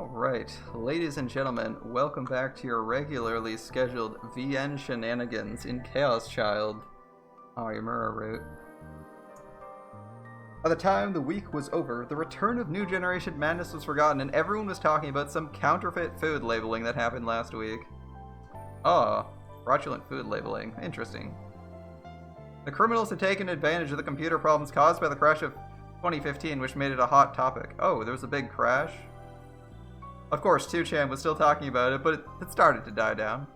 Alright, ladies and gentlemen, welcome back to your regularly scheduled VN shenanigans in Chaos Child Arimura route. By the time the week was over, the return of New Generation Madness was forgotten and everyone was talking about some counterfeit food labeling that happened last week. Oh, fraudulent food labeling. Interesting. The criminals had taken advantage of the computer problems caused by the crash of 2015, which made it a hot topic. Oh, there was a big crash? Of course, 2chan was still talking about it, but it started to die down.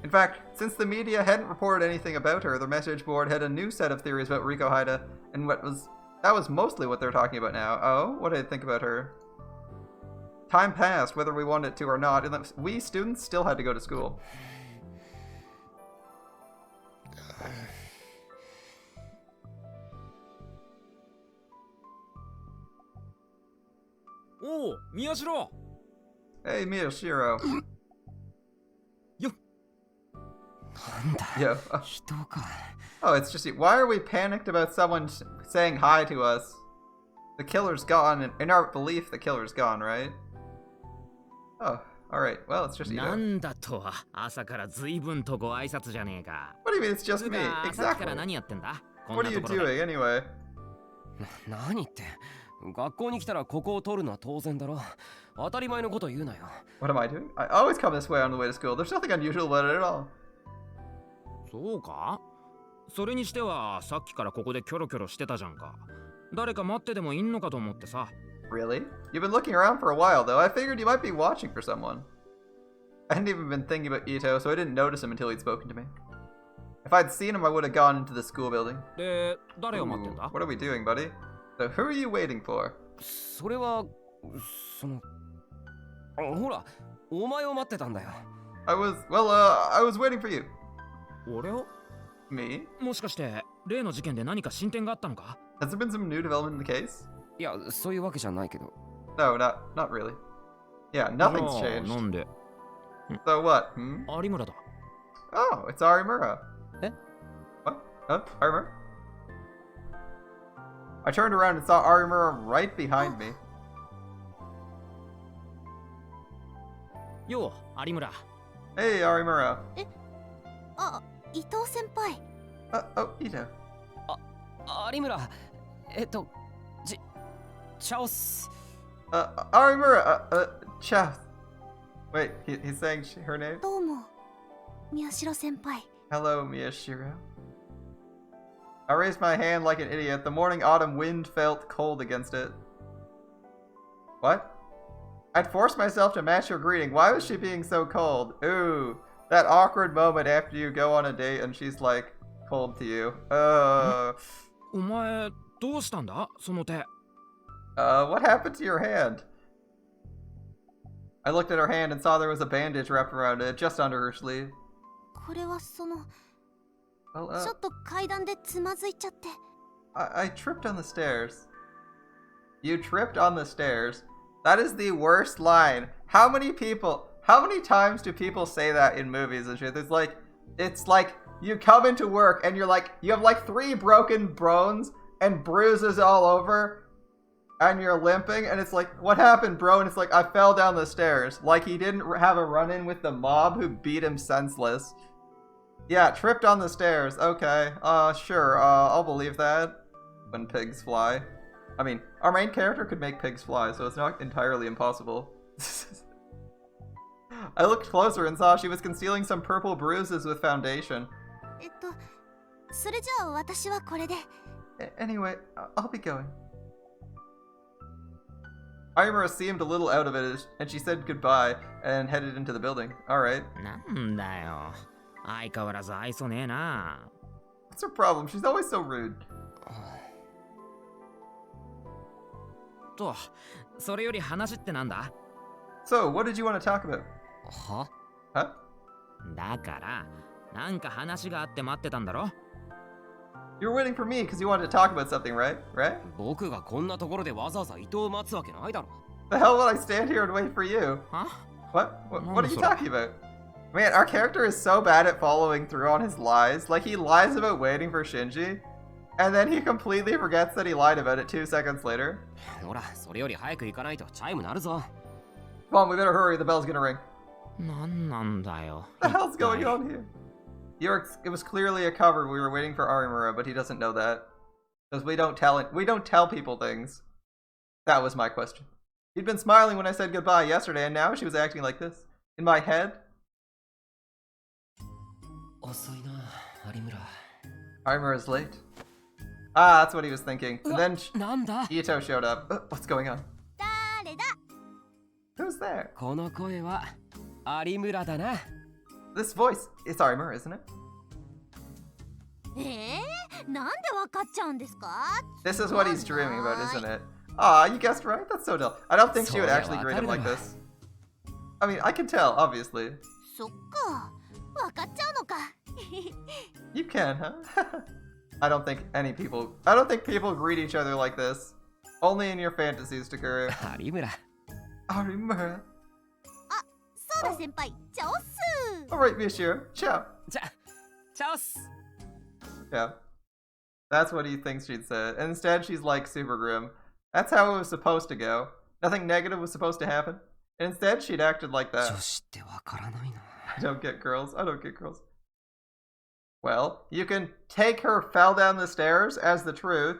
In fact, since the media hadn't reported anything about her, the message board had a new set of theories about Riko Haida, and that was mostly what they're talking about now. Oh, what did I think about her? Time passed, whether we wanted to or not, and we students still had to go to school. Oh, Miyashiro! Hey, Miyashiro. Yo. Yo. Oh, it's just you. Why are we panicked about someone saying hi to us? The killer's gone, and in our belief, the killer's gone, right? Oh, alright. Well, it's just you. What do you mean it's just me? Exactly. What are you doing, anyway? 何って学校に来たらここを通るのは当然だろ。当たり前のこと言うなよ。 What am I doing? I always come this way on the way to school. There's nothing unusual about it at all. そうか？それにしてはさっきからここでキョロキョロしてたじゃんか。誰か待ってでもいんのかと思ってさ。 Really? You've been looking around for a while, though. I figured you might be watching for someone. I hadn't even been thinking about Ito, so I didn't notice him until he'd spoken to me. If I'd seen him, I would have gone into the school building. で、誰を待ってんだ？ What are we doing, buddy? So who are you waiting for? それはそのほら、お前を待ってたんだよ。I was waiting for you. 俺を？ Me? もしかして例の事件で何か進展があったのか？ Has there been some new development in the case? いや、そういうわけじゃないけど。No, not really. Yeah, nothing's changed. なんで？ So what? 有村だ。Oh, it's Arimura. え？ What? Arimura? I turned around and saw Arimura right behind me. よう、有村。 Hey, Arimura. あ、伊藤先輩。Oh, Ito. 有村、チャオス。 Arimura, Chef. Wait, he's saying her name? どうも、宮代先輩。 Hello, Miyashiro. I raised my hand like an idiot. The morning autumn wind felt cold against it. What? I'd forced myself to match her greeting. Why was she being so cold? Ooh, that awkward moment after you go on a date and she's like cold to you. お前どうしたんだ？その手。What happened to your hand? I looked at her hand and saw there was a bandage wrapped around it, just under her sleeve. これはその、 Well, ちょっと階段でつまずいちゃって。I tripped on the stairs. You tripped on the stairs? That is the worst line. How many times do people say that in movies and shit? It's like you come into work and you have like 3 broken bones and bruises all over and you're limping and it's like, what happened, bro? And it's like, I fell down the stairs. Like he didn't have a run-in with the mob who beat him senseless. Yeah, tripped on the stairs. Okay, sure, I'll believe that. When pigs fly. I mean, our main character could make pigs fly, so it's not entirely impossible. I looked closer and saw she was concealing some purple bruises with foundation. それじゃあ私はこれで。 Anyway, I'll be going. Arimura seemed a little out of it, and she said goodbye and headed into the building. Alright. なんだよ。相変わらず愛想ねえな。 What's her problem? She's always so rude. と、それより話ってなんだ？ So, what did you want to talk about? は？ Huh? だから、なんか話があって待ってたんだろ？ You were waiting for me because you wanted to talk about something, right? Right? 僕がこんなところでわざわざ伊藤を待つわけないだろ。 The hell would I stand here and wait for you? は？ What are you talking about? Man, our character is so bad at following through on his lies. Like, he lies about waiting for Shinji, and then he completely forgets that he lied about it 2 seconds later. ほら、それより早く行かないとチャイム鳴るぞ。Come on, we better hurry. The bell's gonna ring. なんなんだよ。 What the hell's going 一体 on here? It was clearly a cover. We were waiting for Arimura, but he doesn't know that. Because we don't tell people things. That was my question. You'd been smiling when I said goodbye yesterday, and now she was acting like this. In my head? 遅いな、有村。 Arimura's late. Ah, that's what he was thinking. And then なんだ Ito showed up. What's going on? 誰だ Who's there? この声は有村だな。 This voice. It's Arimura, isn't it? なんでわかっちゃうんですか This is what he's dreaming about, isn't it? Ah, you guessed right. That's so dull. I don't think she would actually greet him like this. I mean, I can tell, obviously. そっかわかっちゃうのか You can, huh? I don't think people greet each other like this. Only in your fantasies, Takuru. 有村。 Arimura. そうだ先輩チャオス Alright, monsieur. Ciao. チャオス。 Yeah. That's what he thinks she'd say. And instead, she's like super grim. That's how it was supposed to go. Nothing negative was supposed to happen. And instead, she'd acted like 女 that. 子ってわからないな。 I don't get girls. I don't get girls. Well, you can take her fell down the stairs as the truth,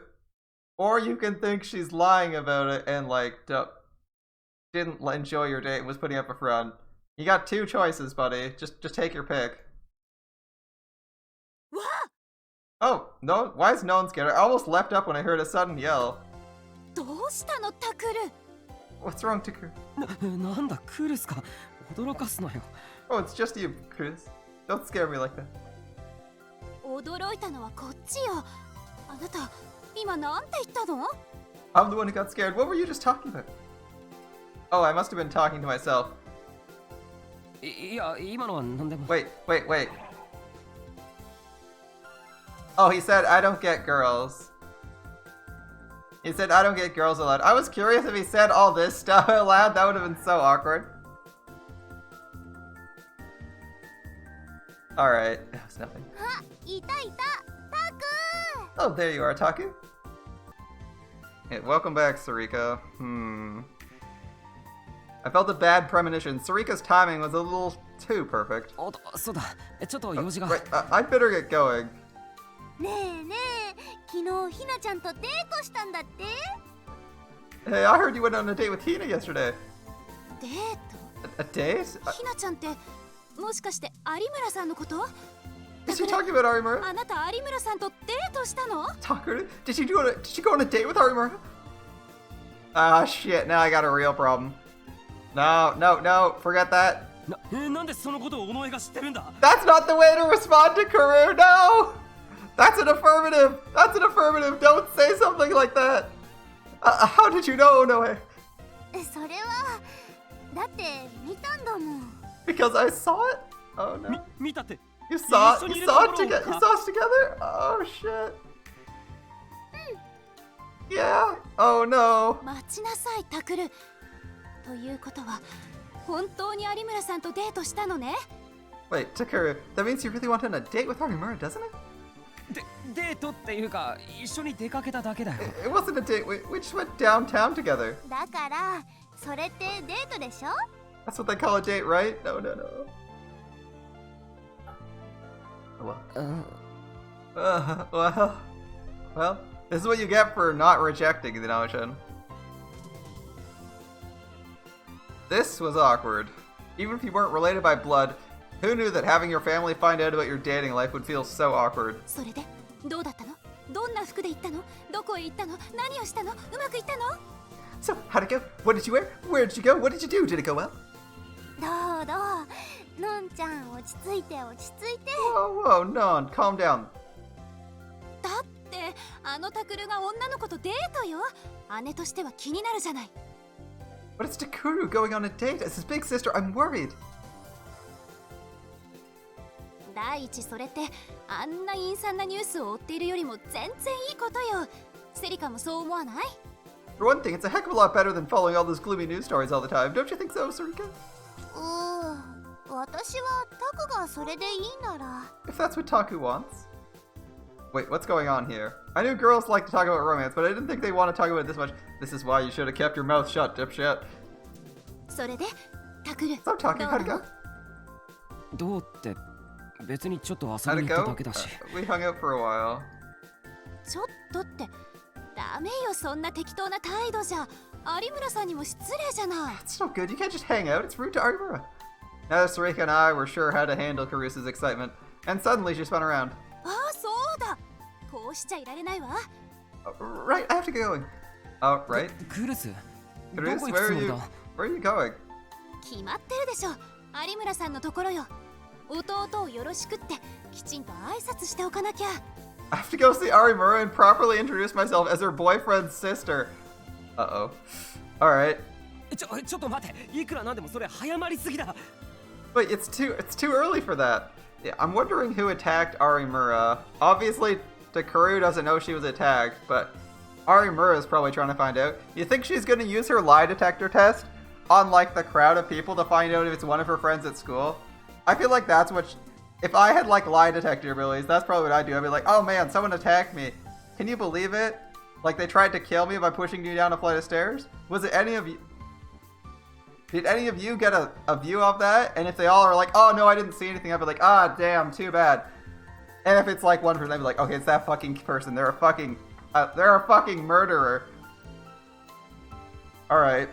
or you can think she's lying about it and like didn't enjoy your date and was putting up a front. You got two choices, buddy. Just take your pick. わ Oh, no, why is no one scared? I almost leapt up when I heard a sudden yell. どうしたのタクル What's wrong, Taku? なんだクールスか。驚かすなよ。 Oh, it's just you, Chris. Don't scare me like that. 驚いたのはこっちよあなた今なんて言ったの I'm the one who got scared. What were you just talking about? Oh, I must have been talking to myself. いや、今のは何でも。 Wait. Oh, he said, I don't get girls. He said, I don't get girls allowed. I was curious if he said all this stuff out loud. That would have been so awkward. Alright, it was nothing. あいたいたタク Oh, there you are, Taku. Hey, welcome back, Sarika. I felt a bad premonition. Sarika's timing was a little too perfect. おっと、そうだ。ちょっと用事が。 Right, I'd better get going. ねえねえ昨日ひなちゃんとデートしたんだって Hey, I heard you went on a date with Hina yesterday. デート A date? ひなちゃんってもしかして有村さんのこと Is she talking about Arimura? あなた有村さんとデートしたの Taku? Did she go on a date with Arimura? Ah, shit, now I got a real problem. No, forget that. なんでそのことをお前が知ってるんだ That's not the way to respond to Karu, no! That's an affirmative! Don't say something like that! How did you know, Noe? それはだって見たんだもん Because I saw it? Oh no. 見たって。 You saw You it saw together? You saw us together? Oh shit. Yeah. Oh no. 待ちなさいタクルということは本当に有村さんとデートしたのね Wait, Takuru, that means you really went on a date with Arimura, doesn't it? デートっていうか、一緒に出かけただけだよ。 It wasn't a date. We just went downtown together. だからそれってデートでしょ That's what they call a date, right? No. Well, this is what you get for not rejecting the notion. This was awkward. Even if you weren't related by blood, who knew that having your family find out about your dating life would feel so awkward? それでどうだったのどんな服で行ったのどこへ行ったの何をしたのうまくいったの So, how'd it go? What did you wear? Where did you go? What did you do? Did it go well? どうのんちゃん落ち着いて Whoa, no, calm down. だってあのタクルが女の子とデートよ姉としては気になるじゃない But it's Takuru going on a date. As his big sister, I'm worried. 第一それってあんな陰惨なニュースを追っているよりも全然いいことよセリカもそう思わない For one thing, it's a heck of a lot better than following all those gloomy news stories all the time. Don't you think so, Sarika? 私はタクがそれでいいなら If that's what Taku wants. Wait, what's going on here? I knew girls like to talk about romance, but I didn't think they want to talk about it this much. This is why you should have kept your mouth shut, dipshit. それでタクル Stop talking. どう How'd it な go? の？どうって別にちょっと遊 How'd び it に行った go? だけだし We hung out for a while. ちょっとってダメよ、そんな適当な態度じゃ有村さんにも失礼じゃない。 It's no good. You can't just hang out. It's rude to Arimura. Now, Sarika and I were sure how to handle Carusa's excitement, and suddenly she spun around. ああそうだ、こうしちゃいられないわ。 Right, I have to get going. Oh, right. クルスど Cruz, こ行 where くつ are もり you? だ Where are you going? 決まってるでしょ、有村さんのところよ。弟をよろしくってきちんと挨拶しておかなきゃ。 I have to go see Arimura and properly introduce myself as her boyfriend's sister. Uh-oh. Alright. ちょっと待って、いくらなんでもそれ早まりすぎだ。 Wait, it's too early for that. Yeah, I'm wondering who attacked Arimura. Obviously, Takuru doesn't know she was attacked, but Arimura is probably trying to find out. You think she's gonna use her lie detector test on, like, the crowd of people to find out if it's one of her friends at school? I feel like that's what... If I had, like, lie detector abilities, that's probably what I'd do. I'd be like, oh man, someone attacked me. Can you believe it? Like, they tried to kill me by pushing me down a flight of stairs? Was it any of you... Did any of you get a view of that? And if they all are like, oh no, I didn't see anything, I'd be like, ah, damn, too bad. And if it's like one person, I'd be like, okay, it's that fucking person. They're a fucking murderer. Alright.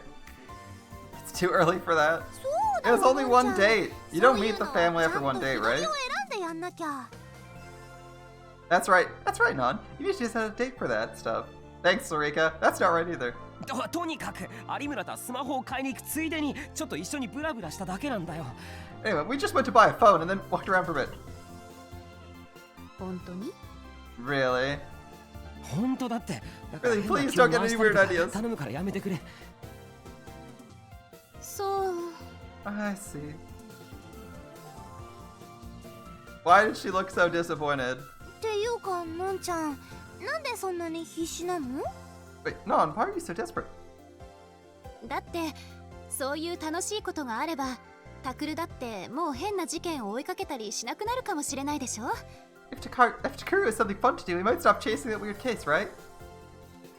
It's too early for that. そうだ It was よ only のんちゃ one ん date. You そ don't ういう meet the のは family ちゃ after ん one と date, 日 right? 取りを選んでやんなきゃ。 That's right. That's right, Non. You need to just have a date for that stuff. Thanks, Sarika. That's not right either. とにかく有村とスマホを買いに行くついでにちょっと一緒にブラブラしただけなんだよ。 Anyway, we just went to buy a phone and then walked around for a bit. 本当に？ Really? 本当だって。だから Really, 変な please 気を don't get 回 any したり weird とか ideas. 頼むからやめてくれ。そう。 I see. Why did she look so disappointed? っていうかのんちゃん、なんでそんなに必死なの？ Wait, Non, why are you so desperate? だってそういう楽しいことがあればタクルだってもう変な事件を追いかけたりしなくなるかもしれないでしょ。 If Takuru has something fun to do, he might stop chasing that weird case, right?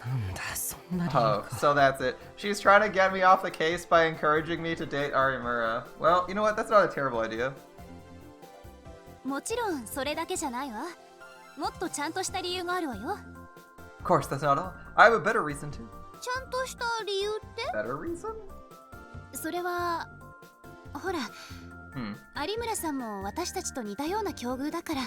なんだそんな理由 Oh, か。 so that's it. She's trying to get me off the case by encouraging me to date Arimura. Well, you know what? That's not a terrible idea. もちろんそれだけじゃないわ。もっとちゃんとした理由があるわよ。 Of course, that's not all. I have a better reason too. ちゃんとした理由って？ Better reason? それはほら、 有村さんも私たちと似たような境遇だから。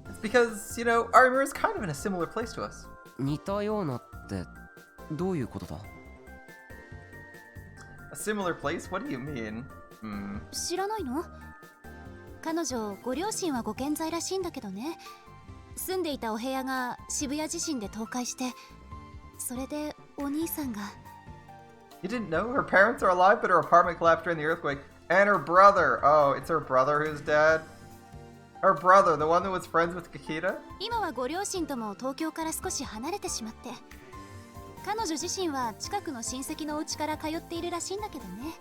It's because, you know, Arimura is kind of in a similar place to us. 似たようなってどういうことだ？ A similar place? What do you mean? 知らないの？彼女ご両親はご健在らしいんだけどね。住んでいたお部屋が渋谷地震で倒壊して、それでお兄さんが。 You didn't know? Her parents are alive, but her apartment collapsed during the earthquake. And her brother. Oh, it's her brother who's dead? Her brother, the one that was friends with Kikita? 今はご両親とも東京から少し離れてしまって、彼女自身は近くの親戚のお家から通っているらしいんだけどね。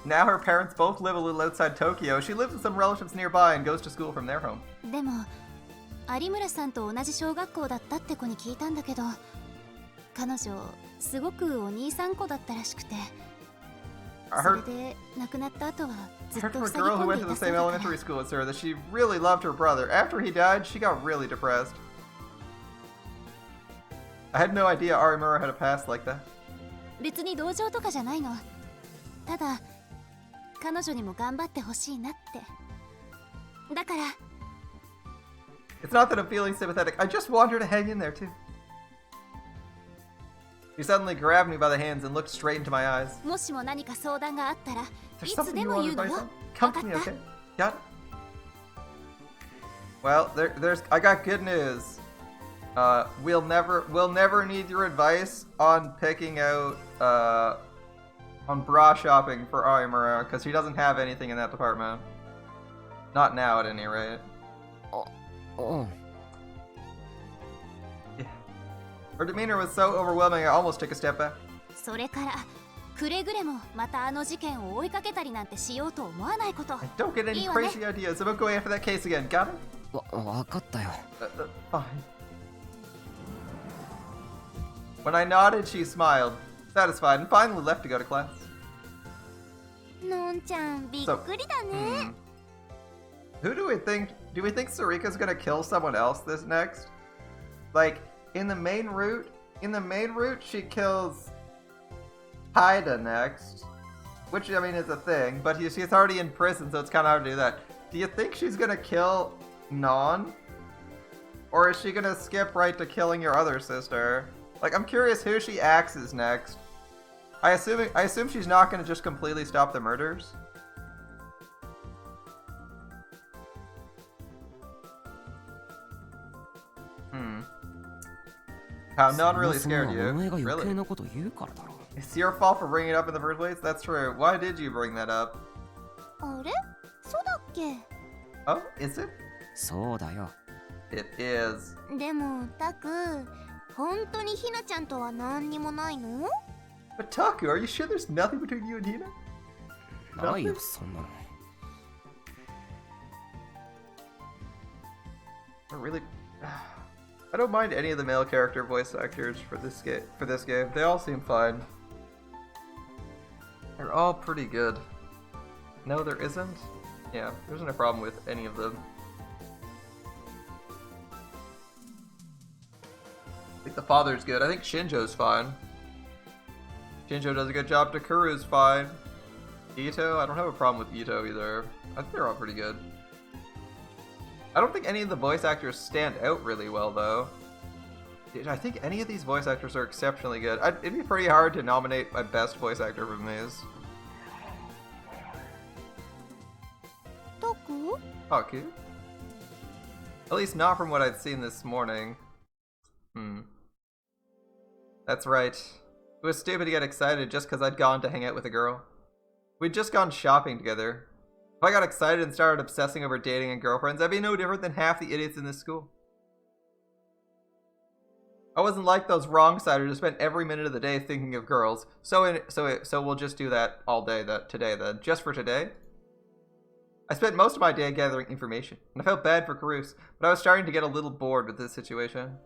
Now her parents both live a little outside Tokyo. She lives with some relatives nearby and goes to school from their home. でも有村さんと同じ小学校だったって子に聞いたんだけど、彼女すごくお兄さん子だったらしくて、 I それ heard, で亡くなった後はず I っ heard と from a 塞ぎ girl who 込ん went で to いた the そう same だから。 elementary school as her that she really loved her brother. After he died, she got really depressed. I had no idea Arimura had a past like that. 別に同情とかじゃないの。ただ彼女にも頑張ってほしいなって。だから It's not that I'm feeling sympathetic. I just want her to hang in there too. She suddenly grabbed me by the hands and looked straight into my eyes. もしも何か相談があったらい There's つ something で you も want 言うの advice よ。 on? Come to me, okay? Got it? Well, I got good news. We'll never need your advice on picking out, on bra shopping for Arimura, because he doesn't have anything in that department. Not now, at any rate. うん。 Yeah. Her demeanor was so overwhelming, I almost took a step back. それからくれぐれもまたあの事件を追いかけたりなんてしようと思わないこと。 I don't get any いいわね。 crazy ideas about going after that case again. Got it? わかったよ。 Fine. When I nodded, she smiled, satisfied, and finally left to go to class. のんちゃんびっくりだね。 Who do we think? Do we think Sarika's gonna kill someone else this next? Like in the main route? In the main route, she kills Haida next, which I mean is a thing. But she's already in prison, so it's kind of hard to do that. Do you think she's gonna kill Non, or is she gonna skip right to killing your other sister? Like, I'm curious who she axes next. I assume she's not gonna just completely stop the murders. How none really scared you? Really? It's your fault for bringing it up in the first place? That's true. Why did you bring that up? あれそうだっけ？ Oh, is it? そうだよ。 It is. でもタク、本当にひなちゃんとは何にもないの？ But Taku, are you sure there's nothing between you and Hina? ないよ、そんなの。I really, I don't mind any of the male character voice actors for this game. They all seem fine. They're all pretty good. No, there isn't. Yeah, there isn't a problem with any of them. I think the father's good. I think Shinjo's fine. Shinjo does a good job. Takuru's fine. Ito, I don't have a problem with Ito either. I think they're all pretty good. I don't think any of the voice actors stand out really well, though. I think any of these voice actors are exceptionally good. It'd be pretty hard to nominate my best voice actor from these. タク？ Taku? At least not from what I'd seen this morning. That's right. It was stupid to get excited just because I'd gone to hang out with a girl. We'd just gone shopping together. If I got excited and started obsessing over dating and girlfriends, I'd be no different than half the idiots in this school. I wasn't like those wrong-siders who spent every minute of the day thinking of girls. So we'll just do that all day today then. Just for today? I spent most of my day gathering information, and I felt bad for Karus, but I was starting to get a little bored with this situation.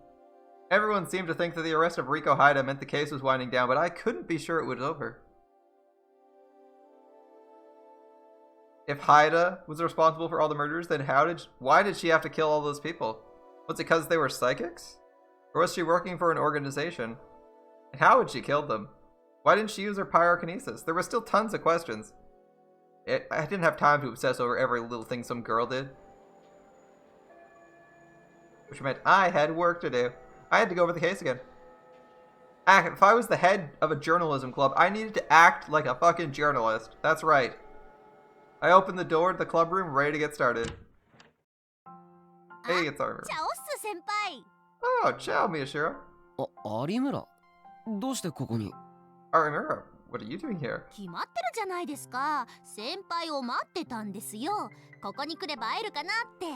Everyone seemed to think that the arrest of Riko Haida meant the case was winding down, but I couldn't be sure it was over. If Haida was responsible for all the murders, then why did she have to kill all those people? Was it because they were psychics? Or was she working for an organization? And how had she killed them? Why didn't she use her pyrokinesis? There were still tons of questions. I didn't have time to obsess over every little thing some girl did. Which meant I had work to do. I had to go over the case again. If I was the head of a journalism club, I needed to act like a fucking journalist. That's right. I opened the door to the club room, ready to get started. Hey, it's Arimura. チャオス先輩。 Oh, ciao, Miyashiro. 有村どうしてここに？ Arimura, what are you doing here? 決まってるじゃないですか。先輩を待ってたんですよ。ここに来れば会えるかなって。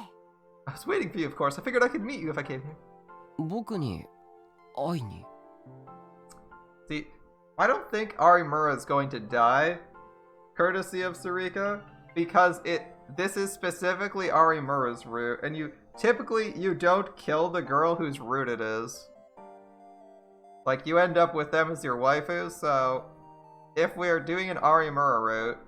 I was waiting for you, of course. I figured I could meet you if I came here. 僕に会いに？ See, I don't think Arimura is going to die, courtesy of Sarika, because this is specifically Arimura's route, and typically you don't kill the girl whose route it is. Like, you end up with them as your waifu, so if we're doing an Arimura route,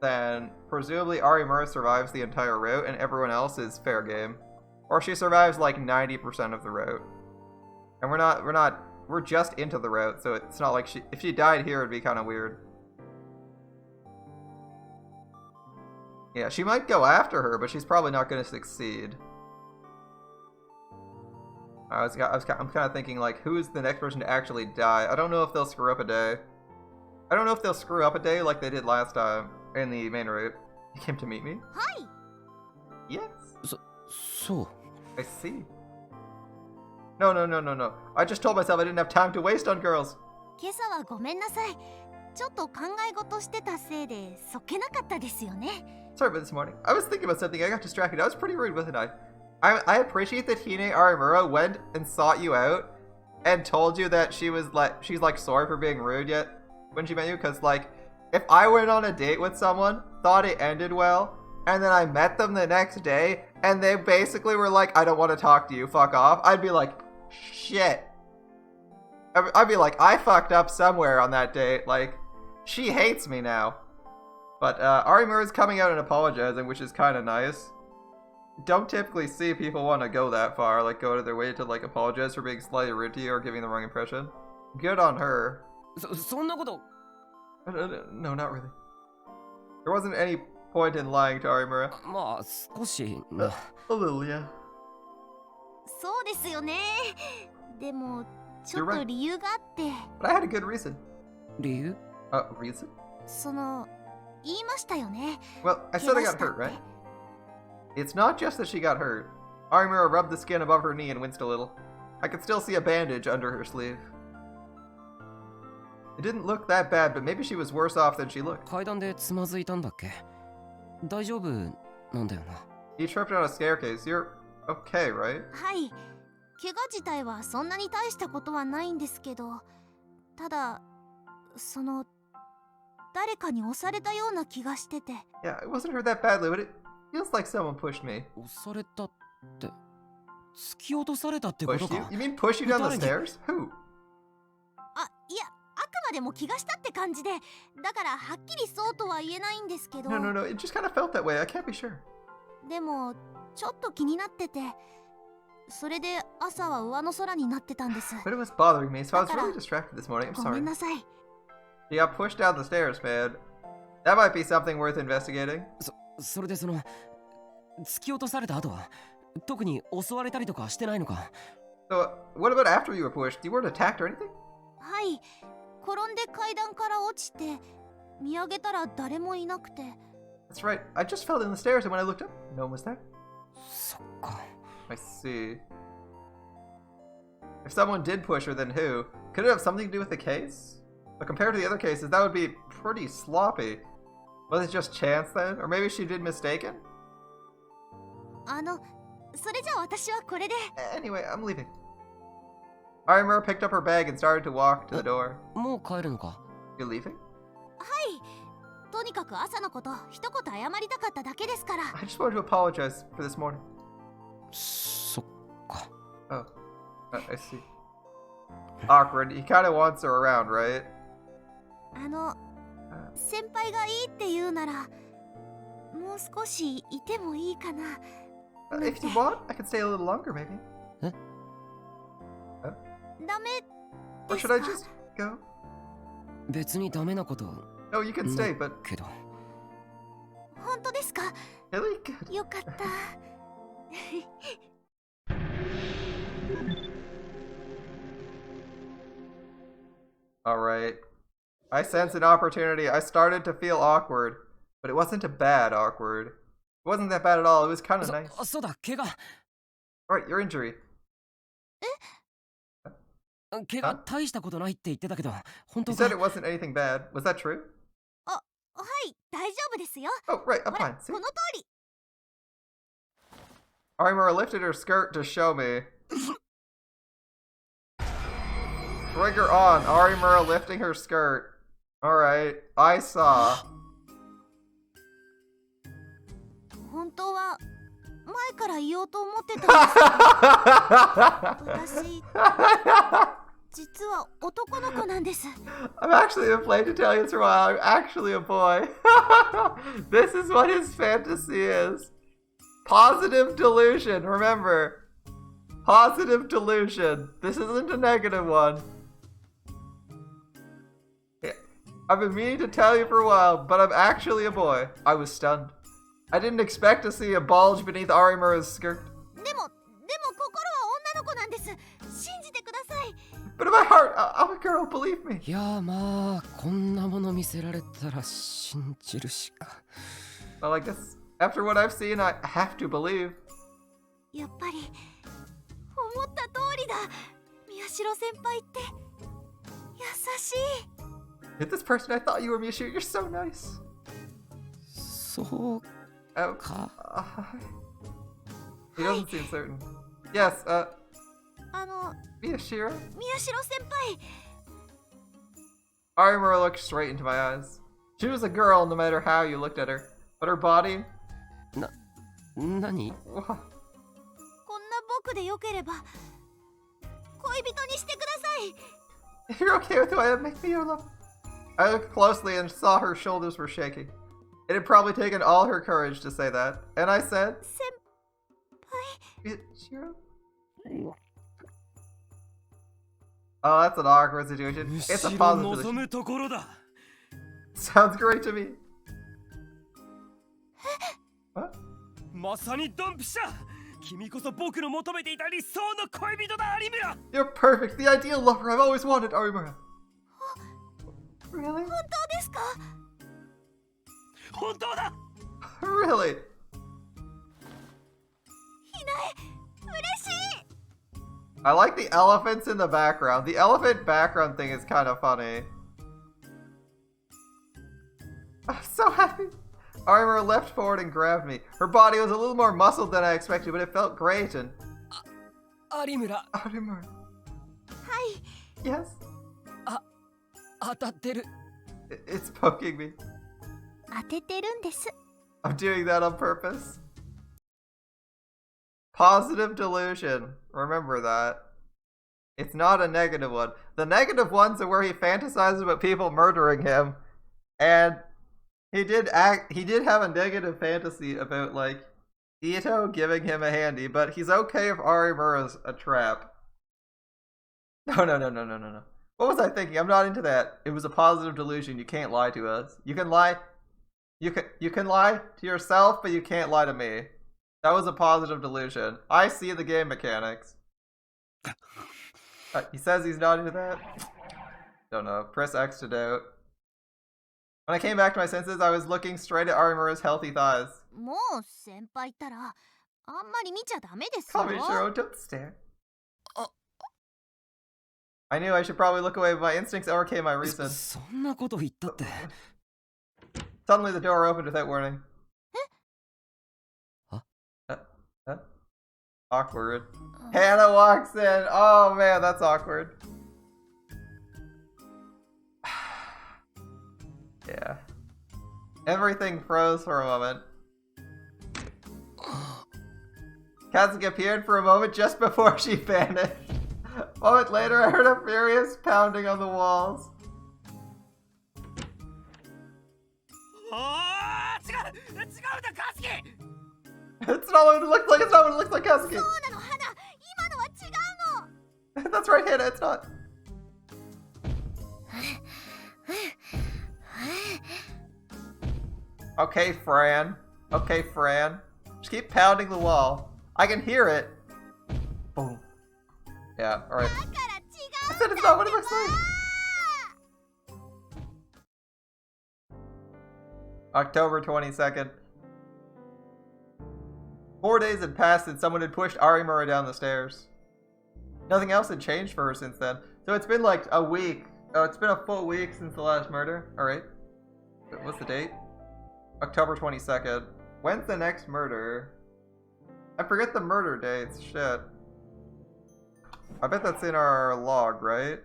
then presumably Arimura survives the entire route and everyone else is fair game. Or she survives like 90% of the route. And we're just into the route, so it's not like if she died here, it'd be kind of weird. Yeah, she might go after her, but she's probably not going to succeed. I'm kind of thinking, like, who's the next person to actually die? I don't know if they'll screw up a day. I don't know if they'll screw up a day like they did last time in the main route. You came to meet me? Hi. Yes. そう。 I see. No. I just told myself I didn't have time to waste on girls. 今朝はごめんなさい。ちょっと考え事してたせいでそっけなかったですよね。 Sorry about this morning. I was thinking about something. I got distracted. I was pretty rude, wasn't I? I appreciate that Hine Arimura went and sought you out and told you that she's like sorry for being rude yet when she met you, because like if I went on a date with someone, thought it ended well, and then I met them the next day and they basically were like, I don't want to talk to you, fuck off, I'd be like, shit. I'd be like, I fucked up somewhere on that date, like she hates me now. But Arimura is coming out and apologizing, which is kind of nice. Don't typically see people want to go that far, like go to their way to like apologize for being slightly rude to you or giving the wrong impression. Good on her. そんなこと No, not really. There wasn't any point in lying to Arimura. まあ少しな A little, yeah. そうですよね。でもちょっ You're と right. 理由があって、 But I had a good reason. 理由 Reason? その言いましたよね。 Well, I said I got hurt, right? It's not just that she got hurt. Arimura rubbed the skin above her knee and winced a little. I could still see a bandage under her sleeve. It didn't look that bad, but maybe she was worse off than she looked. 階段でつまずいたんだっけ大丈夫なんだよな He tripped on a staircase. You're okay, right? はい。怪我自体はそんなに大したことはないんですけど、ただその誰かに押されたような気がしてて。 Yeah, it wasn't hurt that badly, but it feels like someone pushed me. 押されたって突き落とされたってこと Pushed you? か You mean push you down the stairs? Who? あ、いや、あくまでも気がしたって感じで、だからはっきりそうとは言えないんですけど。 No, no, no. It just kind of felt that way. I can't be sure. でもちょっと気になってて、それで朝は上の空になってたんです。 But it was bothering me, so I was really distracted this morning. I'm ごめ sorry. んなさい。 She got pushed down the stairs, man. That might be something worth investigating. それでその突き落とされた後は特に襲われたりとかしてないのか So, what about after you were pushed? You weren't attacked or anything? はい。転んで階段から落ちて、見上げたら誰もいなくて。 That's right. I just fell down the stairs, and when I looked up, no one was there. そっか I see. If someone did push her, then who? Could it have something to do with the case? But compared to the other cases, that would be pretty sloppy. Was it just chance then? Or maybe she did mistaken? それじゃあ私はこれで。 Anyway, I'm leaving. Arimura picked up her bag and started to walk to the door. もう帰るのか You leaving? はい。とにかく朝のこと一言謝りたかっただけですから。 I just wanted to apologize for this morning. そっか Oh, I see. Awkward. He kind of wants her around, right? 先輩がいいって言うなら、もう少しいてもいいかな。 If you want, I can stay a little longer, maybe. ダメ Or です should I か？ just go? 別にダメなこと No, you can stay, な but けど本当ですか？ really good. よかった。Alright. I sense an opportunity. I started to feel awkward, but it wasn't a bad awkward. It wasn't that bad at all. It was kind of nice. そうだ怪我 Alright, your injury. 怪我大したことないって言ってたけど本 You 当 said か it wasn't anything bad. Was that true? はい、大丈夫ですよ。 Oh, right, I'm ほら、 fine. こ See? の通り。 Arimura lifted her skirt to show me. Trigger on. Arimura lifting her skirt. Alright, I saw. 本当は前から言おうと思ってたんですけど、私実は男の子なんです。 I've actually been playing to tell you this for a while. I'm actually a boy. This is what his fantasy is. Positive delusion. Remember. Positive delusion. This isn't a negative one. Yeah. I've been meaning to tell you for a while, but I'm actually a boy. I was stunned. I didn't expect to see a bulge beneath Arimura's skirt. でも心は女の子なんです。信じてください。 But in my heart, I'm a girl, believe me. いやまあこんなもの見せられたら信じるしか Well, I guess after what I've seen, I have to believe. やっぱり思った通りだ。宮代先輩って優しい。 Hit this person, I thought you were Mishir. You're so nice. そう Oh, か he doesn't seem certain. Yes, Miyashiro? 宮代先輩。 Arimura looked straight into my eyes. She was a girl no matter how you looked at her. But her body? 何 Wha- こんな僕でよければ恋人にしてください。 If you're okay with who I am, make me your love. I looked closely and saw her shoulders were shaking. It had probably taken all her courage to say that. And I said... 先 Shiro? Oh, that's an awkward situation. It's a positive situation. 後ろ望むところだ。 Sounds great to me. What? まさにドンピシャ。君こそ僕の求めていた理想の恋人だ、有村。 You're perfect, the ideal lover I've always wanted, Arimura. Really? 本当ですか？本当だ。 Really? ひなえ、嬉しい。 I like the elephants in the background. The elephant background thing is kind of funny. I'm so happy. Arimura leapt forward and grabbed me. Her body was a little more muscled than I expected, but it felt great and... 有村、 Arimura. はい。 Yes? 当たってる。 It's poking me. 当ててるんです。 I'm doing that on purpose. Positive delusion. Remember that. It's not a negative one. The negative ones are where he fantasizes about people murdering him. And he did have a negative fantasy about, like, Ito giving him a handy, but he's okay if Arimura's a trap. No. What was I thinking? I'm not into that. It was a positive delusion. You can't lie to us. You can lie. You can lie to yourself, but you can't lie to me. That was a positive delusion. I see the game mechanics. He says he's not into that. Don't know. Press X to doubt. When I came back to my senses, I was looking straight at Arimura's healthy thighs. もう先輩ったらあんまり見ちゃダメですよ。 Call me Shiro, don't stare. I knew I should probably look away, but my instincts overcame my reason. そんなこと言ったって。 Suddenly the door opened without warning. Huh? Awkward. Hannah walks in. Oh man, that's awkward. Yeah. Everything froze for a moment. Kazuki appeared for a moment just before she vanished. A moment later, I heard a furious pounding on the walls. 違うんだ、カズキ。 It's not what it looks like. It's not what it looks like, Kazuki. そうなの、花。今のは違うの。 That's right, Hannah. It's not. Okay, Fran. Okay, Fran. Just keep pounding the wall. I can hear it. Boom. Yeah, alright. だから違 I said it's not what it looks like. October 22nd. 4 days had passed and someone had pushed Arimura down the stairs. Nothing else had changed for her since then. So it's been like a week. Oh, it's been a full week since the last murder. Alright. What's the date? October 22nd. When's the next murder? I forget the murder dates. Shit. I bet that's in our log, right?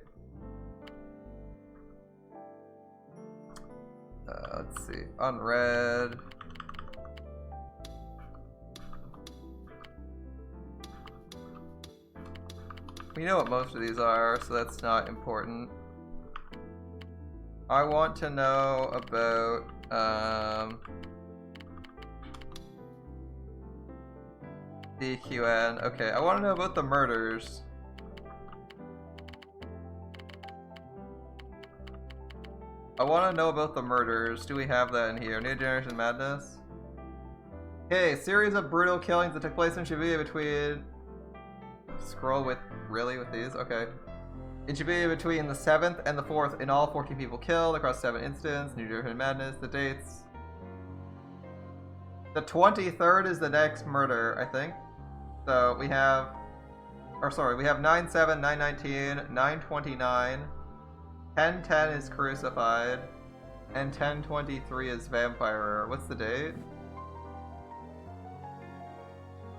Let's see. Unread. We know what most of these are, so that's not important. I want to know about, DQN. Okay, I want to know about the murders. I want to know about the murders. Do we have that in here? New Generation Madness? Okay, series of brutal killings that took place in Shibuya between... Scroll with... Really? With these? Okay. In Shibuya between the 7th and the 4th, in all 14 people killed across 7 incidents. New Generation Madness. The dates... The 23rd is the next murder, I think. So we have... Or sorry, we have 9/7, 9/19, 9/29... 10/10 is Crucified, and 10/23 is Vampire. What's the date?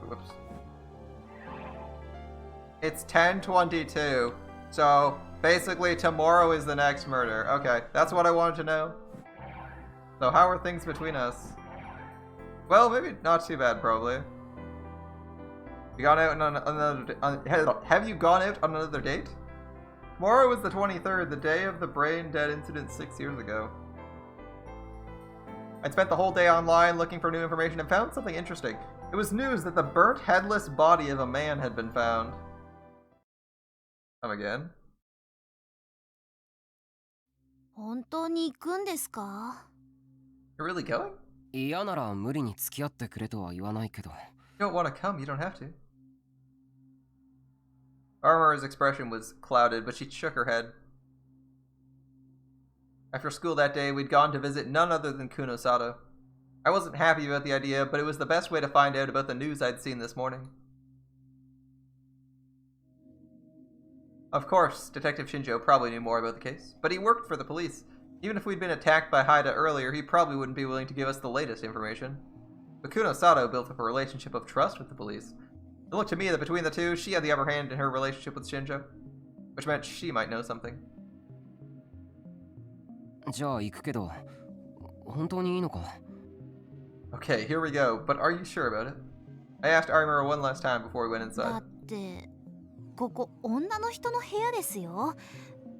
Whoops. It's 10/22. So basically tomorrow is the next murder. Okay, that's what I wanted to know. So how are things between us? Well, maybe not too bad, probably. You gone out on another? Have you gone out on another date? Tomorrow was the 23rd, the day of the brain dead incident 6 years ago. I'd spent the whole day online looking for new information and found something interesting. It was news that the burnt, headless body of a man had been found. Come again? 本当に行くんですか？ You're really going? 嫌なら無理に付き合ってくれとは言わないけど。 You don't want to come, you don't have to. Arimura's expression was clouded, but she shook her head. After school that day, we'd gone to visit none other than Kuno Sato. I wasn't happy about the idea, but it was the best way to find out about the news I'd seen this morning. Of course, Detective Shinjo probably knew more about the case, but he worked for the police. Even if we'd been attacked by Haida earlier, he probably wouldn't be willing to give us the latest information. But Kuno Sato built up a relationship of trust with the police. It looked to me that between the two, she had the upper hand in her relationship with Shinjo, which meant she might know something. じゃあ行くけど、本当にいいのか？ Okay, here we go, but are you sure about it? I asked Arimura one last time before we went だ inside. って、ここ女の人の部屋ですよ。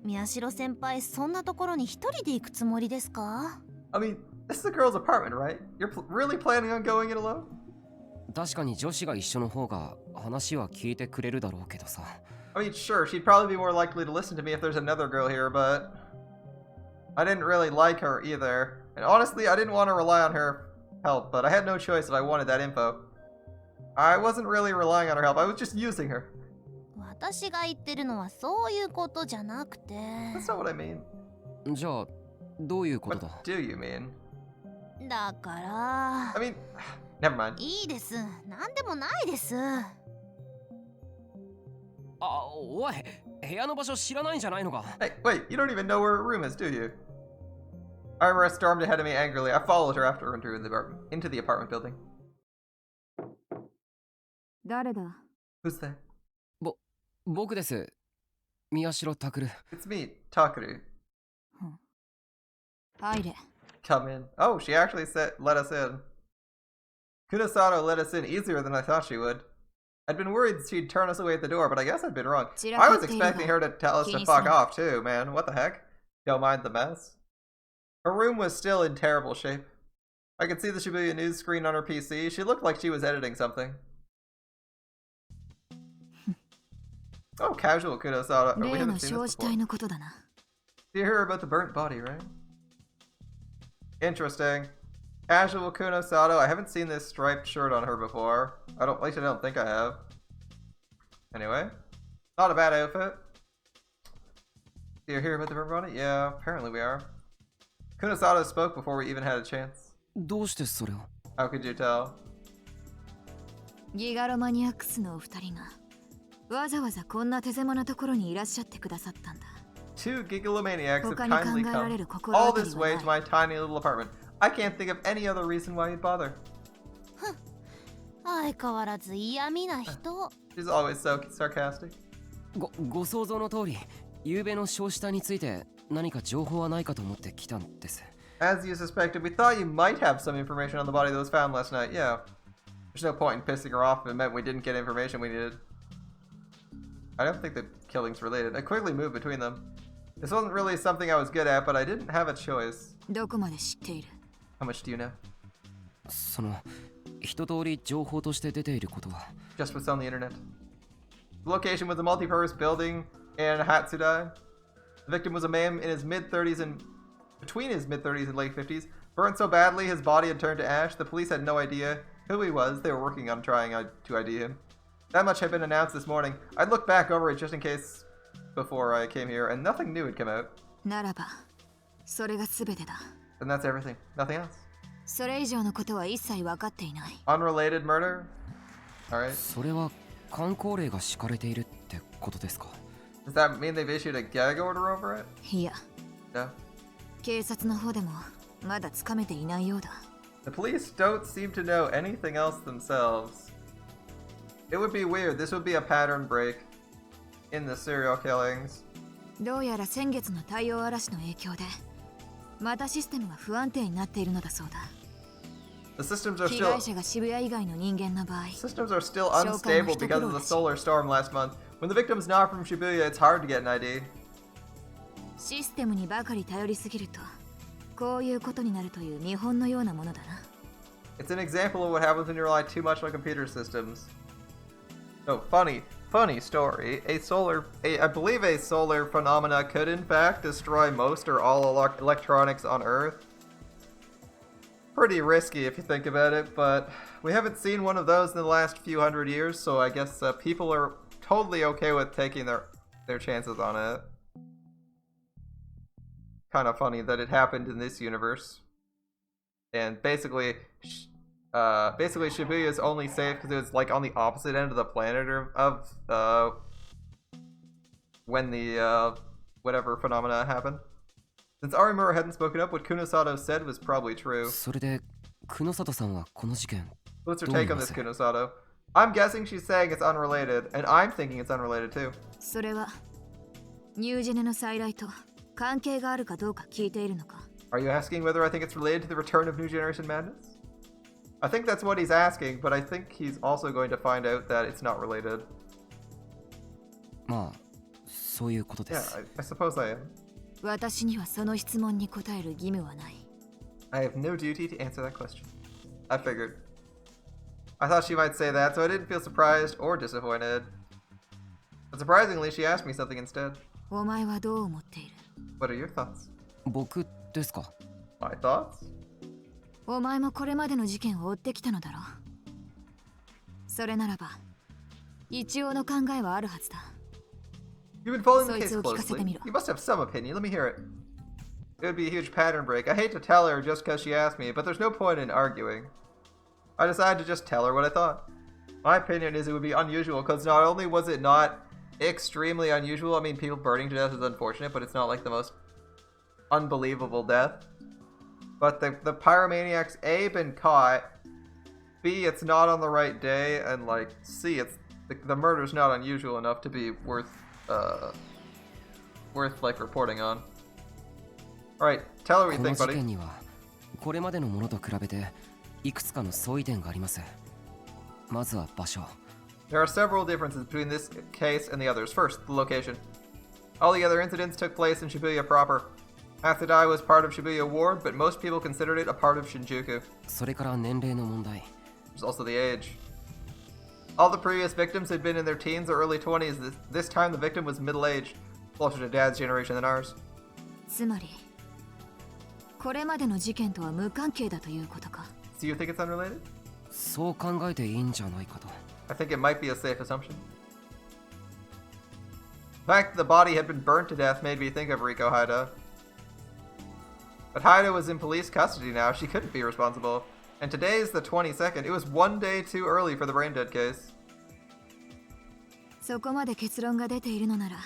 宮代先輩、そんなところに一人で行くつもりですか？ I mean, this is a girl's apartment, right? You're really planning on going it alone? 確かに女子が一緒の方が話は聞いてくれるだろうけどさ。I mean, sure, she'd probably be more likely to listen to me if there's another girl here, but I didn't really like her either. And honestly, I didn't want to rely on her help, but I had no choice if I wanted that info. I wasn't really relying on her help, I was just using her. 私が言ってるのはそういうことじゃなくて。 That's not what I mean. じゃあどういうことだ？ What do you mean? だから。 I mean, never mind. いいです。なんでもないです。あ、おい、部屋の場所知らないんじゃないのか？ Hey, wait, you don't even know where her room is, do you? Arimura stormed ahead of me angrily. I followed her after entering into the apartment building. 誰だ？ Who's there? 僕です。宮代拓。 It's me, Takaru. 入れ。 Come in. Oh, she actually let us in. Kunosato let us in easier than I thought she would. I'd been worried she'd turn us away at the door, but I guess I'd been wrong. I was expecting her to tell us to fuck off too, man. What the heck? Don't mind the mess. Her room was still in terrible shape. I could see the Shibuya news screen on her PC. She looked like she was editing something. Oh, casual Kunosato. We 例の haven't seen 焼 this 死体 before. のことだな。 You hear about the burnt body, right? Interesting. Casual Kunosato. I haven't seen this striped shirt on her before. At least I don't think I have. Anyway, not a bad outfit. Do you hear about the burnt body? Yeah, apparently we are. Kunosato spoke before we even had a chance. どうしてそれを？ How could you tell? ギガロマニアックスのお二人がわざわざこんな手狭なところにいらっしゃってくださったんだ。 Two gigalomaniacs have 他に kindly 考えられる come 心 all 当たり this は way な to い。 my tiny little apartment. I can't think of any other reason why you'd bother. 相変わらず嫌味な人。 She's always so sarcastic. ご想像の通り、昨夜の焼死体について何か情報はないかと思って来たんです。 As you suspected, we thought you might have some information on the body that was found last night, yeah. There's no point in pissing her off if it meant we didn't get information we needed. I don't think the killing's related. I quickly moved between them. This wasn't really something I was good at, but I didn't have a choice. どこまで知っている？ How much do you know? その一通り情報として出ていることは。 Just what's on the internet. The location was a multi-purpose building in Hatsudai. The victim was a man in his mid-30s and between his mid-30s and late 50s. Burned so badly his body had turned to ash. The police had no idea who he was. They were working on trying to ID him. That much had been announced this morning. I'd looked back over it just in case before I came here, and nothing new had come out. ならば、それが全てだ。 And that's everything. Nothing else. それ以上のことは一切分かっていない。 Unrelated murder? Alright. それは観光令が敷かれているってことですか？ Does that mean they've issued a gag order over it? いや、 No. 警察の方でもまだつかめていないようだ。 The police don't seem to know anything else themselves. It would be weird. This would be a pattern break in the serial killings. どうやら先月の太陽嵐の影響で、またシステムが不安定になっているのだそうだ。 The systems are 被 still 害者が渋谷以外の人間の場合、 systems are still unstable because of the solar storm last month. When the victim's not from Shibuya, it's hard to get an ID. システムにばかり頼りすぎると、こういうことになるという見本のようなものだな。 It's an example of what happens when you rely too much on computer systems. Oh, funny story. I believe a solar phenomena could in fact destroy most or all electronics on Earth. Pretty risky if you think about it, but we haven't seen one of those in the last few hundred years, so I guess people are totally okay with taking their chances on it. Kind of funny that it happened in this universe. And basically Shibuya is only safe because it was like on the opposite end of the planet of when the whatever phenomena happened. Since Arimura hadn't spoken up, what Kunosato said was probably true. それでKunosatoさんはこの事件 What's her take on this, Kunosato? I'm guessing she's saying it's unrelated, and I'm thinking it's unrelated too. それはニュージェネの再来と関係があるかどうか聞いているのか。 Are you asking whether I think it's related to the return of New Generation Madness? I think that's what he's asking, but I think he's also going to find out that it's not related. まあそういうことで Yeah, す。 I suppose I am. 私にはその質問に答える義務はない。 I have no duty to answer that question. I figured. I thought she might say that, so I didn't feel surprised or disappointed. But surprisingly, she asked me something instead. お前はどう思っている？ What are your thoughts? 僕ですか？ My thoughts? お前もこれまでの事件を追ってきたのだろう。それならば一応の考えはあるはずだ。 You've been following the case そいつを聞かせてみ closely. ろ。 You must have some opinion. Let me hear it. It would be a huge pattern break. I hate to tell her just because she asked me, but there's no point in arguing. I decided to just tell her what I thought. My opinion is it would be unusual because not only was it not extremely unusual, I mean, people burning to death is unfortunate, but it's not like the most unbelievable death. But the pyromaniac's A, been caught, B, it's not on the right day, and like C, it's the murder's not unusual enough to be worth like reporting on. Alright, tell her what こ you の think, 事 buddy. 件にはこれまでのものと比べていくつかの相違点があります。まずは場所。 There are several differences between this case and the others. First, the location. All the other incidents took place in Shibuya proper. Hathodai was part of Shibuya Ward, but most people considered it a part of Shinjuku. それから年齢の問題。 There's also the age. All the previous victims had been in their teens or early 20s. This time the victim was middle-aged, closer to Dad's generation than ours. つまりこれまでの事件とは無関係だということか。 So you think it's unrelated? そう考えていいんじゃないかと。 I think it might be a safe assumption. The fact that the body had been burnt to death made me think of Riko Haida. But Haida was in police custody now. She couldn't be responsible. And today's the 22nd. It was one day too early for the brain dead case. そこまで結論が出ているのなら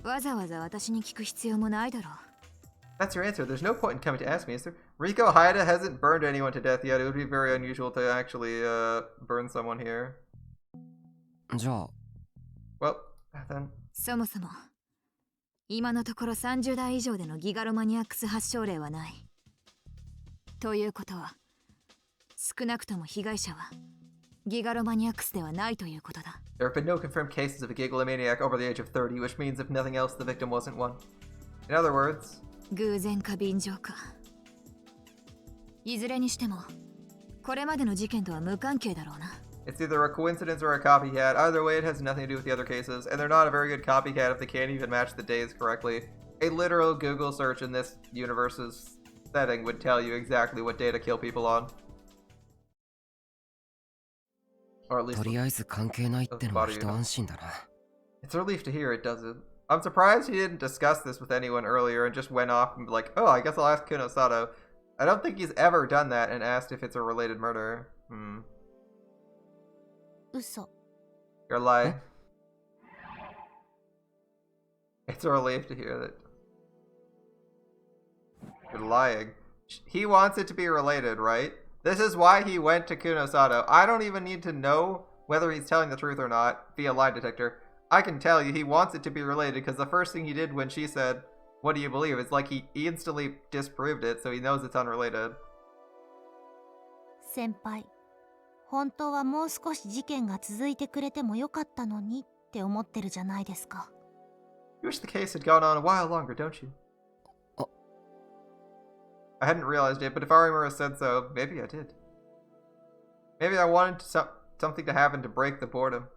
わざわざ私に聞く必要もないだろう。 That's your answer. There's no point in coming to ask me, is there? Riko Haida hasn't burned anyone to death yet. It would be very unusual to actually burn someone here. じゃあ Well, then. そもそも今のところ30代以上でのギガロマニアックス発症例はない。ということは少なくとも被害者はギガロマニアックスではないということだ。 There have been no confirmed cases of a gigalomaniac over the age of 30, which means if nothing else, the victim wasn't one. In other words, 偶然か便乗か。いずれにしてもこれまでの事件とは無関係だろうな。 it's either a coincidence or a copycat. Either way, it has nothing to do with the other cases, and they're not a very good copycat if they can't even match the days correctly. A literal Google search in this universe's setting would tell you exactly what day to kill people on. Or at least とりあえず関係ないってのは一安心だな。 it's a relief to hear it doesn't. I'm surprised he didn't discuss this with anyone earlier and just went off and be like, oh, I guess I'll ask Kunosato. I don't think he's ever done that and asked if it's a related murder. 嘘。 You're lying. It's a relief to hear that. You're lying. He wants it to be related, right? This is why he went to Kunosato. I don't even need to know whether he's telling the truth or not via lie detector. I can tell you he wants it to be related because the first thing he did when she said, what do you believe? It's like he instantly disproved it, so he knows it's unrelated. 先輩、本当はもう少し事件が続いてくれてもよかったのにって思ってるじゃないですか。 You wish the case had gone on a while longer, don't you? I hadn't realized it, but if Arimura said so, maybe I did. Maybe I wanted something to happen to break the boredom.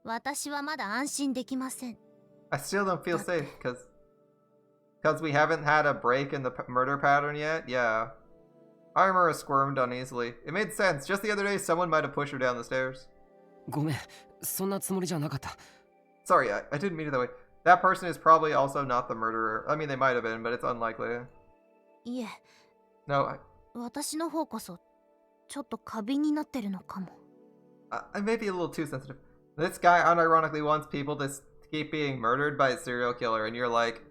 私はまだ安心できません。 I still don't feel safe, because we haven't had a break in the murder pattern yet? Yeah. Arimura squirmed uneasily. It made sense. Just the other day, someone might have pushed her down the stairs. ごめん、そんなつもりじゃなかった。 Sorry, I didn't mean it that way. That person is probably also not the murderer. I mean, they might have been, but it's unlikely. いえ、 No, 私の方こそちょっと過敏になってるのかも。 I may be a little too sensitive. This guy unironically wants people to keep being murdered by a serial killer, and you're like,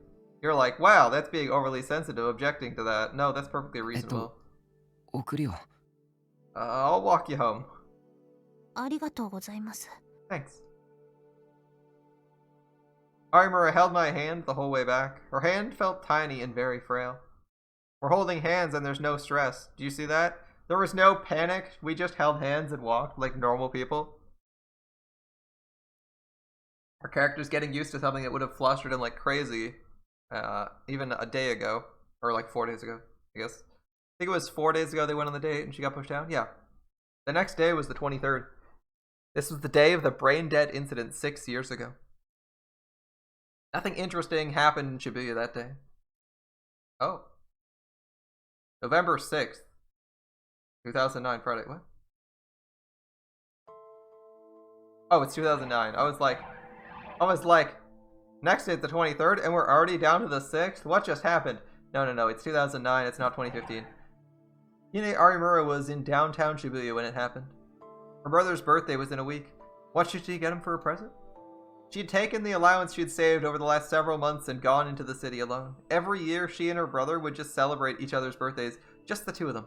wow, that's being overly sensitive, objecting to that. No, that's perfectly reasonable. 送るよ。 I'll walk you home. ありがとうございます。 Thanks. Arimura held my hand the whole way back. Her hand felt tiny and very frail. We're holding hands and there's no stress. Do you see that? There was no panic. We just held hands and walked like normal people. Our character's getting used to something that would have flustered him like crazy even a day ago. Or like 4 days ago, I guess. I think it was 4 days ago they went on the date and she got pushed down. Yeah. The next day was the 23rd. This was the day of the brain-dead incident 6 years ago. Nothing interesting happened in Shibuya that day. Oh. November 6th. 2009, Friday. What? Oh, it's 2009. I was like, next day it's the 23rd and we're already down to the 6th? What just happened? No, it's 2009, it's not 2015. Hine Arimura was in downtown Shibuya when it happened. Her brother's birthday was in a week. What should she get him for a present? She had taken the allowance she had saved over the last several months and gone into the city alone. Every year, she and her brother would just celebrate each other's birthdays, just the two of them.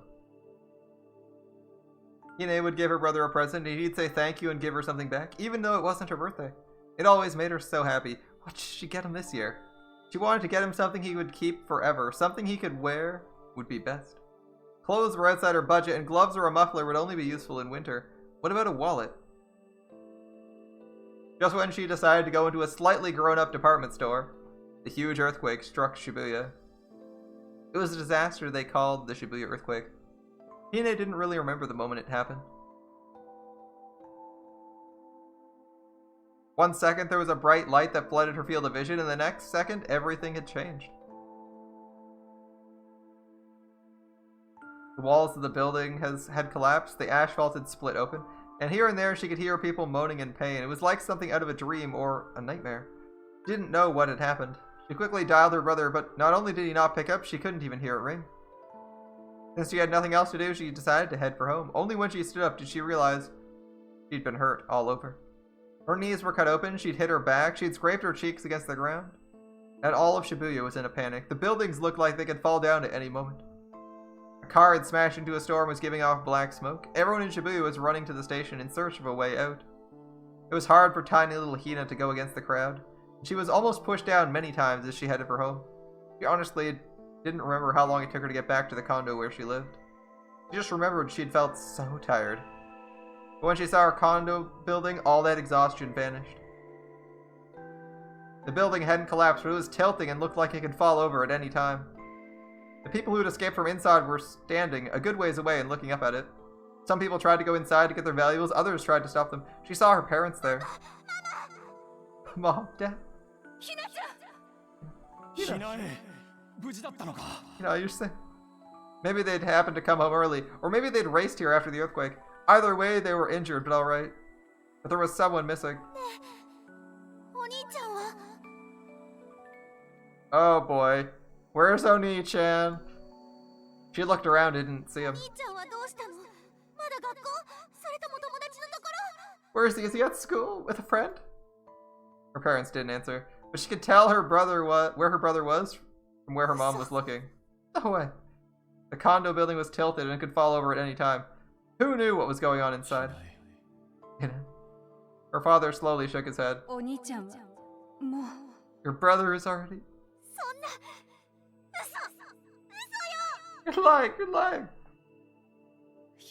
Hine would give her brother a present, and he'd say thank you and give her something back, even though it wasn't her birthday. It always made her so happy. What should she get him this year? She wanted to get him something he would keep forever, something he could wear would be best. Clothes were outside her budget, and gloves or a muffler would only be useful in winter. What about a wallet? Just when she decided to go into a slightly grown-up department store, the huge earthquake struck Shibuya. It was a disaster they called the Shibuya earthquake. Hine didn't really remember the moment it happened. 1 second there was a bright light that flooded her field of vision, and the next second everything had changed. The walls of the building had collapsed, the asphalt had split open, and here and there she could hear people moaning in pain. It was like something out of a dream or a nightmare. She didn't know what had happened. She quickly dialed her brother, but not only did he not pick up, she couldn't even hear it ring. Since she had nothing else to do, she decided to head for home. Only when she stood up did she realize she'd been hurt all over. Her knees were cut open, she'd hit her back, she'd scraped her cheeks against the ground. And all of Shibuya was in a panic. The buildings looked like they could fall down at any moment. A car had smashed into a store and was giving off black smoke. Everyone in Shibuya was running to the station in search of a way out. It was hard for tiny little Hina to go against the crowd. She was almost pushed down many times as she headed for home. She honestly didn't remember how long it took her to get back to the condo where she lived. She just remembered she'd felt so tired. But when she saw her condo building, all that exhaustion vanished. The building hadn't collapsed, but it was tilting and looked like it could fall over at any time. The people who had escaped from inside were standing a good ways away and looking up at it. Some people tried to go inside to get their valuables, others tried to stop them. She saw her parents there. Mom, Dad. You're sick. Maybe they'd happened to come home early, or maybe they'd raced here after the earthquake. Either way, they were injured, but alright. But there was someone missing. Oh boy. Where's Oni-chan? She looked around and didn't see him. Where is he? Is he at school? With a friend? Her parents didn't answer, but she could tell where her brother was from where her mom was looking. No way. The condo building was tilted and could fall over at any time. Who knew what was going on inside? Her father slowly shook his head. Your brother is already... You're lying, you're lying.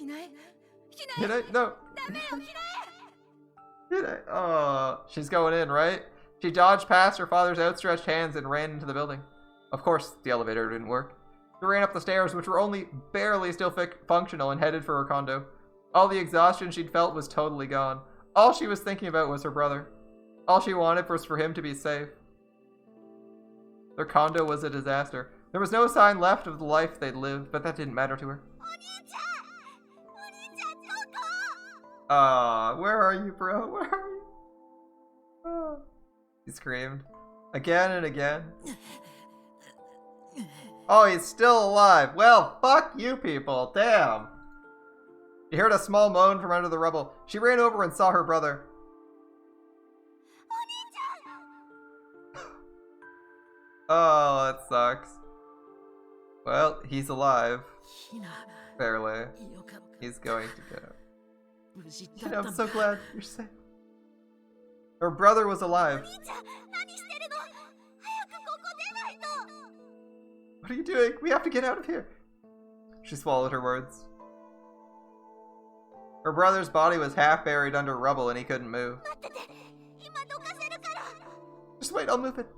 Hine? No. Hine. Oh, she's going in, right? She dodged past her father's outstretched hands and ran into the building. Of course, the elevator didn't work. She ran up the stairs, which were only barely still functional, and headed for her condo. All the exhaustion she'd felt was totally gone. All she was thinking about was her brother. All she wanted was for him to be safe. Their condo was a disaster. There was no sign left of the life they'd lived, but that didn't matter to her. Where are you, bro? Where are you? Oh. He screamed. Again and again. Oh, he's still alive. Well, fuck you people. Damn. She heard a small moan from under the rubble. She ran over and saw her brother. Oh, that sucks. Well, he's alive. Barely. He's going to go. You know, I'm so glad you're safe. Her brother was alive. What are you doing? We have to get out of here. She swallowed her words. Her brother's body was half buried under rubble and he couldn't move. Just wait, I'll move it.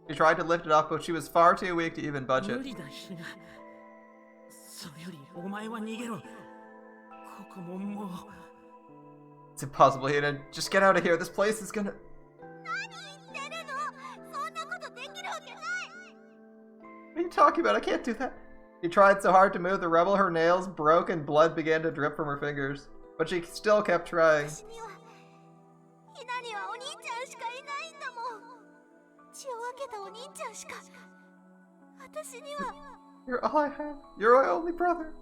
She tried to lift it up, but she was far too weak to even budge it. It's impossible, Hina. Just get out of here. This place is gonna... What are you talking about? I can't do that. She tried so hard to move the rubble, her nails broke and blood began to drip from her fingers. But she still kept trying. You're all I have. You're my only brother.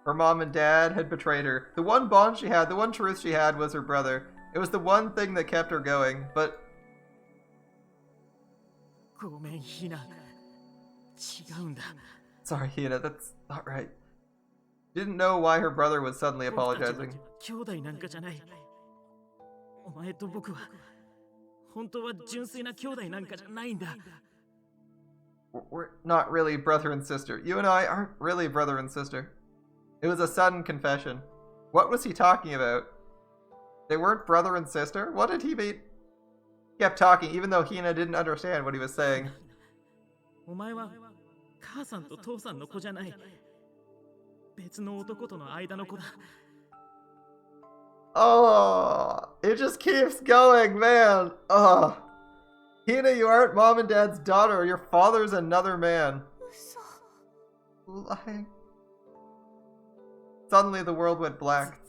Her mom and dad had betrayed her. The one bond she had, the one truth she had was her brother. It was the one thing that kept her going, but... Sorry, Hina, that's not right. Didn't know why her brother was suddenly apologizing. We're not really brother and sister. You and I aren't really brother and sister. It was a sudden confession. What was he talking about? They weren't brother and sister? What did he mean? He kept talking, even though Hina didn't understand what he was saying. Oh, it just keeps going, man. Oh. Hina, you aren't mom and dad's daughter. Your father's another man. Lying. Suddenly the world went black.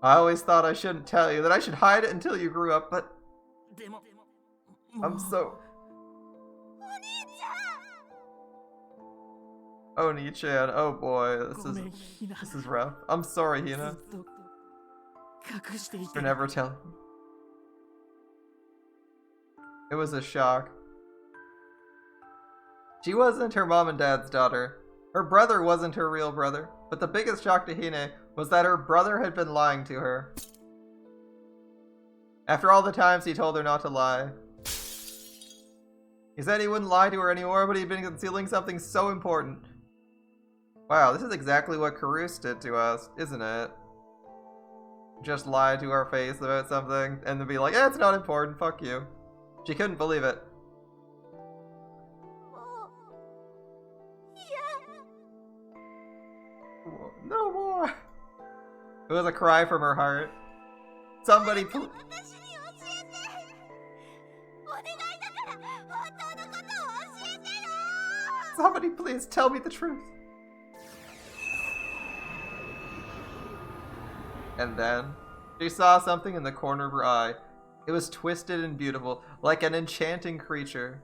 I always thought I shouldn't tell you, that I should hide it until you grew up, but... I'm so... Oni-chan, oh boy, this is rough. I'm sorry, Hina, for never telling me. It was a shock. She wasn't her mom and dad's daughter. Her brother wasn't her real brother. But the biggest shock to Hina was that her brother had been lying to her. After all the times he told her not to lie. He said he wouldn't lie to her anymore, but he'd been concealing something so important. Wow, this is exactly what Karus did to us, isn't it? Just lie to our face about something, and then be like, yeah, it's not important, fuck you. She couldn't believe it. No more! It was a cry from her heart. Somebody please... Somebody please tell me the truth. And then, she saw something in the corner of her eye. It was twisted and beautiful, like an enchanting creature.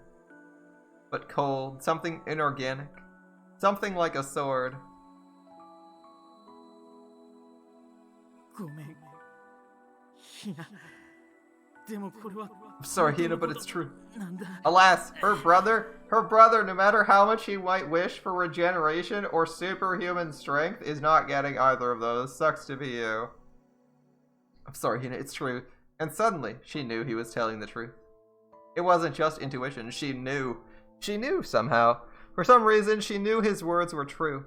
But cold, something inorganic. Something like a sword. I'm sorry, Hina, but it's true. Alas, her brother, no matter how much he might wish for regeneration or superhuman strength, is not getting either of those. Sucks to be you. I'm sorry, Hina, it's true. And suddenly, she knew he was telling the truth. It wasn't just intuition, she knew. She knew, somehow. For some reason, she knew his words were true.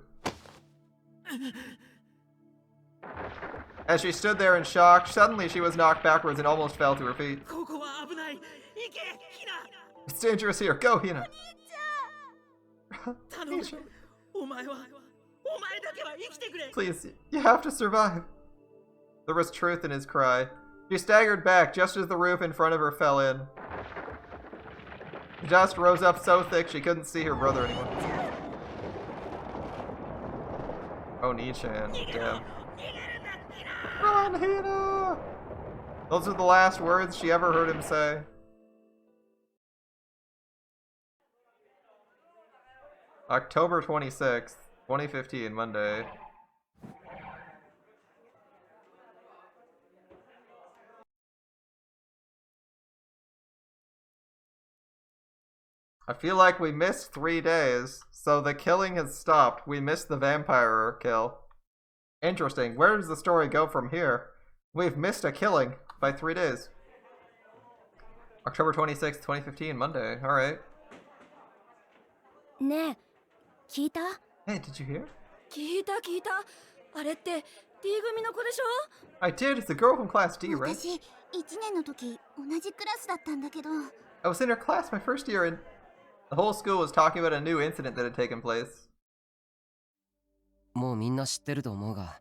As she stood there in shock, suddenly she was knocked backwards and almost fell to her feet. It's dangerous here. Go, Hina. Please, you have to survive. There was truth in his cry. She staggered back just as the roof in front of her fell in. The dust rose up so thick she couldn't see her brother anymore. Oh, Nichan. Damn. Run, Hina! Those are the last words she ever heard him say. October 26th, 2015, Monday. I feel like we missed 3 days, so the killing has stopped. We missed the vampire kill. Interesting. Where does the story go from here? We've missed a killing by 3 days. October 26th, 2015, Monday. Alright. ねえ、聞いた？ Hey, did you hear? 聞いた。あれって D 組の子でしょ？ I did. It's the girl from class D, right? 私、1年の時同じクラスだったんだけど。I was in her class my first year and the whole school was talking about a new incident that had taken place. もうみんな知ってると思うが、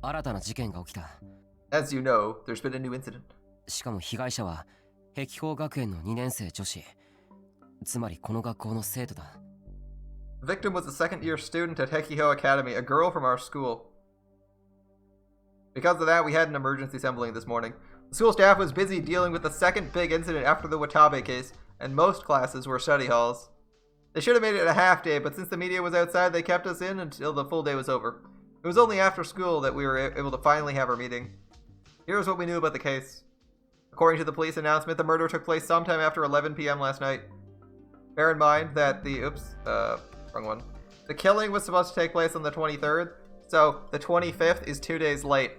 新たな事件が起きた。As you know, there's been a new incident. しかも被害者は碧峰学園の2年生女子。つまりこの学校の生徒だ。The victim was a second-year student at Hekiho Academy, a girl from our school. Because of that, we had an emergency assembly this morning. The school staff was busy dealing with the second big incident after the Watabe case, and most classes were study halls. They should have made it a half day, but since the media was outside, they kept us in until the full day was over. It was only after school that we were able to finally have our meeting. Here's what we knew about the case. According to the police announcement, the murder took place sometime after 11 p.m. last night. Bear in mind that wrong one. The killing was supposed to take place on the 23rd, so the 25th is 2 days late.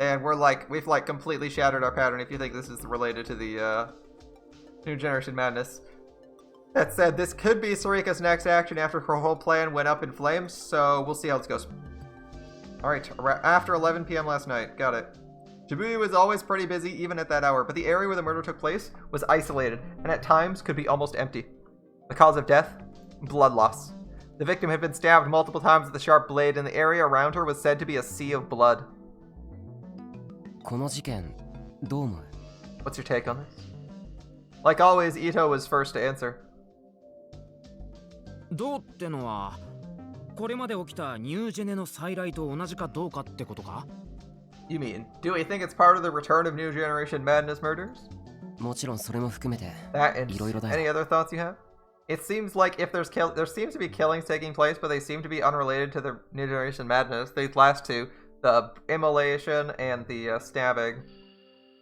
And we've completely shattered our pattern if you think this is related to the New Generation Madness. That said, this could be Sarika's next action after her whole plan went up in flames, so we'll see how this goes. Alright, after 11 p.m. last night. Got it. Shibuya was always pretty busy even at that hour, but the area where the murder took place was isolated, and at times could be almost empty. The cause of death? Blood loss. The victim had been stabbed multiple times with a sharp blade, and the area around her was said to be a sea of blood. この事件、どう思う？ What's your take on this? Like always, Ito was first to answer. どうってのは、これまで起きたニュージェネの再来と同じかどうかってことか？ You mean, do we think it's part of the return of New Generation Madness murders? もちろんそれも含めて、 That and いろいろだよ。 any other thoughts you have? It seems like if there seems to be killings taking place, but they seem to be unrelated to the New Generation Madness. These last two, the immolation and the stabbing,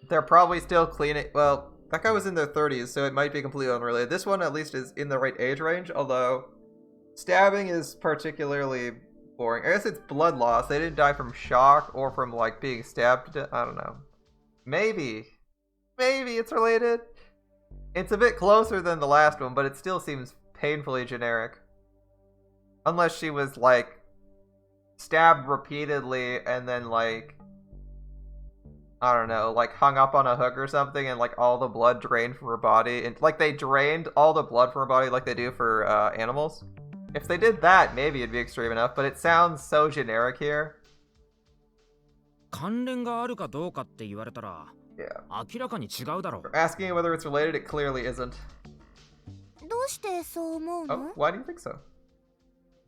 they're probably still cleaning. Well, that guy was in their 30s, so it might be completely unrelated. This one at least is in the right age range, although stabbing is particularly boring. I guess it's blood loss. They didn't die from shock or from like being stabbed. I don't know. Maybe it's related. It's a bit closer than the last one, but it still seems painfully generic. Unless she was, like, stabbed repeatedly and then, like, I don't know, like, hung up on a hook or something and, like, all the blood drained from her body. And, like, they drained all the blood from her body like they do for animals. If they did that, maybe it'd be extreme enough, but it sounds so generic here. 関連があるかどうかって言われたら、 Yeah. 明らかに違うだろう。 Asking whether it's related, it clearly isn't. どうしてそう思うの？ Oh, why do you think so?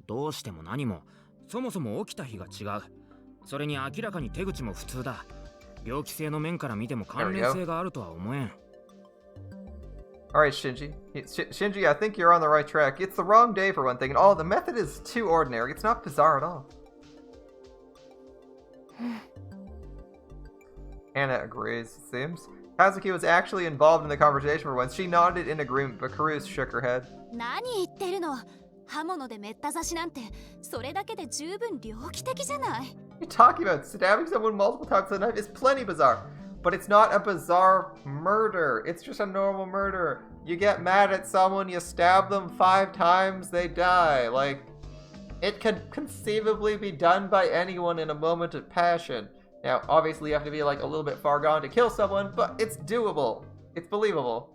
どうしても何も、そもそも起きた日が違う。それに明らかに手口も普通だ。病気性の面から見ても関連性があるとは思えん。Alright, Shinji. Shinji, I think you're on the right track. It's the wrong day for one thing, and the method is too ordinary. It's not bizarre at all. Anna agrees, it seems. Kazuki was actually involved in the conversation for once. She nodded in agreement, but Karuse shook her head. 何言ってるの？刃物でめった刺しなんて、それだけで十分猟奇的じゃない。You're talking about stabbing someone multiple times with a knife is plenty bizarre, but it's not a bizarre murder. It's just a normal murder. you get mad at someone, you stab them 5 times, they die. Like, it could conceivably be done by anyone in a moment of passion. Now, obviously you have to be like a little bit far gone to kill someone, but it's doable. It's believable.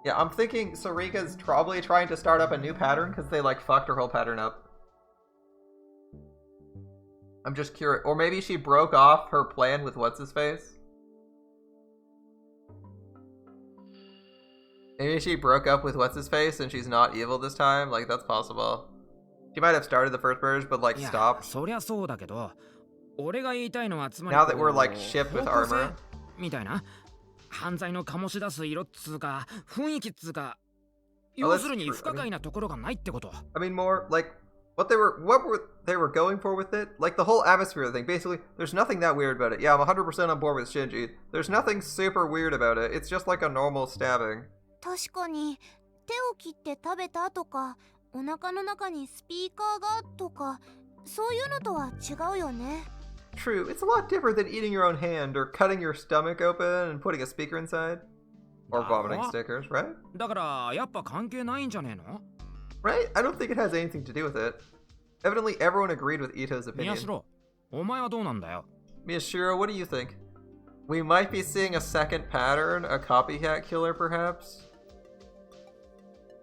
Yeah, I'm thinking Sarika's probably trying to start up a new pattern because they like fucked her whole pattern up. I'm just curious. Or maybe she broke off her plan with what's-his-face? Maybe she broke up with what's-his-face and she's not evil this time? Like, that's possible. She might have started the first purge, but like stopped. そりゃそうだけど、俺が言いたいのはつまり Now that we're like shipped with 方向性 Arimura. みたいな。犯罪の醸し出す色っつうか、雰囲気っつうか、 Oh, 要 that's するに true. 不可解なところがないってこと。I mean, more like what they were going for with it, like the whole atmosphere thing. Basically, there's nothing that weird about it. Yeah, I'm 100% on board with Shinji. There's nothing super weird about it. It's just like a normal stabbing. 確かに手を切って食べたとか、お腹の中にスピーカーがとか、そういうのとは違うよね。True, it's a lot different than eating your own hand or cutting your stomach open and putting a speaker inside. Or vomiting stickers, right? だからやっぱ関係ないんじゃねえの？ Right? I don't think it has anything to do with it. Evidently, everyone agreed with Ito's opinion. 宮代、お前はどうなんだよ？ Miyashiro, what do you think? We might be seeing a second pattern, a copycat killer perhaps?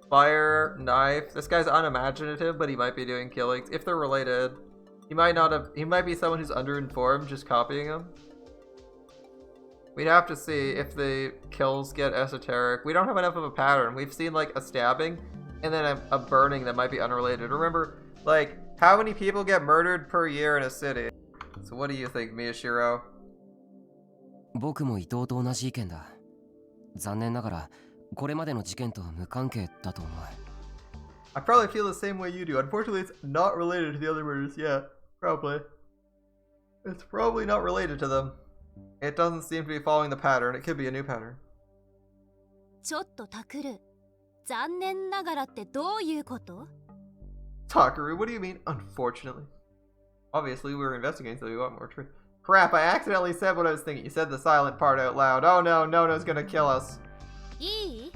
Fire, knife. This guy's unimaginative, but he might be doing killings. If they're related, he might be someone who's underinformed, just copying him. We'd have to see if the kills get esoteric. We don't have enough of a pattern. We've seen like a stabbing and then a burning that might be unrelated. Remember, like, how many people get murdered per year in a city? So what do you think, Miyashiro? 僕も伊藤と同じ意見だ。残念ながらこれまでの事件と無関係だと思う。 I probably feel the same way you do. Unfortunately, it's not related to the other murders. Yeah, probably. It's probably not related to them. It doesn't seem to be following the pattern. It could be a new pattern. ちょっとタクル、残念ながらってどういうこと？ Takaru, what do you mean, unfortunately? Obviously, we were investigating, so we want more truth. Crap, I accidentally said what I was thinking. You said the silent part out loud. Oh no, Nono's gonna kill us. いい？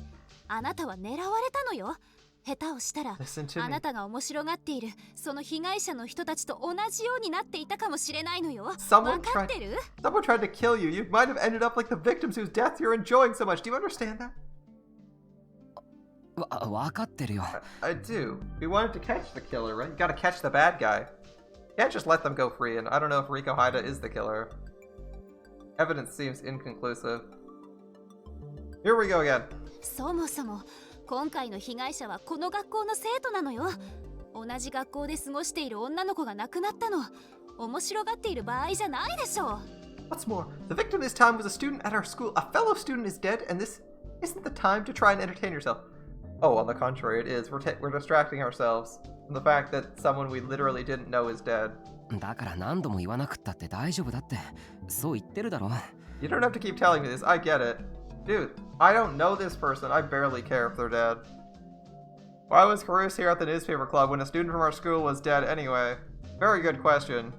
あなたは狙われたのよ。下手をしたら Listen to あ me. なたが面白がっているその被害者の人たちと同じようになっていたかもしれないのよ。わ Someone かってる？ Someone tried to kill you. You might have ended up like the victims whose deaths you're enjoying so much. Do you understand that? わかってるよ。I do. We wanted to catch the killer, right? You gotta catch the bad guy. You can't just let them go free, and I don't know if Riko Haida is the killer. Evidence seems inconclusive. Here we go again. そもそも今回の被害者はこの学校の生徒なのよ。同じ学校で過ごしている女の子が亡くなったの。面白がっている場合じゃないでしょ。 What's more, the victim this time was a student at our school. A fellow student is dead, and this isn't the time to try and entertain yourself. Oh, on the contrary, it is. We're distracting ourselves from the fact that someone we literally didn't know is dead. だから何度も言わなくったって大丈夫だって。そう言ってるだろ。 You don't have to keep telling me this. I get it. Dude, I don't know this person. I barely care if they're dead. Why was Karus here at the newspaper club when a student from our school was dead anyway? Very good question.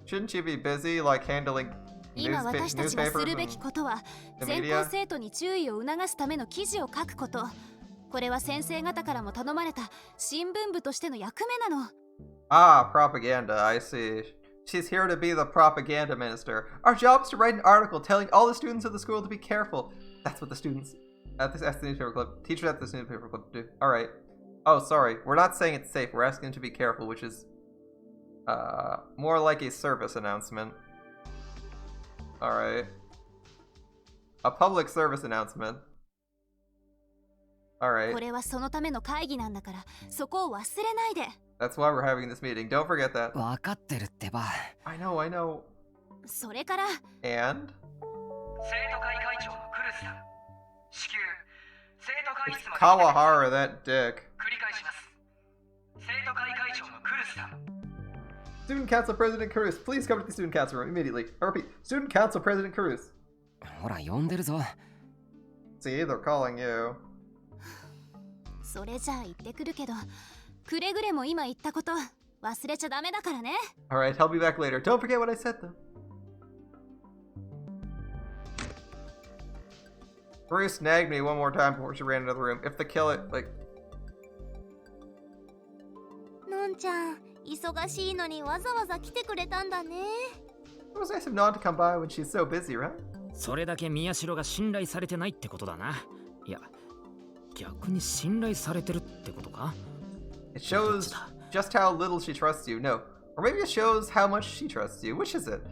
Shouldn't she be busy, like, handling 今私たちがす newspapers るべき and ことは the 全 media? 校生徒に注意を促すための記事を書くこと。これは先生方からも頼まれた新聞部としての役目なの。 Ah, propaganda, I see. She's here to be the propaganda minister. Our job is to write an article telling all the students of the school to be careful. That's what the students at the newspaper club, teachers at this newspaper club do. Alright. Oh, sorry. We're not saying it's safe. We're asking them to be careful, which is more like a service announcement. Alright. A public service announcement. こ Alright. れはそのための会議なんだから、そこを忘れないで。 That's why we're having this meeting. Don't forget that. わかってるってば。I know. それから And? 生徒会会長のクルスさん。至急、生徒会 It's 室まで Kawahara, that dick. 繰り返します。生徒会会長のクルスさん。 Student Council President Karus, please come to the Student Council room immediately. I repeat, Student Council President Karus. ほら呼んでるぞ。 See, they're calling you. それじゃあ言ってくるけど、くれぐれも今言ったこと忘れちゃダメだからね。 Alright, I'll be back later. Don't forget what I said though. Maria snagged me one more time before she ran into the room. If they kill it, like... のんちゃん、忙しいのにわざわざ来てくれたんだね。It was nice of Non to come by when she's so busy, right? それだけ宮代が信頼されてないってことだな。いや、逆に信頼されてるってことか？ It shows just how little she trusts you. No. Or maybe it shows how much she trusts you. Which is it?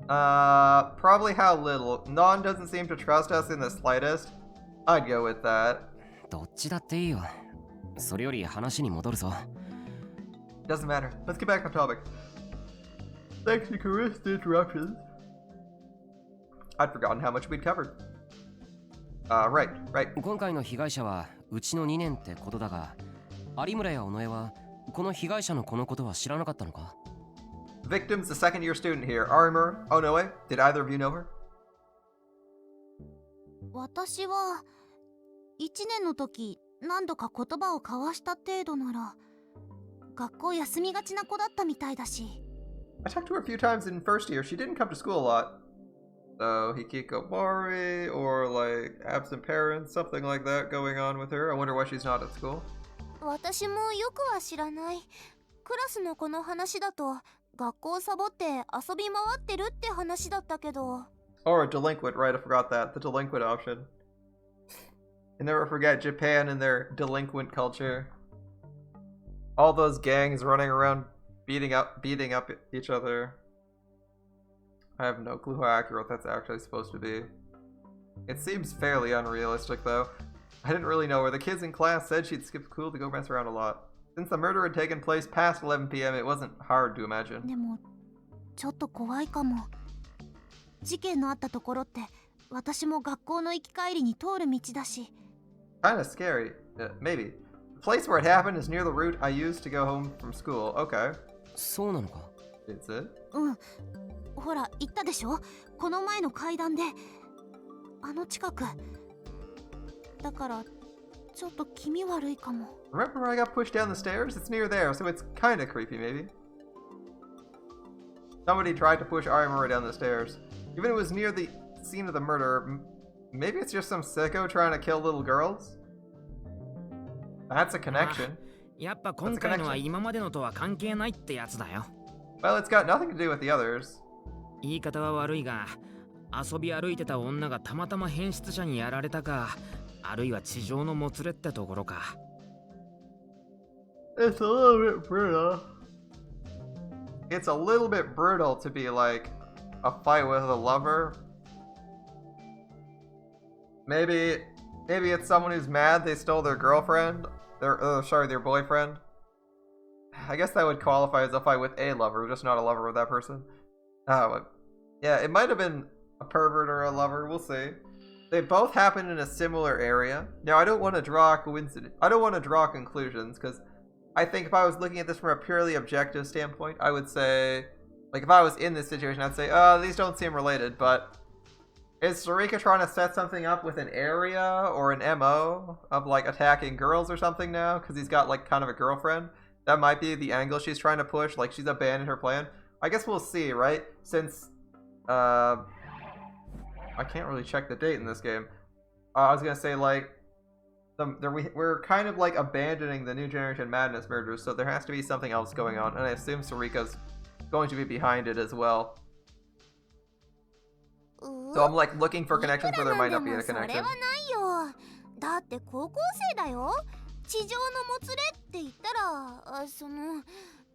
Probably how little. Non doesn't seem to trust us in the slightest. I'd go with that. どっちだっていいよ。それより話に戻るぞ。Doesn't matter. Let's get back on topic. Thanks to Carissa interruptions. I'd forgotten how much we'd covered. Right. 今回の被害者はうちの2年ってことだが、有村や尾上はこの被害者のこのことは知らなかったのか？ Victim's a second year student here. Arimura, Onoe, did either of you know her? 私は1年の時何度か言葉を交わした程度なら学校休みがちな子だったみたいだし。I talked to her a few times in first year. She didn't come to school a lot. So hikikomori or like absent parents, something like that going on with her. I wonder why she's not at school. 私もよくは知らない。クラスの子の話だと学校サボって遊び回ってるって話だったけど。Or a delinquent, right? I forgot that. The delinquent option. You never forget Japan and their delinquent culture. All those gangs running around beating up each other. I have no clue how accurate that's actually supposed to be. It seems fairly unrealistic though. I didn't really know her. The kids in class said she'd skip school to go mess around a lot. Since the murder had taken place past 11 p.m., it wasn't hard to imagine. でもちょっと怖いかも。事件のあったところって私も学校の行き帰りに通る道だし。Kinda scary. Maybe. The place where it happened is near the route I used to go home from school. Okay. そうなのか？ Is it? うん。ほら言ったでしょ、この前の階段であの近くだからちょっと気味悪いかも。 Remember where I got pushed down the stairs? It's near there, so it's kinda creepy maybe. Somebody tried to push Arimura down the stairs. Even if it was near the scene of the murder, maybe it's just some sicko trying to kill little girls? That's a connection. やっぱ今回のは今までのとは関係ないってやつだよ。 Well, it's got nothing to do with the others. 言い方は悪いが、遊び歩いてた女がたまたま変質者にやられたか、あるいは地上のもつれってところか。It's a little bit brutal. It's a little bit brutal to be like a fight with a lover. Maybe it's someone who's mad they stole their girlfriend. Their boyfriend. I guess that would qualify as a fight with a lover, just not a lover with that person. Yeah, it might have been a pervert or a lover. We'll see. They both happened in a similar area. Now, I don't want to draw conclusions, because I think if I was looking at this from a purely objective standpoint, I would say, like, if I was in this situation, I'd say, these don't seem related, but is Sarika trying to set something up with an area or an MO of, like, attacking girls or something now? Because he's got, like, kind of a girlfriend? That might be the angle she's trying to push, like, she's abandoned her plan. I guess we'll see, right? Since, I can't really check the date in this game. I was gonna say, like, we're kind of, like, abandoning the New Generation Madness murders, so there has to be something else going on, and I assume Sarika's going to be behind it as well. So I'm, like, looking for connections where there might not be a connection. それはないよ。だって高校生だよ。地上のもつれって言ったら、その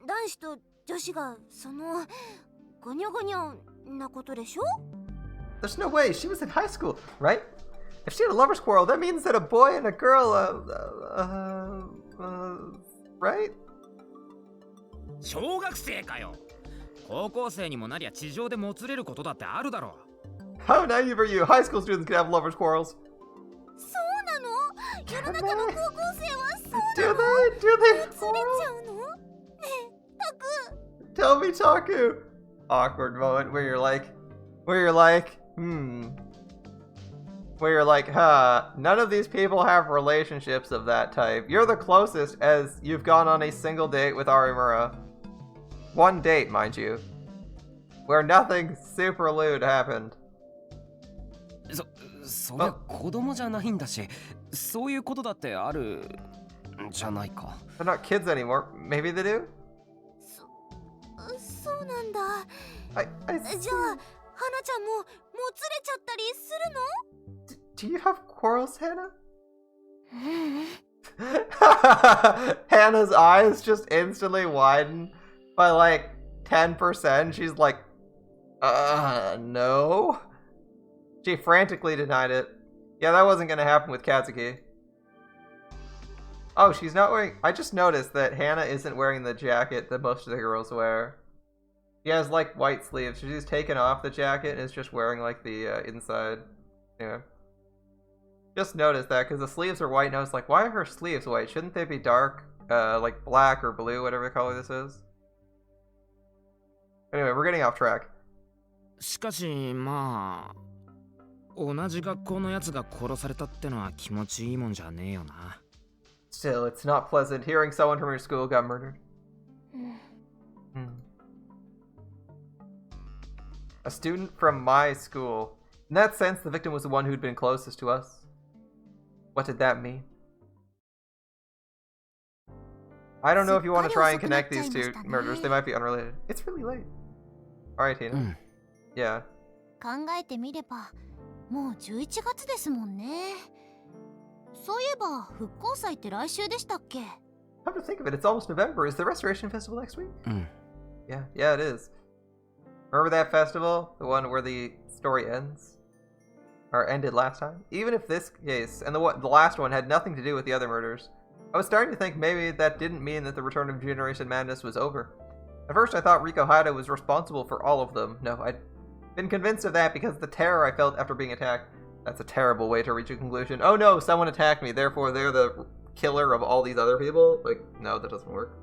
男子と女子がそのゴニョゴニョなことでしょ? There's no way. She was in high school, right? If she had a lover's quarrel, that means that a boy and a girl, right? 小学生かよ。高校生にもなりゃ地上でもつれることだってあるだろう。 How naive are you? High school students can have lovers' quarrels. そうなの？世の中の高校生はそうなの？ Do they? もつれちゃうの？ねえ、タク。 Tell me, Taku. Awkward moment where you're like, Where you're like, none of these people have relationships of that type. You're the closest as you've gone on a single date with Arimura. One date, mind you. Where nothing super lewd happened. そりゃ子供じゃないんだし、そういうことだってあるんじゃないか。 They're not kids anymore. Maybe they do? そうなんだ。 I じゃあ、花ちゃんもつれちゃったりするの？ Do you have quarrels, Hannah? Hannah's eyes just instantly widen by like 10%. She's like, no. She frantically denied it. Yeah, that wasn't gonna happen with Katsuki. Oh, she's not wearing... I just noticed that Hannah isn't wearing the jacket that most of the girls wear. She has like white sleeves. She's taken off the jacket and is just wearing like the inside. Yeah. Just noticed that because the sleeves are white and I was like, why are her sleeves white? Shouldn't they be dark? Like black or blue, whatever color this is. Anyway, we're getting off track. しかしまあ同じ学校のやつが殺されたってのは気持ちいいもんじゃねえよな。 Still, it's not pleasant hearing someone from your school got murdered. A student from my school. In that sense, the victim was the one who'd been closest to us. What did that mean? I don't know if you want to try and connect these two murders. They might be unrelated. It's really late. Alright, Tina. Yeah. 考えてみれば、もう11月ですもんね。そういえば、復興祭って来週でしたっけ？ Come to think of it, it's almost November. Is the Restoration Festival next week? Yeah, it is. Remember that festival? The one where the story ends? Or ended last time? Even if this case, and the last one, had nothing to do with the other murders, I was starting to think maybe that didn't mean that the return of Generation Madness was over. At first I thought Riko Haida was responsible for all of them. No, I'd been convinced of that because the terror I felt after being attacked. That's a terrible way to reach a conclusion. Oh no, someone attacked me, therefore they're the killer of all these other people? Like, no, that doesn't work.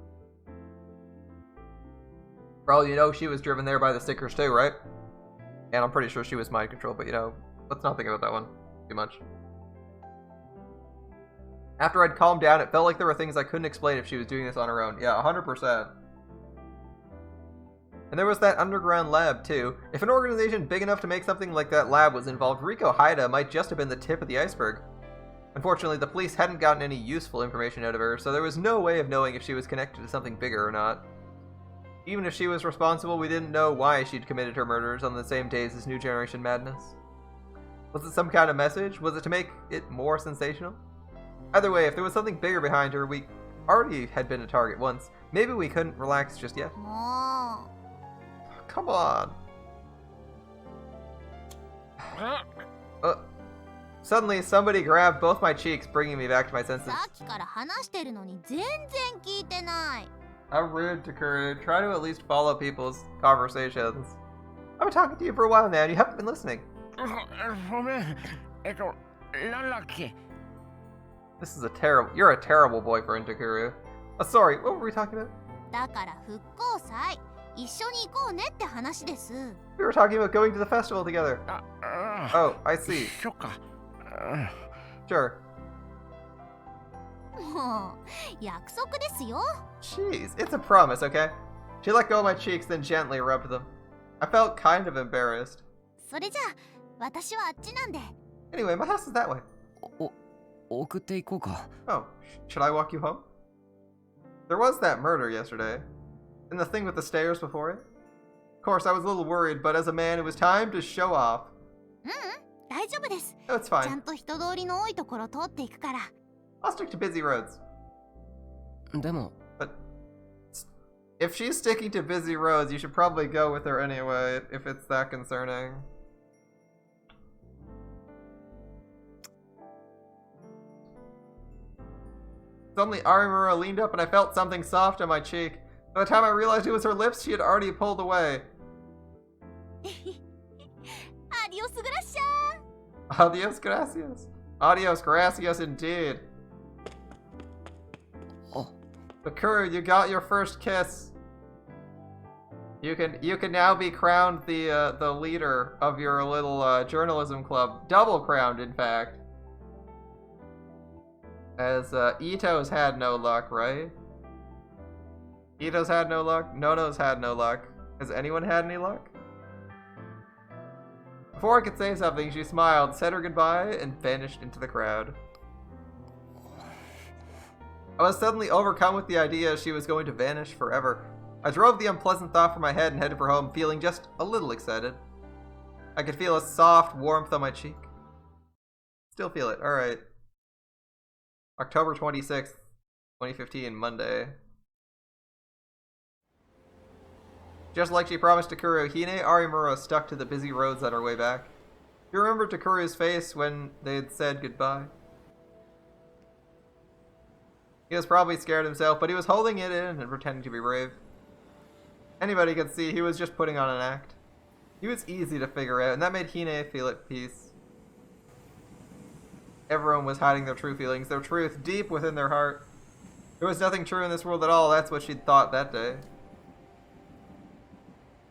For all you know, she was driven there by the stickers too, right? And I'm pretty sure she was mind controlled, but you know, let's not think about that one too much. After I'd calmed down, it felt like there were things I couldn't explain if she was doing this on her own. Yeah, 100%. And there was that underground lab, too. If an organization big enough to make something like that lab was involved, Riko Haida might just have been the tip of the iceberg. Unfortunately, the police hadn't gotten any useful information out of her, so there was no way of knowing if she was connected to something bigger or not. Even if she was responsible, we didn't know why she'd committed her murders on the same days as New Generation Madness. Was it some kind of message? Was it to make it more sensational? Either way, if there was something bigger behind her, we already had been a target once. Maybe we couldn't relax just yet. Come on. Suddenly, somebody grabbed both my cheeks, bringing me back to my senses. さっきから話してるのに全然聞いてない。 How rude, Takuru. Try to at least follow people's conversations. I've been talking to you for a while now, and you haven't been listening. ごめん。なんだっけ。 This is a terrible... You're a terrible boyfriend, Takuru. Sorry, what were we talking about? だから復興祭、一緒に行こうねって話です。 We were talking about going to the festival together. Oh, I see. そっか。Sure. もう、約束ですよ。 Jeez, it's a promise, okay? She let go of my cheeks, then gently rubbed them. I felt kind of embarrassed. それじゃあ、私はあっちなんで。 Anyway, my house is that way. 送っていこうか。 Oh, should I walk you home? There was that murder yesterday. And the thing with the stairs before it. Of course, I was a little worried, but as a man, it was time to show off. 大丈夫です。 Oh, it's ちゃ fine. んと人通りの多いところ通っていくから。 I'll stick to busy roads. でも But if she's sticking to busy roads, you should probably go with her anyway, if it's that concerning. Suddenly, Arimura leaned up and I felt something soft on my cheek. By the time I realized it was her lips, she had already pulled away. アディオスグラッシャー。 Adios gracias. Adios gracias indeed. Oh. Bakuru, you got your first kiss. You can now be crowned the leader of your little journalism club. Double crowned, in fact. As Ito's had no luck, right? Ito's had no luck. Nono's had no luck. Has anyone had any luck? Before I could say something, she smiled, said her goodbye, and vanished into the crowd. I was suddenly overcome with the idea she was going to vanish forever. I drove the unpleasant thought from my head and headed for home, feeling just a little excited. I could feel a soft warmth on my cheek. Still feel it. Alright. October 26th, 2015, Monday. Just like she promised Takuru, Hine Arimura stuck to the busy roads on her way back. She remembered Takuru's face when they had said goodbye. He was probably scared himself, but he was holding it in and pretending to be brave. Anybody could see he was just putting on an act. He was easy to figure out, and that made Hine feel at peace. Everyone was hiding their true feelings, their truth deep within their heart. There was nothing true in this world at all, that's what she'd thought that day.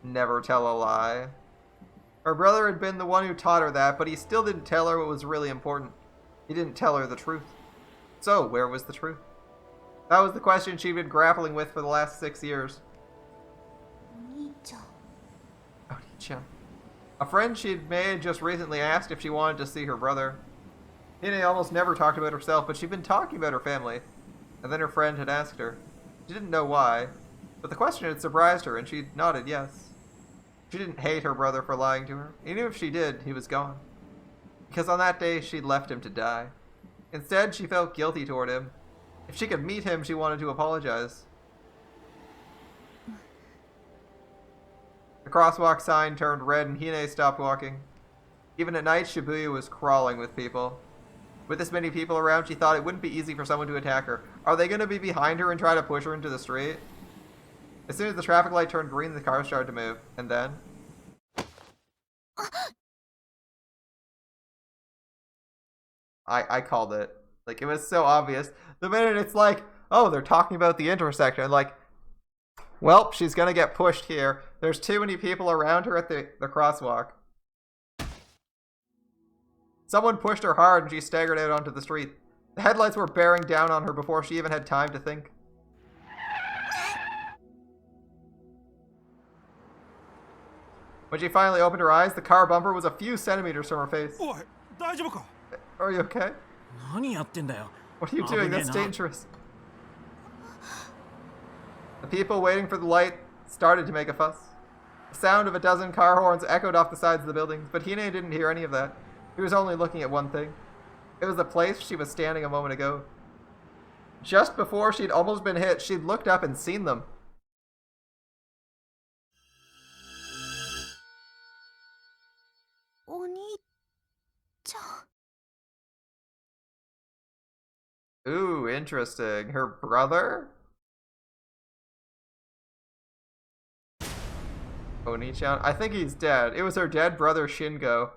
Never tell a lie. Her brother had been the one who taught her that, but he still didn't tell her what was really important. He didn't tell her the truth. So, where was the truth? That was the question she'd been grappling with for the last 6 years. Oni-chan. A friend she'd made just recently asked if she wanted to see her brother. Hine almost never talked about herself, but she'd been talking about her family. And then her friend had asked her. She didn't know why, but the question had surprised her, and she nodded yes. She didn't hate her brother for lying to her. Even if she did, he was gone. Because on that day, she'd left him to die. Instead, she felt guilty toward him. If she could meet him, she wanted to apologize. The crosswalk sign turned red and Hine stopped walking. Even at night, Shibuya was crawling with people. With this many people around, she thought it wouldn't be easy for someone to attack her. Are they going to be behind her and try to push her into the street? As soon as the traffic light turned green, the car started to move. And then... I called it. Like, it was so obvious. The minute it's like, oh, they're talking about the intersection. Like, well, she's going to get pushed here. There's too many people around her at the crosswalk. Someone pushed her hard and she staggered out onto the street. The headlights were bearing down on her before she even had time to think. When she finally opened her eyes, the car bumper was a few centimeters from her face. Are you okay? What are you doing? That's dangerous. The people waiting for the light started to make a fuss. The sound of a dozen car horns echoed off the sides of the buildings, but Hine didn't hear any of that. He was only looking at one thing. It was the place she was standing a moment ago. Just before she'd almost been hit, she'd looked up and seen them. Oni-chan. Ooh, interesting. Her brother? Oni-chan? I think he's dead. It was her dead brother, Shingo.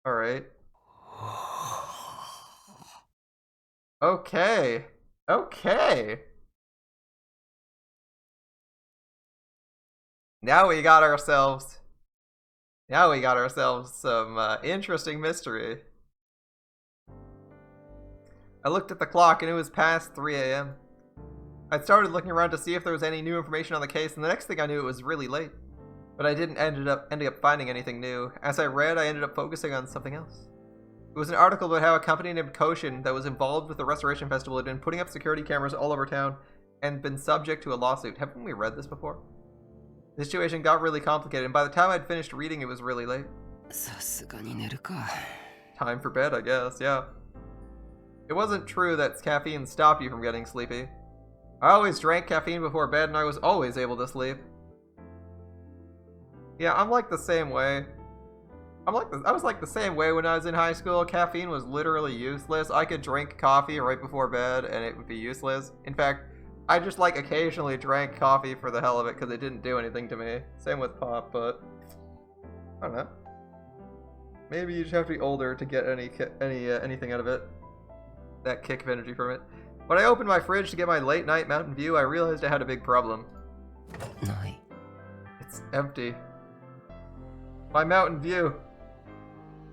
Alright. Okay. Okay. Now we got ourselves some interesting mystery. I looked at the clock and it was past 3 a.m. I started looking around to see if there was any new information on the case, and the next thing I knew, it was really late. But I didn't end up finding anything new. As I read, I ended up focusing on something else. It was an article about how a company named Koshin that was involved with the Restoration Festival had been putting up security cameras all over town and been subject to a lawsuit. Haven't we read this before? The situation got really complicated, and by the time I'd finished reading, it was really late. Time for bed, I guess, yeah. It wasn't true that caffeine stopped you from getting sleepy. I always drank caffeine before bed, and I was always able to sleep. Yeah, I'm like the same way. I was like the same way when I was in high school. Caffeine was literally useless. I could drink coffee right before bed and it would be useless. In fact, I just like occasionally drank coffee for the hell of it because it didn't do anything to me. Same with pop, but I don't know. Maybe you just have to be older to get anything out of it. That kick of energy from it. When I opened my fridge to get my late night Mountain Dew, I realized I had a big problem. It's empty. My Mountain Dew.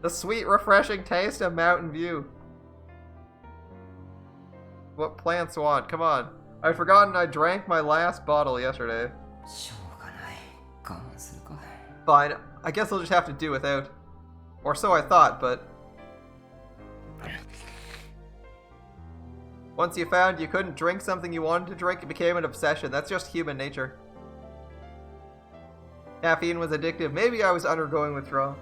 The sweet, refreshing taste of Mountain Dew. What plants want? Come on. I'd forgotten I drank my last bottle yesterday. Fine, I guess I'll just have to do without. Or so I thought, but... Once you found you couldn't drink something you wanted to drink, it became an obsession. That's just human nature. Caffeine was addictive. Maybe I was undergoing withdrawal.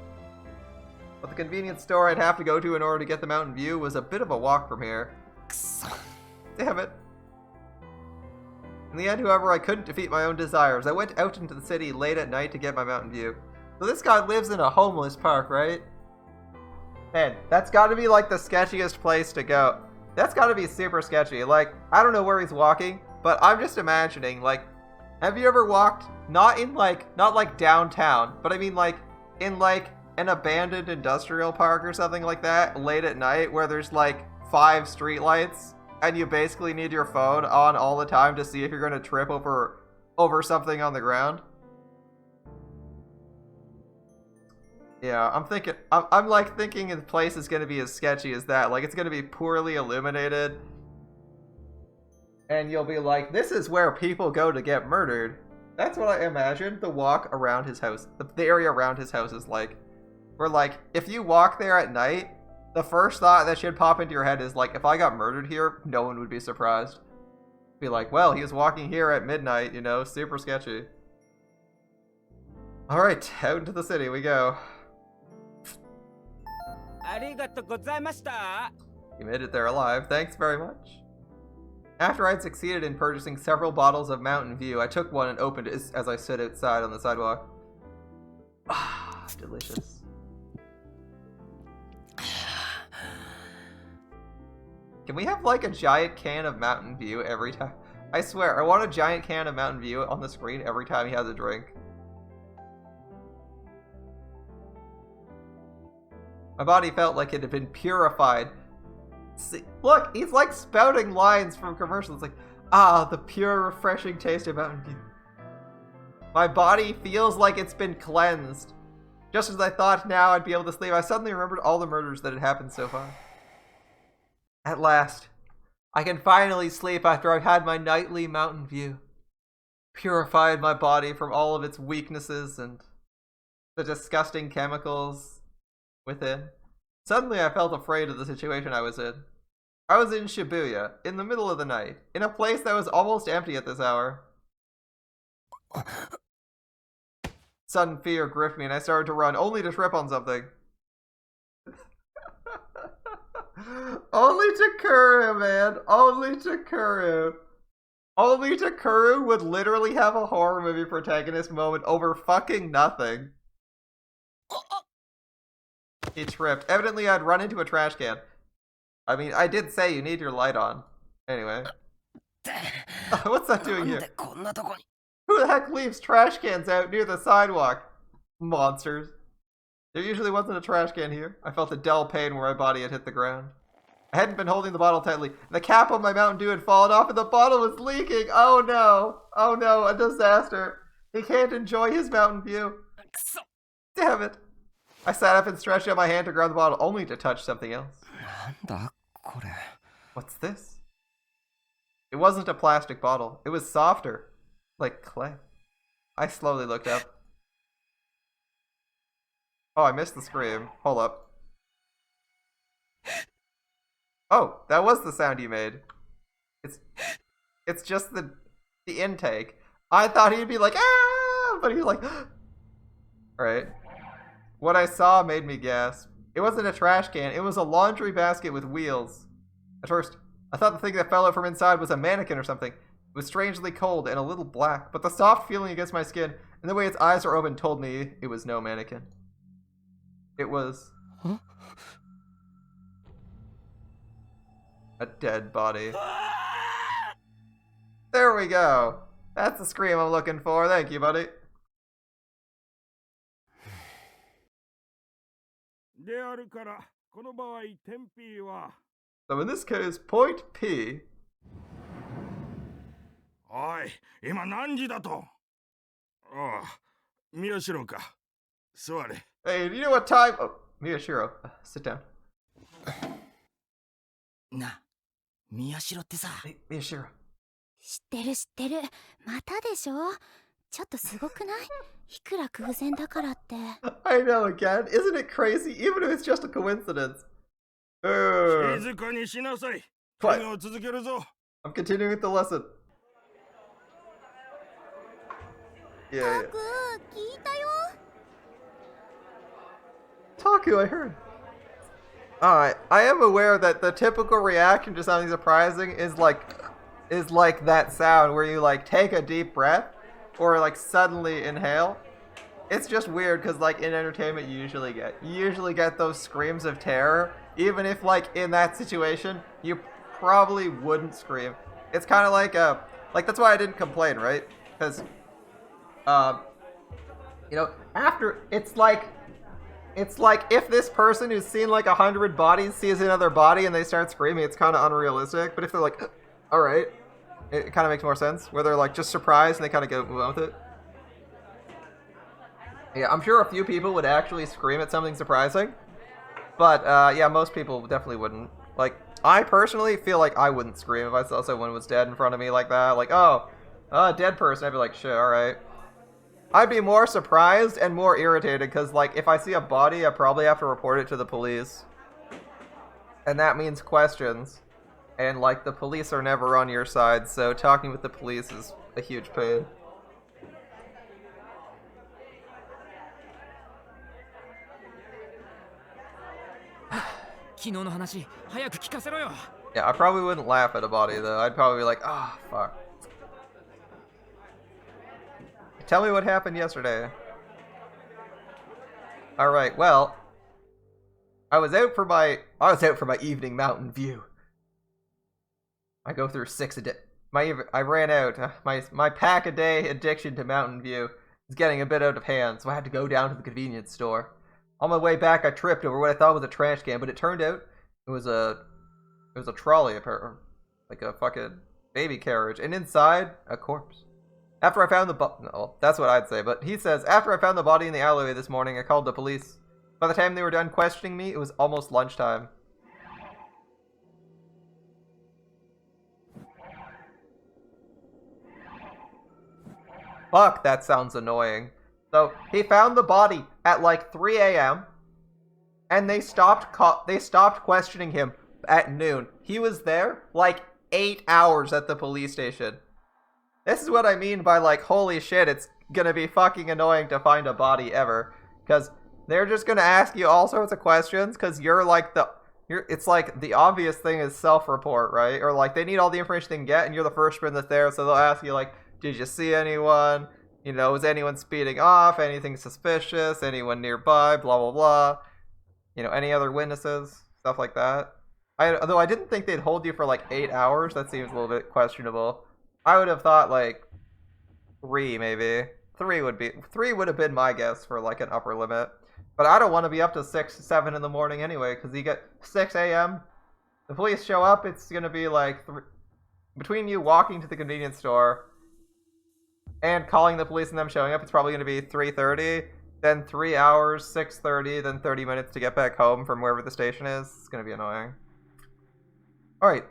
But the convenience store I'd have to go to in order to get the Mountain View was a bit of a walk from here. Damn it. In the end, however, I couldn't defeat my own desires. I went out into the city late at night to get my Mountain View. So this guy lives in a homeless park, right? Man, that's gotta be like the sketchiest place to go. That's gotta be super sketchy. Like, I don't know where he's walking, but I'm just imagining, like, have you ever walked, not like downtown, but I mean like, in like an abandoned industrial park or something like that, late at night, where there's like 5 streetlights, and you basically need your phone on all the time to see if you're gonna trip over something on the ground? Yeah, I'm like thinking the place is gonna be as sketchy as that. Like, it's gonna be poorly illuminated. And you'll be like, this is where people go to get murdered. That's what I imagine the walk around his house, the area around his house is like. Where like, if you walk there at night, the first thought that should pop into your head is like, if I got murdered here, no one would be surprised. Be like, well, he was walking here at midnight, you know, super sketchy. Alright, out into the city we go. You made it there alive, thanks very much. After I'd succeeded in purchasing several bottles of Mountain View, I took one and opened it as I stood outside on the sidewalk. Ah, delicious. Can we have like a giant can of Mountain View every time? I swear, I want a giant can of Mountain View on the screen every time he has a drink. My body felt like it had been purified. See, look, he's like spouting lines from commercials like, ah, the pure, refreshing taste of Mountain View. My body feels like it's been cleansed. Just as I thought now I'd be able to sleep, I suddenly remembered all the murders that had happened so far. At last, I can finally sleep after I've had my nightly Mountain View. Purified my body from all of its weaknesses and the disgusting chemicals within. Suddenly I felt afraid of the situation I was in. I was in Shibuya, in the middle of the night, in a place that was almost empty at this hour. Sudden fear gripped me and I started to run, only to trip on something. Only Takuru, man. Only Takuru. Only Takuru would literally have a horror movie protagonist moment over fucking nothing. He tripped. Evidently, I'd run into a trash can. I mean, I did say you need your light on. Anyway. What's that doing here? Who the heck leaves trash cans out near the sidewalk? Monsters. There usually wasn't a trash can here. I felt a dull pain where my body had hit the ground. I hadn't been holding the bottle tightly. The cap on my Mountain Dew had fallen off and the bottle was leaking. Oh no. Oh no, a disaster. He can't enjoy his Mountain Dew. Damn it. I sat up and stretched out my hand to grab the bottle, only to touch something else. What's this? It wasn't a plastic bottle. It was softer. Like clay. I slowly looked up. Oh, I missed the scream. Hold up. Oh, that was the sound you made. It's just the intake. I thought he'd be like, ah, but he's like, alright. What I saw made me gasp. It wasn't a trash can, it was a laundry basket with wheels. At first, I thought the thing that fell out from inside was a mannequin or something. It was strangely cold and a little black, but the soft feeling against my skin and the way its eyes were open told me it was no mannequin. It was... Huh? A dead body. There we go. That's the scream I'm looking for. Thank you, buddy. So in this case, point P. Hey, do you know what time? Oh, Miyashiro, sit down. Hey, Miyashiro. 知ってる知ってる。またでしょ。ちょっとすごくない？いくら偶然だからって。I know, again. Isn't it crazy? Even if it's just a coincidence. Ugh. 静かにしなさい。 What? 授業を続けるぞ。 I'm continuing with the lesson. Yeah, 聞いたよ。 Taku, I heard. Alright, I am aware that the typical reaction to something surprising is like that sound where you like take a deep breath or like suddenly inhale. It's just weird because like in entertainment you usually get those screams of terror, even if like in that situation you probably wouldn't scream. It's kind of like that's why I didn't complain, right? Because you know, after it's like if this person who's seen like 100 bodies sees another body and they start screaming, it's kind of unrealistic. But if they're like, all right, it kind of makes more sense. Where they're like just surprised and they kind of move on with it. Yeah, I'm sure a few people would actually scream at something surprising. But yeah, most people definitely wouldn't. Like, I personally feel like I wouldn't scream if I saw someone was dead in front of me like that. Like, oh, a dead person. I'd be like, shit, all right. I'd be more surprised and more irritated because, like, if I see a body, I probably have to report it to the police. And that means questions. And, like, the police are never on your side, so talking with the police is a huge pain. Yeah, I probably wouldn't laugh at a body, though. I'd probably be like, oh, fuck. Tell me what happened yesterday. Alright, well, I was out for my evening mountain view. I go through 6 a day. I ran out. My pack-a-day addiction to Mountain View is getting a bit out of hand, so I had to go down to the convenience store. On my way back, I tripped over what I thought was a trash can, but it turned out it was a trolley, like a fucking baby carriage, and inside, a corpse. After I found the no, that's what I'd say, but he says, after I found the body in the alleyway this morning, I called the police. By the time they were done questioning me, it was almost lunchtime. Fuck, that sounds annoying. So, he found the body at like 3 a.m. and they stopped questioning him at noon. He was there like 8 hours at the police station. This is what I mean by like, holy shit, it's gonna be fucking annoying to find a body ever. Because they're just gonna ask you all sorts of questions because it's like the obvious thing is self-report, right? Or like they need all the information they can get and you're the first person that's there, so they'll ask you like, did you see anyone? You know, was anyone speeding off? Anything suspicious? Anyone nearby? Blah, blah, blah. You know, any other witnesses? Stuff like that. Although I didn't think they'd hold you for like 8 hours. That seems a little bit questionable. I would have thought like 3 maybe. 3 would have been my guess for like an upper limit. But I don't want to be up to 6, 7 in the morning anyway, because you get 6 a.m. The police show up, it's going to be like between you walking to the convenience store and calling the police and them showing up, it's probably going to be 3:30, then 3 hours, 6:30, then 30 minutes to get back home from wherever the station is. It's going to be annoying. Alright.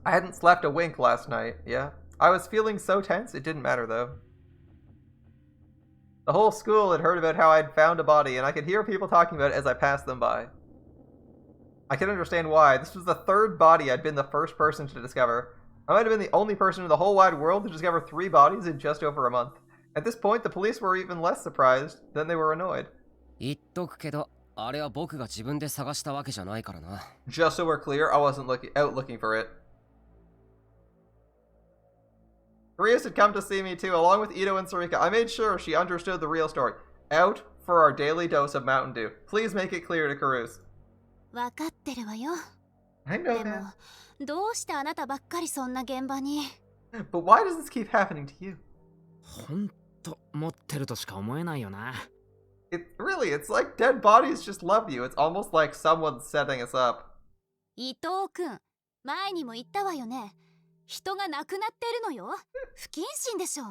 I hadn't slept a wink last night, yeah. I was feeling so tense, it didn't matter though. The whole school had heard about how I'd found a body, and I could hear people talking about it as I passed them by. I can understand why. This was the 3rd body I'd been the first person to discover. I might have been the only person in the whole wide world to discover 3 bodies in just over a month. At this point, the police were even less surprised than they were annoyed. Just so we're clear, I wasn't out looking for it. Rias had come to see me too, along with Ito and Sarika. I made sure she understood the real story. Out for our daily dose of Mountain Dew. Please make it clear to Karus. I know that. But why does this keep happening to you? It's like dead bodies just love you. It's almost like someone's setting us up. 伊藤君、前にも言ったわよね。人が亡くなってるのよ。不謹慎でしょ。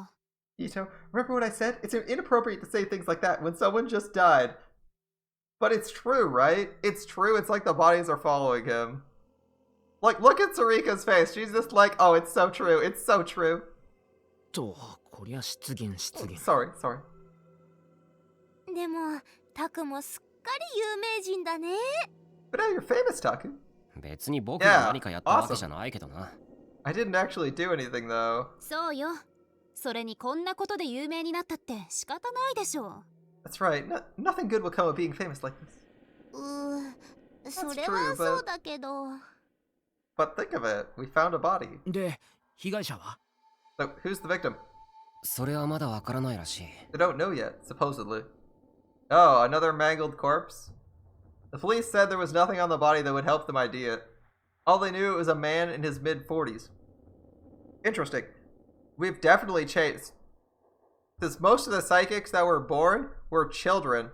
Ito, remember what I said? It's inappropriate to say things like that when someone just died. But it's true, right? It's true. It's like the bodies are following him. Like, look at Sarika's face. She's just like, oh, it's so true. It's so true. と、ここりゃ失言失言。 Sorry. でもタクもすっかり有名人だね。 But now you're famous, Taku. 別に僕が何かやったわけじゃないけどな。I didn't actually do anything though. そうよ。それにこんなことで有名になったって仕方ないでしょ。 That's right. Nothing good will come of being famous like this. それはそうだけど。 But think of it. We found a body. で、被害者は？ So, who's the victim? それはまだわからないらしい。 They don't know yet, supposedly. Oh, another mangled corpse? The police said there was nothing on the body that would help them ID it. All they knew it was a man in his mid-40s. Interesting. We've definitely changed. Since most of the psychics that were born were children.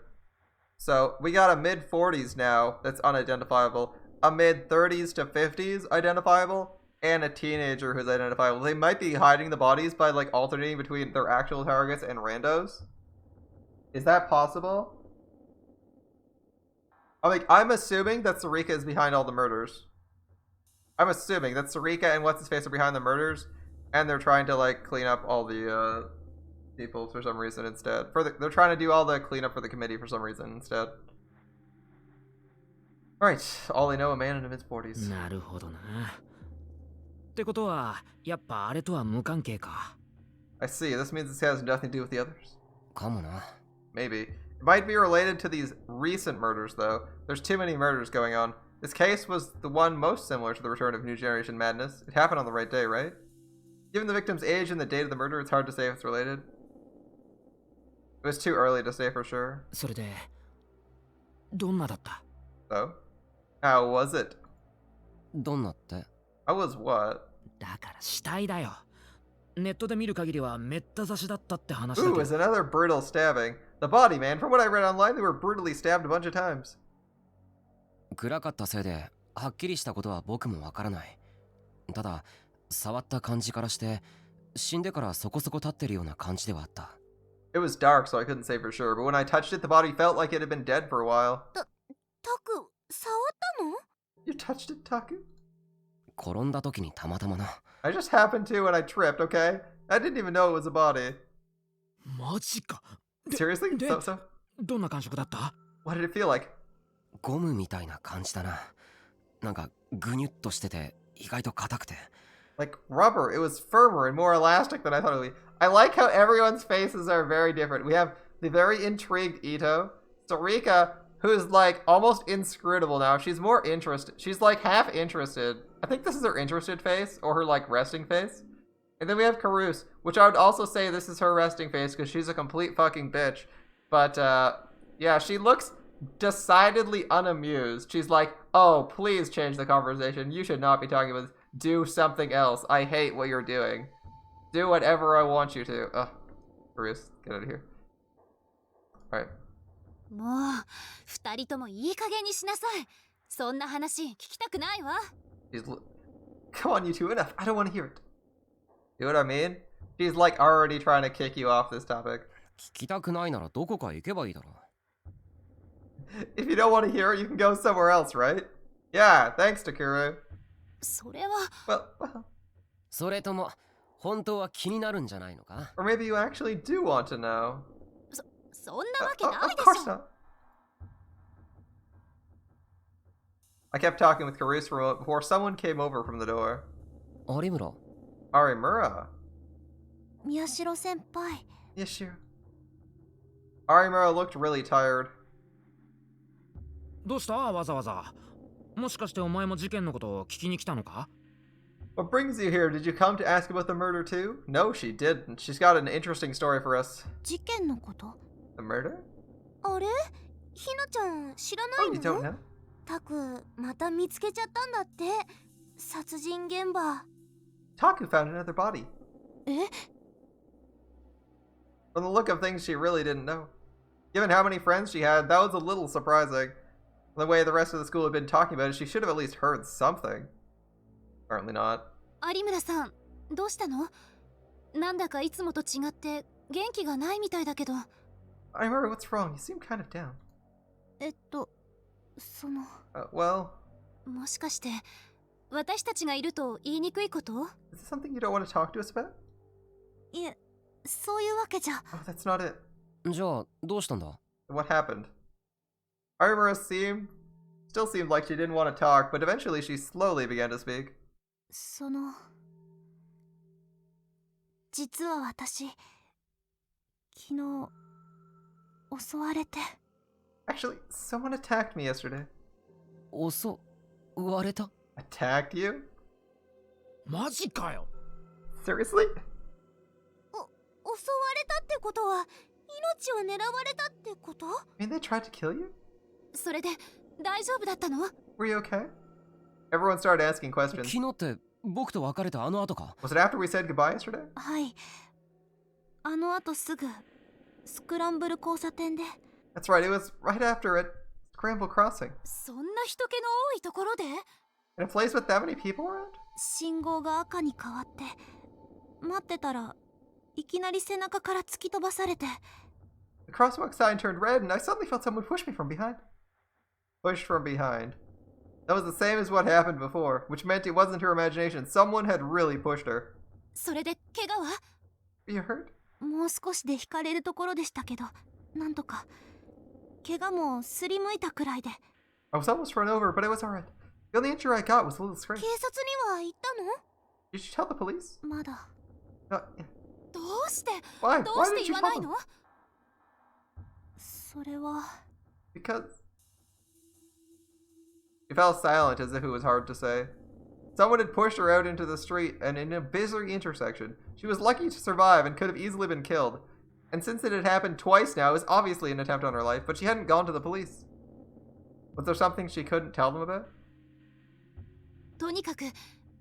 So, we got a mid-40s now that's unidentifiable, a mid-30s to 50s identifiable, and a teenager who's identifiable. They might be hiding the bodies by, like, alternating between their actual targets and randos. Is that possible? I'm assuming that Sarika is behind all the murders. I'm assuming that Sarika and What's-His-Face are behind the murders, and they're trying to, like, clean up all the, people for some reason instead. They're trying to do all the cleanup for the committee for some reason instead. Right, all they know, a man in his 40s. なるほどな。ってことは、やっぱあれとは無関係か。I see, this means this has nothing to do with the others. かもな。 Maybe. It might be related to these recent murders, though. There's too many murders going on. This case was the one most similar to the return of New Generation Madness. It happened on the right day, right? Given the victim's age and the date of the murder, it's hard to say if it's related. It was too early to say for sure. それで、どんなだった？ So? How was it? どんなって？ How was what? だから死体だよ。ネットで見る限りはめった刺しだったって話だけ Ooh, ど。 it's another brutal stabbing. The body, man. From what I read online, they were brutally stabbed a bunch of times. 暗かったせいではっきりしたことは僕もわからない。ただ触った感じからして死んでからそこそこ経ってるような感じではあった。 It was dark, so I couldn't say for sure, but when I touched it, the body felt like it had been dead for a while. タク、触ったの？ You touched it, Taku? 転んだ時にたまたまな。 I just happened to when I tripped, okay? I didn't even know it was a body. マジか。 Seriously? で、 So? どんな感触だった？ What did it feel like? ゴムみたいな感じだな。なんかぐにゅっとしてて意外と硬くて。 Like rubber. It was firmer and more elastic than I thought it would be. I like how everyone's faces are very different. We have the very intrigued Ito, Sarika, who's like almost inscrutable now. She's more interested. She's like half interested. I think this is her interested face or her like resting face. And then we have Karus, which I would also say this is her resting face because she's a complete fucking bitch. But yeah, she looks decidedly unamused. She's like, oh, please change the conversation. You should not be talking about this. Do something else. I hate what you're doing. Do whatever I want you to. Ugh. Karus, get out of here. Alright. もう二人ともいい加減にしなさい。そんな話聞きたくないわ。 Come on, you two, enough. I don't want to hear it. You know what I mean? She's like already trying to kick you off this topic. 聞きたくないならどこか行けばいいだろう。 If you don't want to hear it, you can go somewhere else, right? Yeah, thanks, Takuru. それは。 Well, それとも本当は気になるんじゃないのか？ or maybe you actually do want to know. そんなわけない Of で course しょ。 not. I kept talking with Karus for a moment before someone came over from the door. 有村。 Arimura. 宮代先輩。 Yes, sure. Arimura looked really tired. どうしたわざわざ。もしかしてお前も事件のことを聞きに来たのか？ What brings you here? Did you come to ask about the murder too? No, she didn't. She's got an interesting story for us. 事件のこと？ The murder? あれ？ひなちゃん知らな Oh, い you don't の？ know? タクまた見つけちゃったんだって。殺人現場。 Taku found another body. え？ From the look of things, she really didn't know. Given how many friends she had, that was a little surprising. The way the rest of the school had been talking about it, she should have at least heard something. Apparently not. 有村さん、どうしたの？なんだかいつもと違って元気がないみたいだけど。I remember what's wrong. You seem kind of down. その。Well, もしかして私たちがいると言いにくいこと？ is this something you don't want to talk to us about? いえ、そういうわけじゃ。 Oh, that's not it. じゃあどうしたんだ？ What happened? Arimura still seemed like she didn't want to talk, but eventually she slowly began to speak. その実は私昨日襲われて。 Actually, someone attacked me yesterday. 襲われた？ Attacked you? マジかよ。 Seriously? 襲われたってことは命を狙われたってこと？ I mean, they tried to kill you? それで大丈夫だったの？ Were you okay? Everyone started asking 昨 questions. 日って僕と別れたあの後か？ Was it after we said goodbye yesterday? はい。あの後すぐスクランブル交差点で。 That's right, it was right after at Scramble Crossing. そんな人気の多いところで？ In a place with that many people around? 信号が赤に変わって待ってたらいきなり背中から突き飛ばされて。 The crosswalk sign turned red and I suddenly felt someone push me from behind. Pushed from behind. That was the same as what happened before, which meant it wasn't her imagination. Someone had really pushed her. それで怪我は？ Are you hurt? もう少しで引かれるところでしたけど、なんとか。怪我もすりむいたくらいで。 I was almost run over, but it was alright. The only injury I got was a little 警 scratch. 察には行ったの？ Did you tell the police? まだ。 Yeah. どうして？ Why? どう Why して didn't you 言わ tell ない them? の？それは。 Because... He fell silent as if it was hard to say. Someone had pushed her out into the street and in a busy intersection. She was lucky to survive and could have easily been killed. And since it had happened twice now, it was obviously an attempt on her life, but she hadn't gone to the police. Was there something she couldn't tell them about? とにかく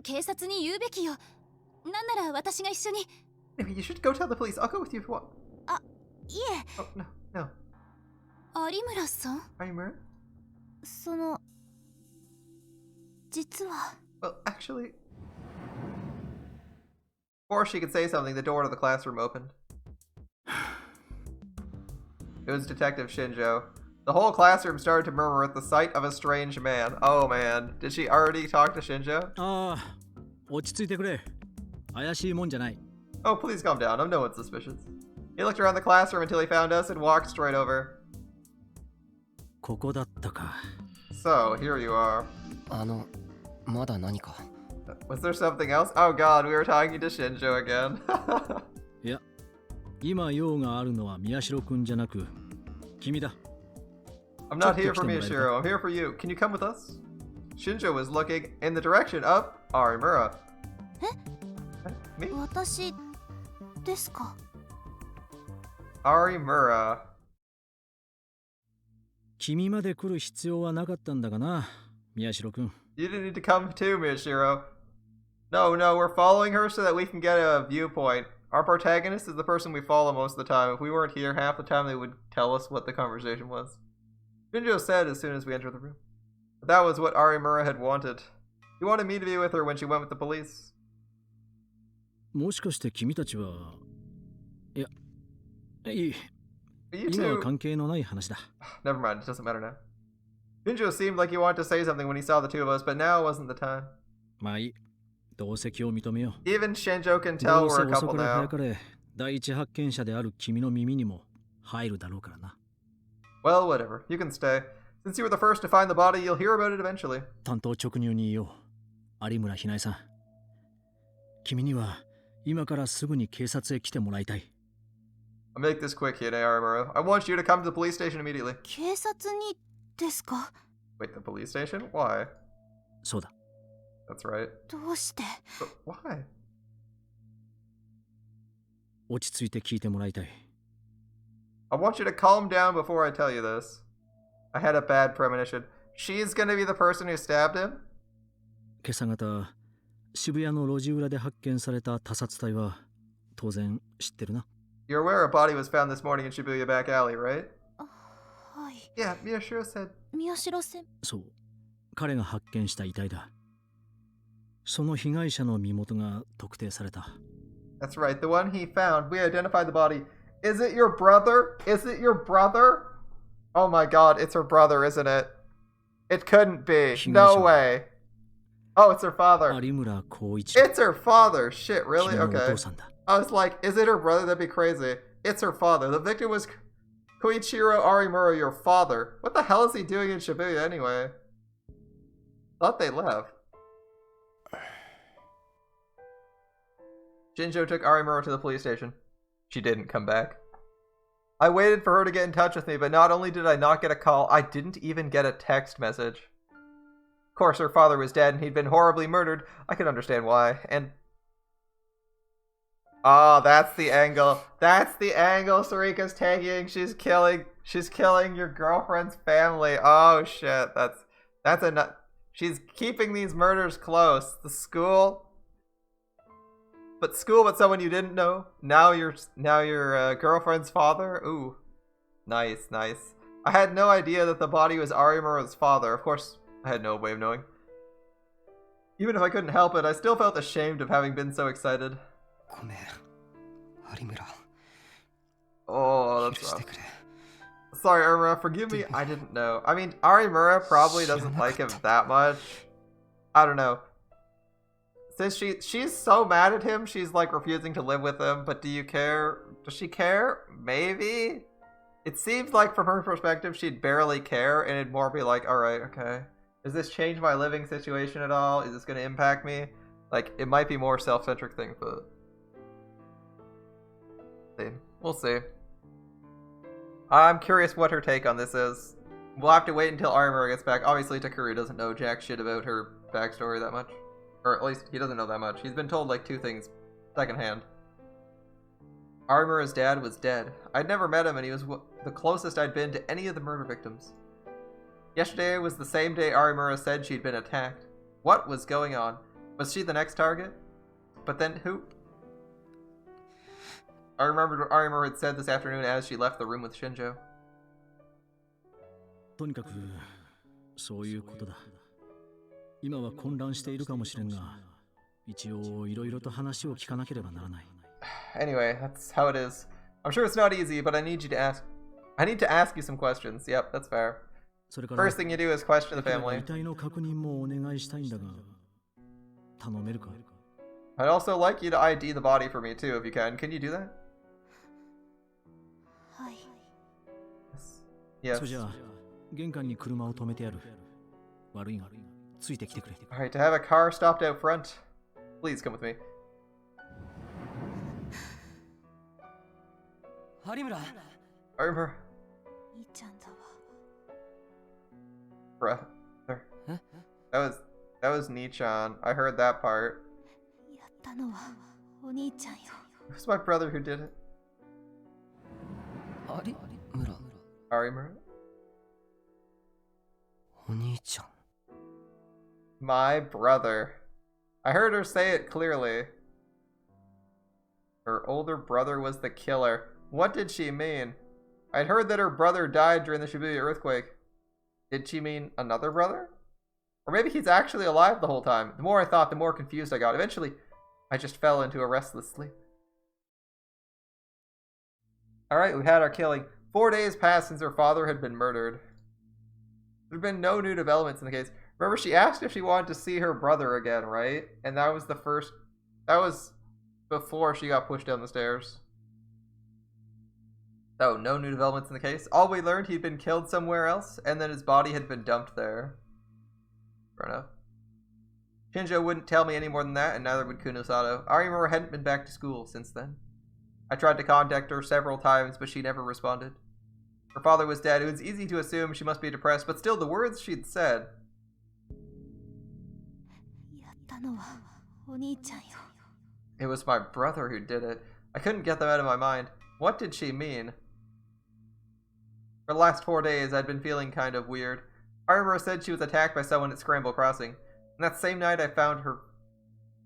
警察に言うべきよ。なんなら私が一緒に。 Maybe you should go tell the police. I'll go with you if you want. あ、いえ。 Oh, no, no. 有村さん？ Arimura? その実は。 Well, actually... Before she could say something, the door to the classroom opened. It was Detective Shinjo. The whole classroom started to murmur at the sight of a strange man. Oh man, did she already talk to Shinjo? ああ、落ち着いてくれ。怪しいもんじゃない。 Oh, please calm down. I'm no one suspicious. He looked around the classroom until he found us and walked straight over. ここだったか。 So, here you are. まだ何か？ Was there something else? Oh god, we were talking to Shinjo again. いや、今用があるのは宮代くんじゃなく、君だ。 I'm not here for Miyashiro, I'm here for you. Can you come with us? Shinjo was looking in the direction of Arimura. え？ Me? 私ですか？ Arimura. 君まで来る必要はなかったんだがな、宮代くん。 You didn't need to come too, Miyashiro. No, we're following her so that we can get a viewpoint. Our protagonist is the person we follow most of the time. If we weren't here, half the time they would tell us what the conversation was. Shinjo said as soon as we entered the room. But that was what Arimura had wanted. He wanted me to be with her when she went with the police. もしかして君たちは、いや、いい、 You 今は two... 関係のない話だ。 Never mind, it doesn't matter now. Shinjo seemed like he wanted to say something when he saw the two of us, but now wasn't the time. まあいい、同席を認めよう。 Even Shinjo can ど tell うせ we're a 遅 couple かれ now. 早かれ、第一発見者である君の耳にも入るだろうからな。 Well, whatever. You can stay. Since you were the first to find the body, you'll hear about it eventually. 担当直入に言おう。有村ひなえさん。君には今からすぐに警察へ来てもらいたい。 I'll make this quick, Hide Arimura. I want you to come to the police station immediately. 警察にですか？ Wait, the police station? Why? そうだ。 That's right. どうして？ But why? 落ち着いて聞いてもらいたい。 I want you to calm down before I tell you this. I had a bad premonition. She's gonna be the person who stabbed him? 今朝方、渋谷の路地裏で発見された他殺体は当然知ってるな。 You're aware a body was found this morning in Shibuya Back Alley, right? はい。 Yeah, Miyashiro said. 宮代先。そう。彼が発見した遺体だ。その被害者の身元が特定された。 That's right, the one he found. We identified the body. Is it your brother? Is it your brother? Oh my god, it's her brother, isn't it? It couldn't be. No way. Oh, it's her father. 有村光一。 It's her father. Shit, really? 君のお Okay. 父さんだ。I was like, is it her brother? That'd be crazy. It's her father. The victim was Koichiro Arimura, your father. What the hell is he doing in Shibuya anyway? Thought they left. Shinjo took Arimura to the police station. She didn't come back. I waited for her to get in touch with me, but not only did I not get a call, I didn't even get a text message. Of course, her father was dead and he'd been horribly murdered. I could understand why. And oh, that's the angle. That's the angle Sarika's taking. She's killing your girlfriend's family. Oh shit. That's a nut. She's keeping these murders close. The school, but someone you didn't know. Now your girlfriend's father. Ooh, nice. I had no idea that the body was Arimura's father. Of course, I had no way of knowing. Even if I couldn't help it, I still felt ashamed of having been so excited. Oh, that's rough. Sorry, Arimura, forgive me, I didn't know. I mean, Arimura probably doesn't like him that much. I don't know. Since she's so mad at him, she's like refusing to live with him, but do you care? Does she care? Maybe? It seems like from her perspective, she'd barely care, and it'd more be like, alright, okay. Does this change my living situation at all? Is this going to impact me? Like, it might be more self-centric thing, but... We'll see. I'm curious what her take on this is. We'll have to wait until Arimura gets back. Obviously, Takuru doesn't know jack shit about her backstory that much. Or at least, he doesn't know that much. He's been told, like, 2 things secondhand. Arimura's dad was dead. I'd never met him, and he was the closest I'd been to any of the murder victims. Yesterday was the same day Arimura said she'd been attacked. What was going on? Was she the next target? But then who? I remembered what Arimura had said this afternoon as she left the room with Shinjo. とにかくそういうことだ。今は混乱しているかもしれんが、一応いろいろと話を聞かなければならない。Anyway, that's how it is. I'm sure it's not easy, but I need to ask you some questions. Yep, that's fair. First thing you do is question the family. 遺体の確認もお願いしたいんだが、頼めるか? I'd also like you to ID the body for me too, if you can. Can you do that? はい。Yes. それじゃあ玄関に車を止めてやる。悪いがついてきてくれ。Alright, to have a car stopped out front. Please come with me. Arimura. Arimura. 兄ちゃんだわ。Bruh. That was Nichan. I heard that part. やったのはお兄ちゃんよ。It was my brother who did it. Arimura. Arimura? お兄ちゃん。My brother. I heard her say it clearly. Her older brother was the killer. What did she mean? I'd heard that her brother died during the Shibuya earthquake. Did she mean another brother? Or maybe he's actually alive the whole time. The more I thought, the more confused I got. Eventually, I just fell into a restless sleep. Alright, we had our killing. 4 days passed since her father had been murdered. There had been no new developments in the case. Remember, she asked if she wanted to see her brother again, right? And that was before she got pushed down the stairs. Oh, no new developments in the case. All we learned, he'd been killed somewhere else, and then his body had been dumped there. Fair enough. Shinjo wouldn't tell me any more than that, and neither would Kunosato. Arimura hadn't been back to school since then. I tried to contact her several times, but she never responded. Her father was dead. It was easy to assume she must be depressed, but still, the words she'd said. やったのはお兄ちゃんよ。 It was my brother who did it. I couldn't get them out of my mind. What did she mean? For the last 4 days, I'd been feeling kind of weird. Arimura said she was attacked by someone at Scramble Crossing. And that same night, I found her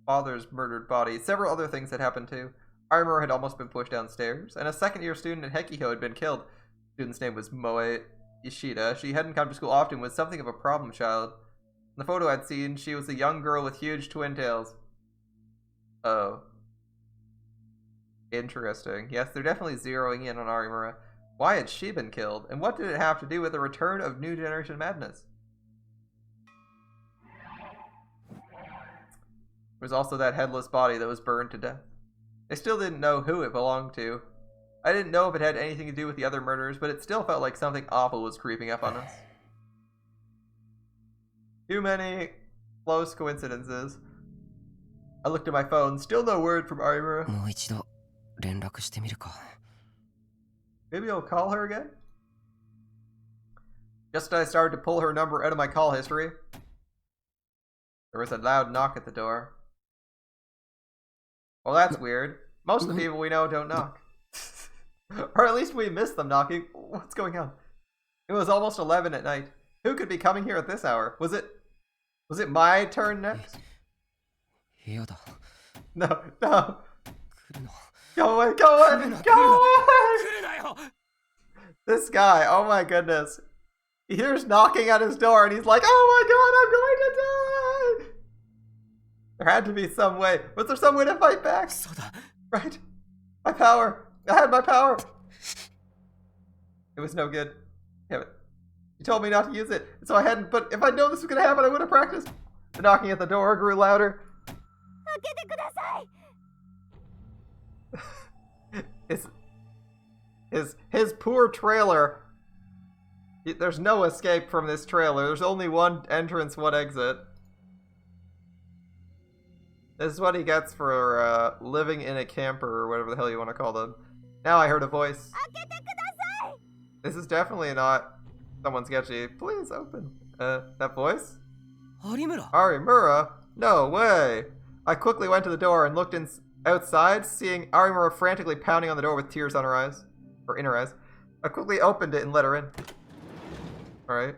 father's murdered body. Several other things had happened too. Arimura had almost been pushed downstairs, and a second-year student at Hekiho had been killed. The student's name was Moe Ishida. She hadn't come to school often, was something of a problem child. In the photo I'd seen, she was a young girl with huge twin tails. Oh. Interesting. Yes, they're definitely zeroing in on Arimura. Why had she been killed? And what did it have to do with the return of New Generation Madness? There was also that headless body that was burned to death. I still didn't know who it belonged to. I didn't know if it had anything to do with the other murders, but it still felt like something awful was creeping up on us. Too many close coincidences. I looked at my phone, still no word from Arimura. もう一度連絡してみるか。 Maybe I'll call her again? Just as I started to pull her number out of my call history, there was a loud knock at the door. Well, that's weird. Most of the people we know don't knock. Or at least we missed them knocking. What's going on? It was almost 11 at night. Who could be coming here at this hour? Was it my turn next? 嫌だ。 No. 来るな。 Go away, go away, go away! 来るなよ。 This guy, oh my goodness. He hears knocking at his door and he's like, oh my god, I'm going to die! There had to be some way. Was there some way to fight back? そうだ。 Right? My power. I had my power. It was no good. Damn it. You told me not to use it, so I hadn't, but if I'd known this was going to happen, I would have practiced. The knocking at the door grew louder. His poor trailer. There's no escape from this trailer. There's only one entrance, one exit. This is what he gets for living in a camper or whatever the hell you want to call them. Now I heard a voice. This is definitely not someone sketchy. Please open. That voice? Arimura. Arimura? No way. I quickly went to the door and looked outside, seeing Arimura frantically pounding on the door with tears on her eyes. Or in her eyes. I quickly opened it and let her in. Alright.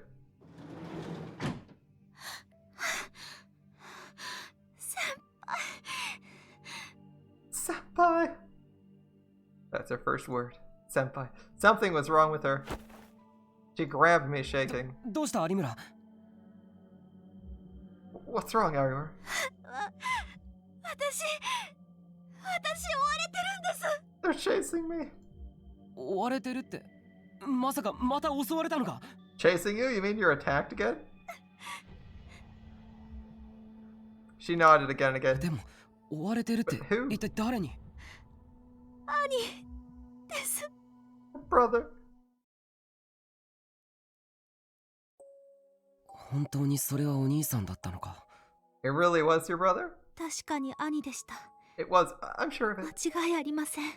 Senpai. That's her first word. Senpai. Something was wrong with her. She grabbed me, shaking. どうした有村? What's wrong, Arimura? 私追われてるんです。 They're chasing me. 追われてるって、まさかまた襲われたのか? Chasing you? You mean you're attacked again? She nodded again and again. でも追われてるって Who? 一体誰に? 兄です。 Brother. 本当にそれはお兄さんだったのか? It really was your brother? 確かに兄でした。 It was. I'm sure of it. 間違いありません。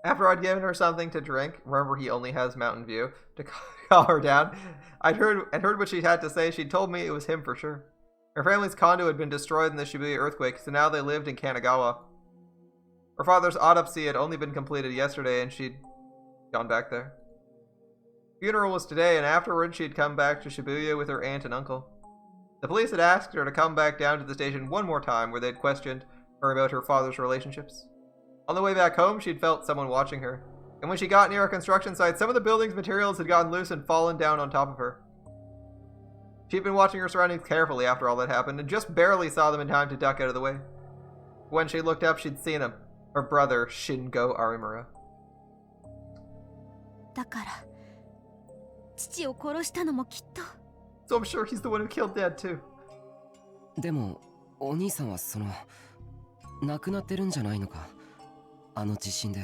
After I'd given her something to drink, remember he only has Mountain View, to calm her down, I'd heard what she had to say. She told me it was him for sure. Her family's condo had been destroyed in the Shibuya earthquake, so now they lived in Kanagawa. Her father's autopsy had only been completed yesterday, and she'd gone back there. The funeral was today, and afterwards she'd come back to Shibuya with her aunt and uncle. The police had asked her to come back down to the station one more time, where they'd questioned her about her father's relationships. On the way back home, she'd felt someone watching her, and when she got near a construction site, some of the building's materials had gotten loose and fallen down on top of her. She'd been watching her surroundings carefully after all that happened, and just barely saw them in time to duck out of the way. When she looked up, she'd seen him, her brother, Shingo Arimura. だから父を殺したのもきっと。 So I'm sure he's the one who killed Dad too. でもお兄さんはその亡くなってるんじゃないのか? あの地震で。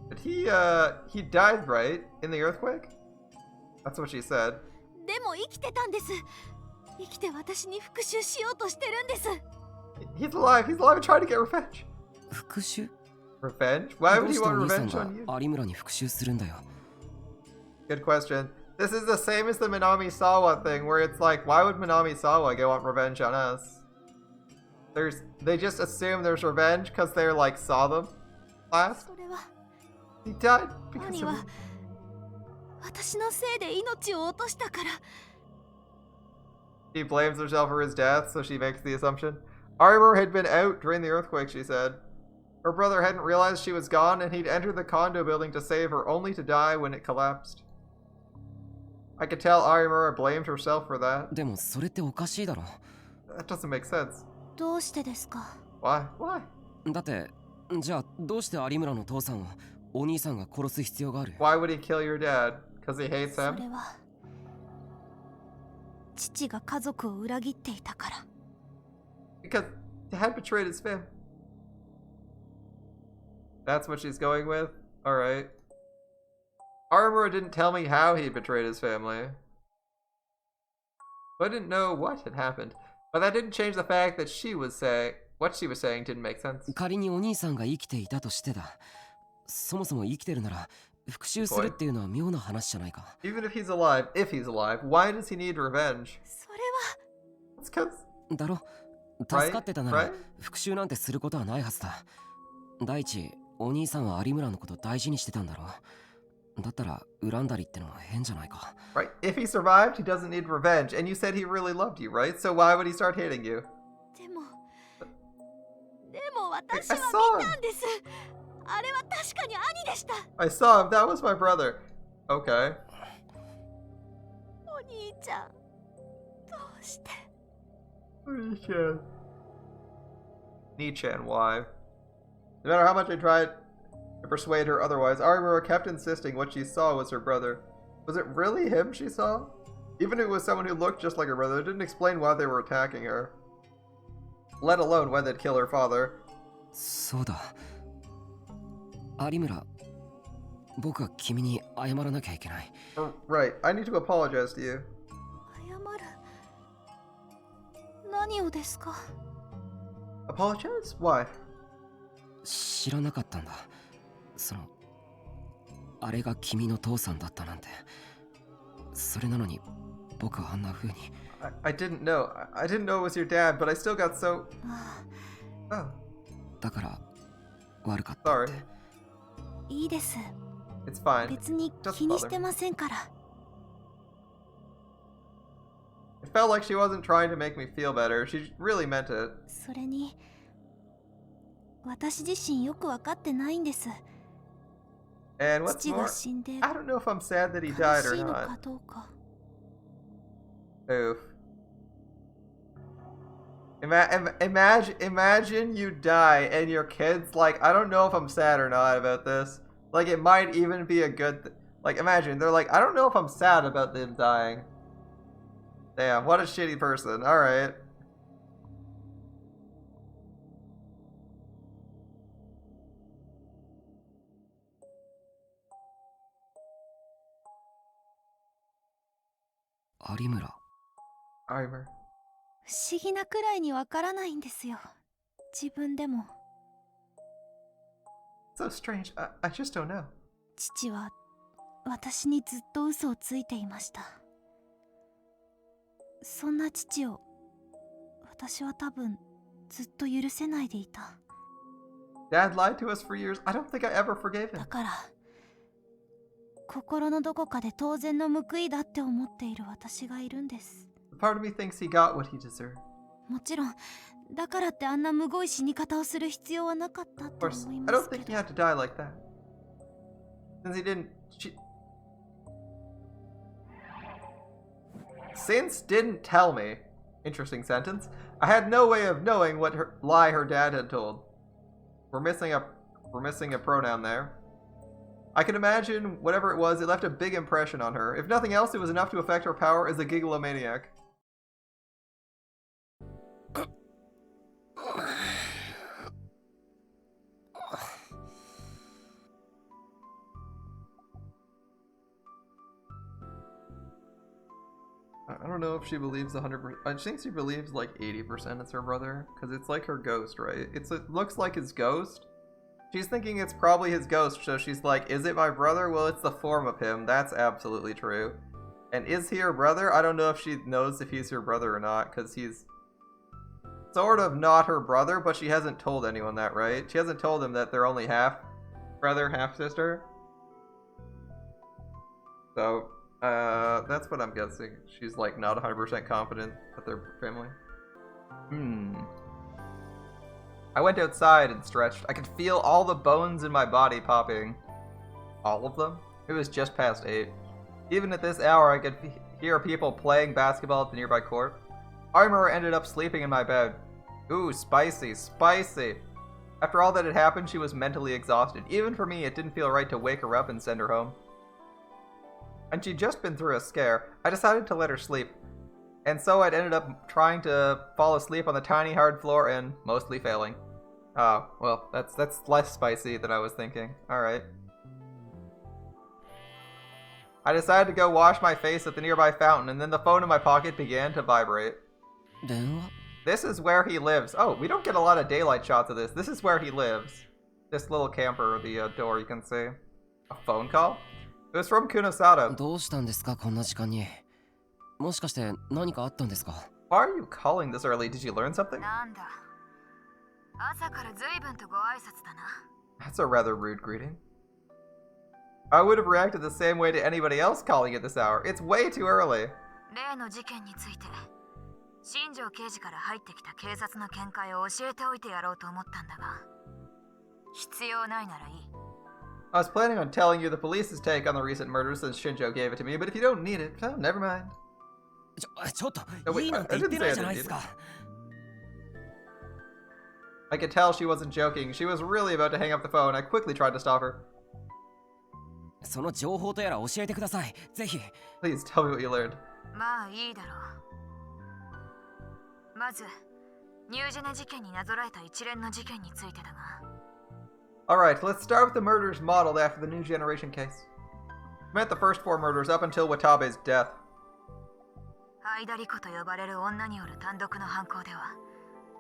But he died, right? In the earthquake? That's what she said. でも生きてたんです。生きて私に復讐しようとしてるんです。 He's alive. He's alive and trying to get revenge. 復讐? Revenge? Why ど would う he して want お兄さん revenge on you? が有村に復讐するんだよ? Good question. This is the same as the Minami Sawa thing, where it's like, why would Minami Sawa go want revenge on us? They just assume there's revenge because they're like saw them last. それは He died because 兄 of は私のせいで命を落としたから。 He blames herself for his death, so she makes the assumption. Arimura had been out during the earthquake, she said. Her brother hadn't realized she was gone, and he'd entered the condo building to save her, only to die when it collapsed. I could tell Arimura blamed herself for that. でもそれっておかしいだろ? That doesn't make sense. どうしてですか? Why? Why? だってじゃあどうして有村の父さんをお兄さんが殺す必要がある? Why would he kill your dad? Because he hates そ him? れは父が家族を裏切っていたから。Because Dad betrayed his family. That's what she's going with? Alright. Arimura didn't tell me how he betrayed his family. I didn't know what had happened. But that didn't change the fact that she was saying... What she was saying didn't make sense. 仮にお兄さんが生きていたとしてだ。そもそも生きてるなら復讐するっていうのは妙な話じゃないか。Even if he's alive, why does he need revenge? それは It's 'cause... だろ。助かってたなら復讐なんてすることはないはずだ。第一、お兄さんは有村のこと大事にしてたんだろう。だったら恨んだりってのは変じゃないか。Right? If he survived, he doesn't need revenge. And you said he really loved you, right? So why would he start hating you? でも私は見たんです。あれは確かに兄でした。I saw him. That was my brother. Okay. お兄ちゃん、どうして？ Nichan, why? No matter how much I tried to persuade her otherwise, Arimura kept insisting what she saw was her brother. Was it really him she saw? Even if it was someone who looked just like her brother, it didn't explain why they were attacking her. Let alone why they'd kill her father. そうだ。有村、僕は君に謝らなきゃいけない。Right, I need to apologize to you. 謝る？何をですか？ Apologize? Why? 知らなかったんだ。あれが君の父さんだったなんて。それなのに僕はあんな風に。I didn't know. I didn't know it was your dad, but I still got so... Oh. だから悪かったって。Sorry. いいです。 It's fine. 別に気にしてませんから。 It felt like she wasn't trying to make me feel better. She really meant it. それに私自身よく分かってないんです。 And what's 父 more, が死んで I don't know if I'm sad that he 悲 died し or いのか not. どうか。 Oof. Imagine you die and your kid's like, I don't know if I'm sad or not about this. Like, it might even be a good like, imagine, they're like, I don't know if I'm sad about them dying. Damn, what a shitty person. Alright. Arimura. Arimura. 不思議なくらいにわからないんですよ。自分でも。 So strange. I just don't know. 父は私にずっと嘘をついていました。そんな父を私は多分ずっと許せないでいた。 Dad lied to us for years. I don't think I ever forgave him. だから心のどこかで当然の報いだって思っている私がいるんです。 Part of me thinks he got what he deserved. もちろんだからってあんなむごい死に方をする必要はなかったと Of course, 思い I ま don't すけ think ど。 he had to die like that. Since he didn't... Since didn't tell me. Interesting sentence. I had no way of knowing what lie her dad had told. We're missing a pronoun there. I can imagine whatever it was, it left a big impression on her. If nothing else, it was enough to affect her power as a gigalomaniac. I don't know if she believes 100%. I think she believes like 80% it's her brother, because it's like her ghost, right? It looks like his ghost. She's thinking it's probably his ghost, so she's like, is it my brother? Well, it's the form of him. That's absolutely true. And is he her brother? I don't know if she knows if he's her brother or not, because he's sort of not her brother, but she hasn't told anyone that, right? She hasn't told him that they're only half brother, half sister. So, that's what I'm guessing. She's like not 100% confident that they're family. I went outside and stretched. I could feel all the bones in my body popping. All of them? It was just past 8. Even at this hour, I could hear people playing basketball at the nearby court. Arimura ended up sleeping in my bed. Ooh, spicy, spicy. After all that had happened, she was mentally exhausted. Even for me, it didn't feel right to wake her up and send her home. And she'd just been through a scare. I decided to let her sleep. And so I'd ended up trying to fall asleep on the tiny hard floor and mostly failing. Oh, well, that's less spicy than I was thinking. Alright. I decided to go wash my face at the nearby fountain, and then the phone in my pocket began to vibrate. 電話 This is where he lives. Oh, we don't get a lot of daylight shots of this. This is where he lives. This little camper, the door you can see. A phone call? It was from Kunosada. どうしたんですかこんな時間に。もしかして何かあったんですか Why are you calling this early? Did you learn something? なんだ朝から随分とご挨拶だな。 That's a rather rude greeting. I would have reacted the same way to anybody else calling at this hour. It's way too early. 例の事件について新庄刑事から入ってきた警察の見解を教えておいてやろうと思ったんだが必要ないならいい。 I was planning on telling you the police's take on the recent murder since Shinjo gave it to me, but if you don't need it, oh, never mind. ちょっと Oh, wait, いいなんて I 言っ didn't て say な I いじゃない didn't ですか I could tell she wasn't joking. She was really about to hang up the phone. I quickly tried to stop her. その情報とやら教えてくださいぜひ Please tell me what you learned. まあいいだろう。まずニュージェネ事件になぞらえた一連の事件についてだが Alright, let's start with the murders modeled after the New Generation case. We met the first 4 murders up until Watabe's death. アイダリコと呼ばれる女による単独の犯行では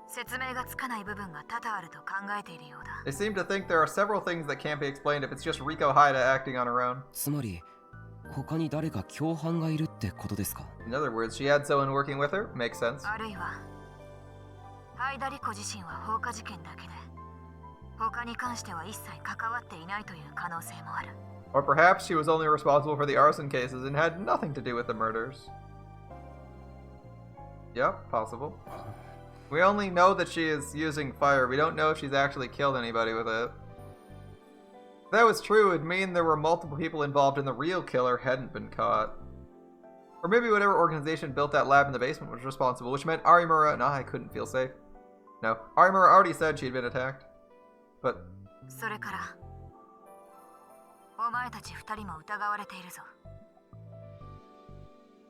説明がつかない部分が多々あると考えているようだ。 They seem to think there are several things that can't be explained if it's just Riko Haida acting on her own. つまり他に誰か共犯がいるってことですか In other words, she had someone working with her. Makes sense. あるいはアイダリコ自身は放火事件だけで他に関しては一切関わっていないという可能性もある。 Or perhaps she was only responsible for the arson cases and had nothing to do with the murders. Yep, possible. We only know that she is using fire. We don't know if she's actually killed anybody with it. If that was true, it'd mean there were multiple people involved and the real killer hadn't been caught. Or maybe whatever organization built that lab in the basement was responsible, which meant Arimura and I couldn't feel safe. No, Arimura already said she'd been attacked. But それからお前たち二人も疑われているぞ。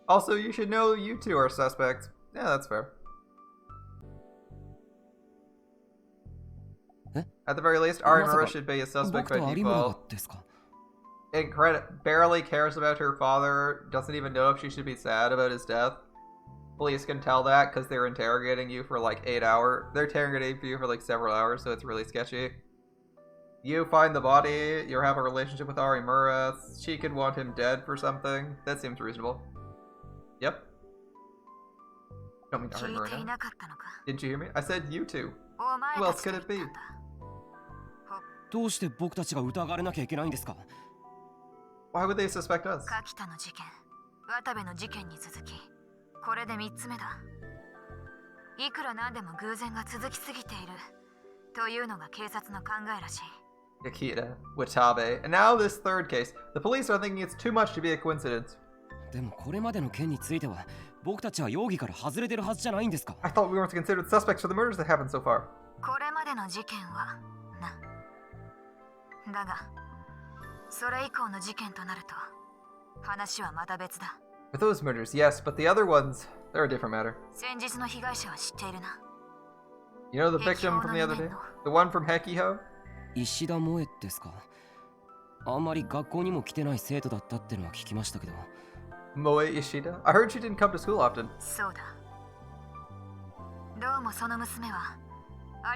also, you should know you two are suspects. Yeah, that's fair. At the very least, Arimura should be a 僕 suspect by と有村 default. がですか Barely cares about her father, doesn't even know if she should be sad about his death. Police can tell that because they're interrogating you for like 8 hours. They're interrogating you for like several hours, so it's really sketchy. You find the body, you have a relationship with Arimura, she could want him dead for something. That seems reasonable. Yep. Don't mean 聞い Arimura てい now. なかったのか。 Didn't you hear me? I said you two. お前 Who た else ちと could 言 it った be? んだ。どうして僕たちが疑われなきゃいけないんですか Why would they suspect us? 柿田の事件、渡部の事件に続き、これで3つ目だ。いくらなんでも偶然が続きすぎているというのが警察の考えらしい。 Akita, Watabe, and now this third case. The police are thinking it's too much to be a coincidence. でもこれまでの件については僕たちは容疑から外れてるはずじゃないんですか I thought we weren't considered suspects for the murders that happened so far. これまでの事件はな。だが、それ以降の事件となると話はまた別だ。 With those murders, yes, but the other ones, they're a different matter. 先日の被害者は知っているな。 You know the victim from the other day? The one from Hekiho? 石田萌ですかあんまり学校にも来てない生徒だったってのは聞きましたけど Moe Ishida? I heard she didn't come to school often. そうだ。どうもその娘は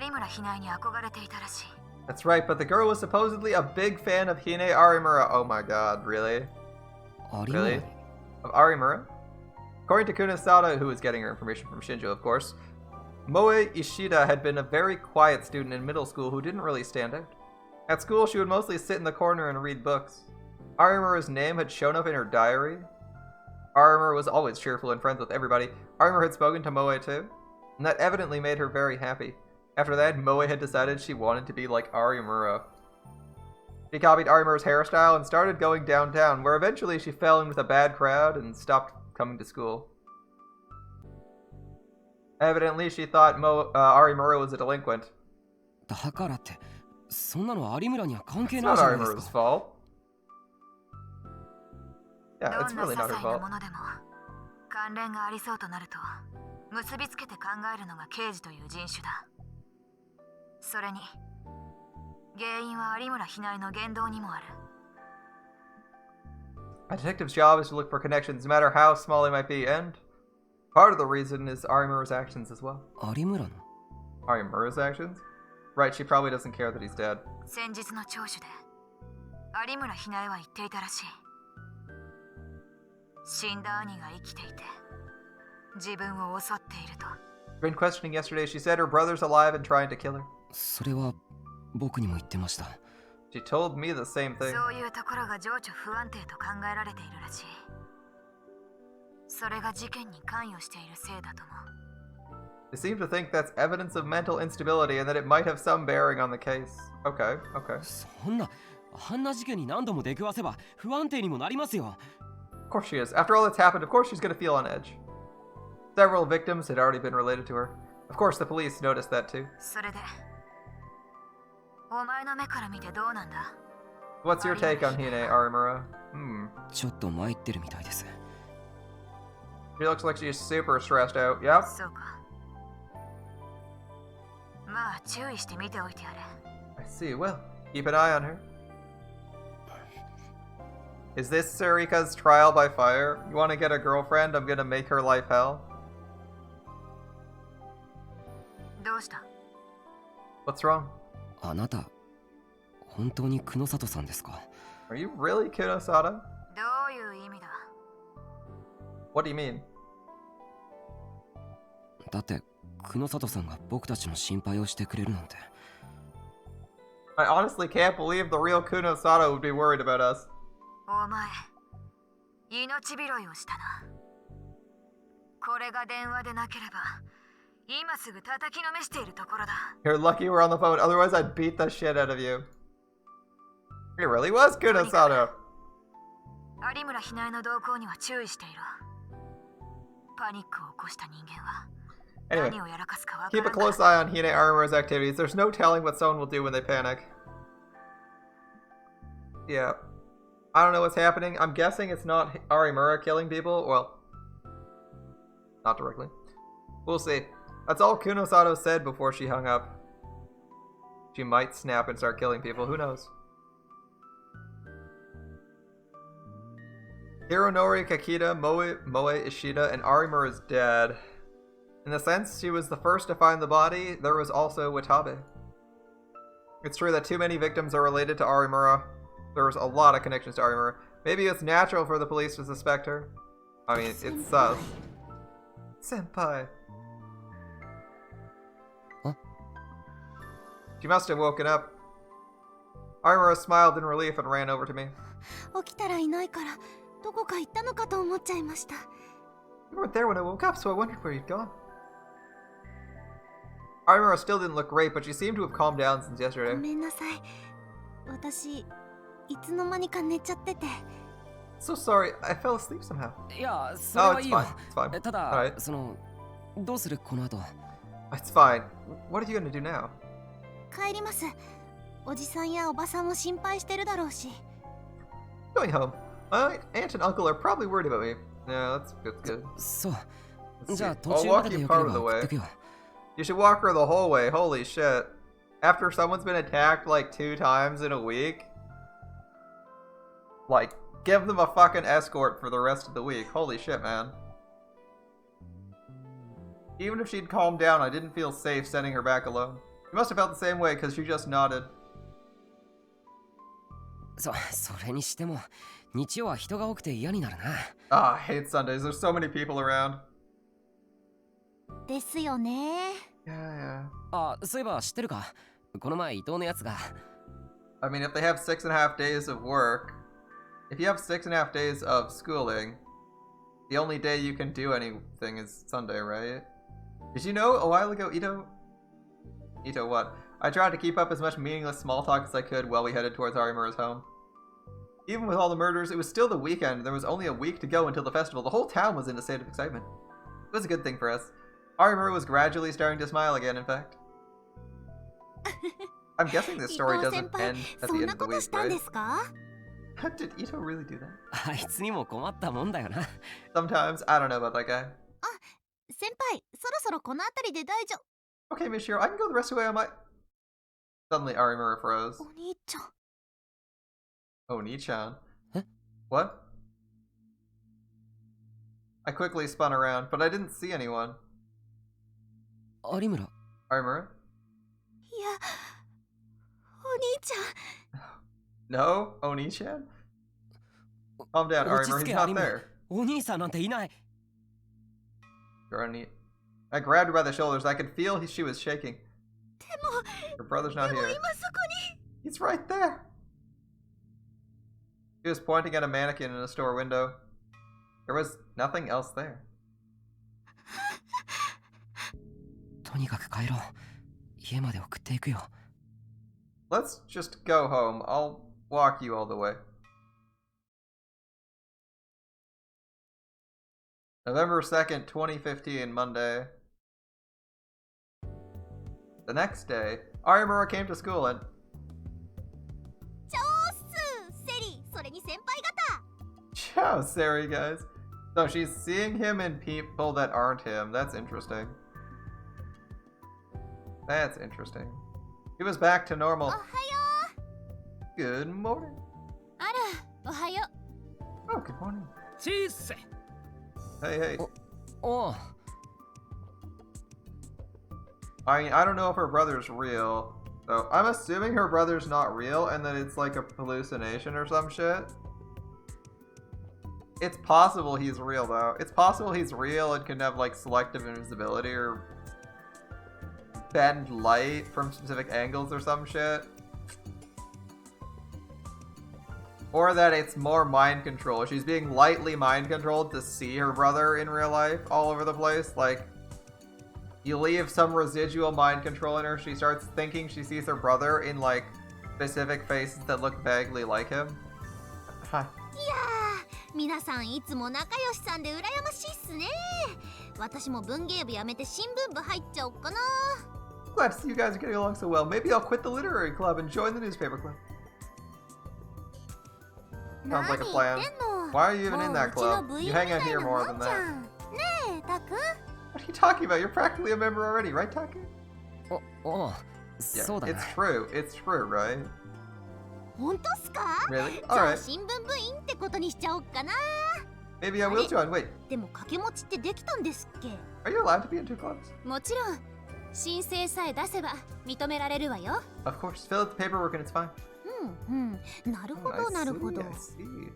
有村ひなえに憧れていたらしい。 That's right, but the girl was supposedly a big fan of Hine Arimura. Oh my god, really? 有村 Really? Of Arimura? According to Kunosada, who was getting her information from Shinjo, of course, Moe Ishida had been a very quiet student in middle school who didn't really stand out. At school, she would mostly sit in the corner and read books. Arimura's name had shown up in her diary. Arimura was always cheerful and friends with everybody. Arimura had spoken to Moe too, and that evidently made her very happy. After that, Moe had decided she wanted to be like Arimura. She copied Arimura's hairstyle and started going downtown, where eventually she fell in with a bad crowd and stopped coming to school. Evidently, she thought Arimura was a delinquent. だからってそんなの有村には関係 It's ない not じゃないです Arimura's か fault. Yeah, ど it's んな really 些 not her 細な fault. ものでも管関連がありそうとなると結びつけて考えるのが刑事という人種だ。それに原因は有村ひなえの言動にもある。 A detective's job is to look for connections, no matter how small they might be, and part of the reason is Arimura's actions as well. 有村の Arimura's actions? Right, she probably doesn't care that he's dead. 先日の聴取で有村ひなえは言っていたらしい。死んだ兄が生きていて自分を襲っていると。 Been questioning yesterday, she said her brother's alive and trying to kill her. それは僕にも言ってました。 She told me the same thing. そういうところが情緒不安定と考えられているらしい。それが事件に関与しているせいだとも。 They seem to think that's evidence of mental instability and that it might have some bearing on the case. Okay, okay. そんなあんな事件に何度も出くわせば不安定にもなりますよ。 Of course she is. After all that's happened, of course she's gonna feel on edge. Several victims had already been related to her. Of course the police noticed that too. それでお前の目から見てどうなんだ。 What's your take on Hine, Arimura? ちょっと参ってるみたいです。 She looks like she's super stressed out. Yep. そうか。まあ注意して見ておいてやれ。 I see. Well, keep an eye on her. Is this Sarika's trial by fire? You want to get a girlfriend? I'm gonna make her life hell. どうした？ What's wrong? あなた本当に久野里さんですか？ Are you really Kunosada? どういう意味だ？ What do you mean? だって久野里さんが僕たちの心配をしてくれるなんて。 I honestly can't believe the real Kunosada would be worried about us. お前命拾いをしたな。これが電話でなければ今すぐ叩きのめしているところだ。 You're lucky we're on the phone, otherwise I'd beat the shit out of you. It really was Kunosada. 有村ひなえの動向には注意していろ。パニックを起こした人間は Anyway, 何をやらかすかわか keep ら a んから。 close eye on Hine Arimura's activities. There's no telling what someone will do when they panic. Yeah. I don't know what's happening. I'm guessing it's not Arimura killing people. Well, not directly. We'll see. That's all Kunosado said before she hung up. She might snap and start killing people. Who knows? Hironori Kakita, Moe Ishida, and Arimura is dead. In the sense she was the first to find the body, there was also Watabe. It's true that too many victims are related to Arimura. There's a lot of connections to Arimura. Maybe it's natural for the police to suspect her. I mean, it's sus. Senpai. Huh? She must have woken up. Arimura smiled in relief and ran over to me. 起きたらいないからどこか行ったのかと思っちゃいました。 You weren't there when I woke up, so I wondered where you'd gone. Arimura still didn't look great, but she seemed to have calmed down since ご yesterday. めんなさい。私いつの間にか寝ちゃってて。 So sorry, I fell asleep somehow. いやそれ Oh, は it's いいよ。 fine. It's fine. ただ、 Alright. そのどうするこの後。 It's fine. What are you gonna do now? 帰ります。おじさんやおばさんも心配してるだろうし。 Going home. My aunt and uncle are probably worried about me. Yeah, that's good. そう。 Let's じゃ see. あ途 I'll 中ま walk でで you よけれ part ば of the 送っ way. てくよ。 You should walk her the whole way. Holy shit. After someone's been attacked like 2 times in a week? Like, give them a fucking escort for the rest of the week. Holy shit, man. Even if she'd calmed down, I didn't feel safe sending her back alone. You must have felt the same way because she just nodded. それにしても日曜は人が多くて嫌になるな。Ah, I hate Sundays. There's so many people around. ですよね。 Yeah. あ、そういえば知ってるか？この前伊藤のやつが。I mean, if they have 6.5 days of work, if you have 6.5 days of schooling, the only day you can do anything is Sunday, right? Did you know a while ago, Ito what? I tried to keep up as much meaningless small talk as I could while we headed towards Arimura's home. Even with all the murders, it was still the weekend. There was only a week to go until the festival. The whole town was in a state of excitement. It was a good thing for us. Arimura was gradually starting to smile again, in fact. I'm guessing this story doesn't end at the end of the week, right? Did Ito really do that? あいつにも困ったもんだよな。 Sometimes. I don't know about that guy. 先輩、そろそろこの辺りで大丈 Okay, Michiro, I can go the rest of the way on my... Suddenly, Arimura froze. 夫。お兄ちゃん。 Oh, Nichan. Huh? What? I quickly spun around, but I didn't see anyone. 有村。 Arimura? いや、お兄ちゃん。 No? Oni-chan? Calm down, 落ち Arimura. 着 He's け、 not 有村。 there. お兄さんなんていない。 You're Oni... I grabbed her by the shoulders. I could feel she was shaking. でも、 Her brother's not でも here. 今そこに。 He's right there. She was pointing at a mannequin in a store window. There was nothing else there. とにかく帰ろう。家まで送っていくよ。 Let's just go home. I'll walk you all the way. November 2nd, 2015, Monday. The next day, Arimura came to school and... チャオスセリ、それに先輩方。 Ciao, Sari, guys. So she's seeing him in people that aren't him. That's interesting. That's interesting. He was back to お normal. はよ Good morning. う。あら、おはよ Oh, good morning. チーッセ Hey, hey. おう。 I mean, I don't know if her brother's real. So I'm assuming her brother's not real and that it's like a hallucination or some shit. It's possible he's real though. It's possible he's real and can have like selective invisibility or bend light from specific angles or some shit. Or that it's more mind control. She's being lightly mind controlled to see her brother in real life all over the place. Like, you leave some residual mind control in her, she starts thinking she sees her brother in like specific faces that look vaguely like him. Hi. いやー、皆さんいつも仲良しさんで羨ましいっすね。私も文芸部やめて新聞部入っちゃおっかな。 Glad to see you guys are getting along so well. Maybe I'll quit the literary club and join the newspaper club. Sounds like a 何言 plan. ってんの。 Why are you even in もう that うちの club? 部 You 員 hang み out たい here な more も than んじゃ that. ん。ねえ、タク。 What are you talking about? You're practically a member already, right, Taki? おう。 Yeah, そうだ it's な。 true. It's true, right? 本当っすか？ Really? じゃあ Alright. 新聞部員ってことにしちゃおっかな。 Maybe I will join. Wait, でも掛け持ちってできたんですっけ？ are you allowed to be in two clubs? もちろん申請さえ出せば認められるわよ。 Of course. Fill out the paperwork and it's fine. うんうん、なるほ I どなるほ see, ど。 I see.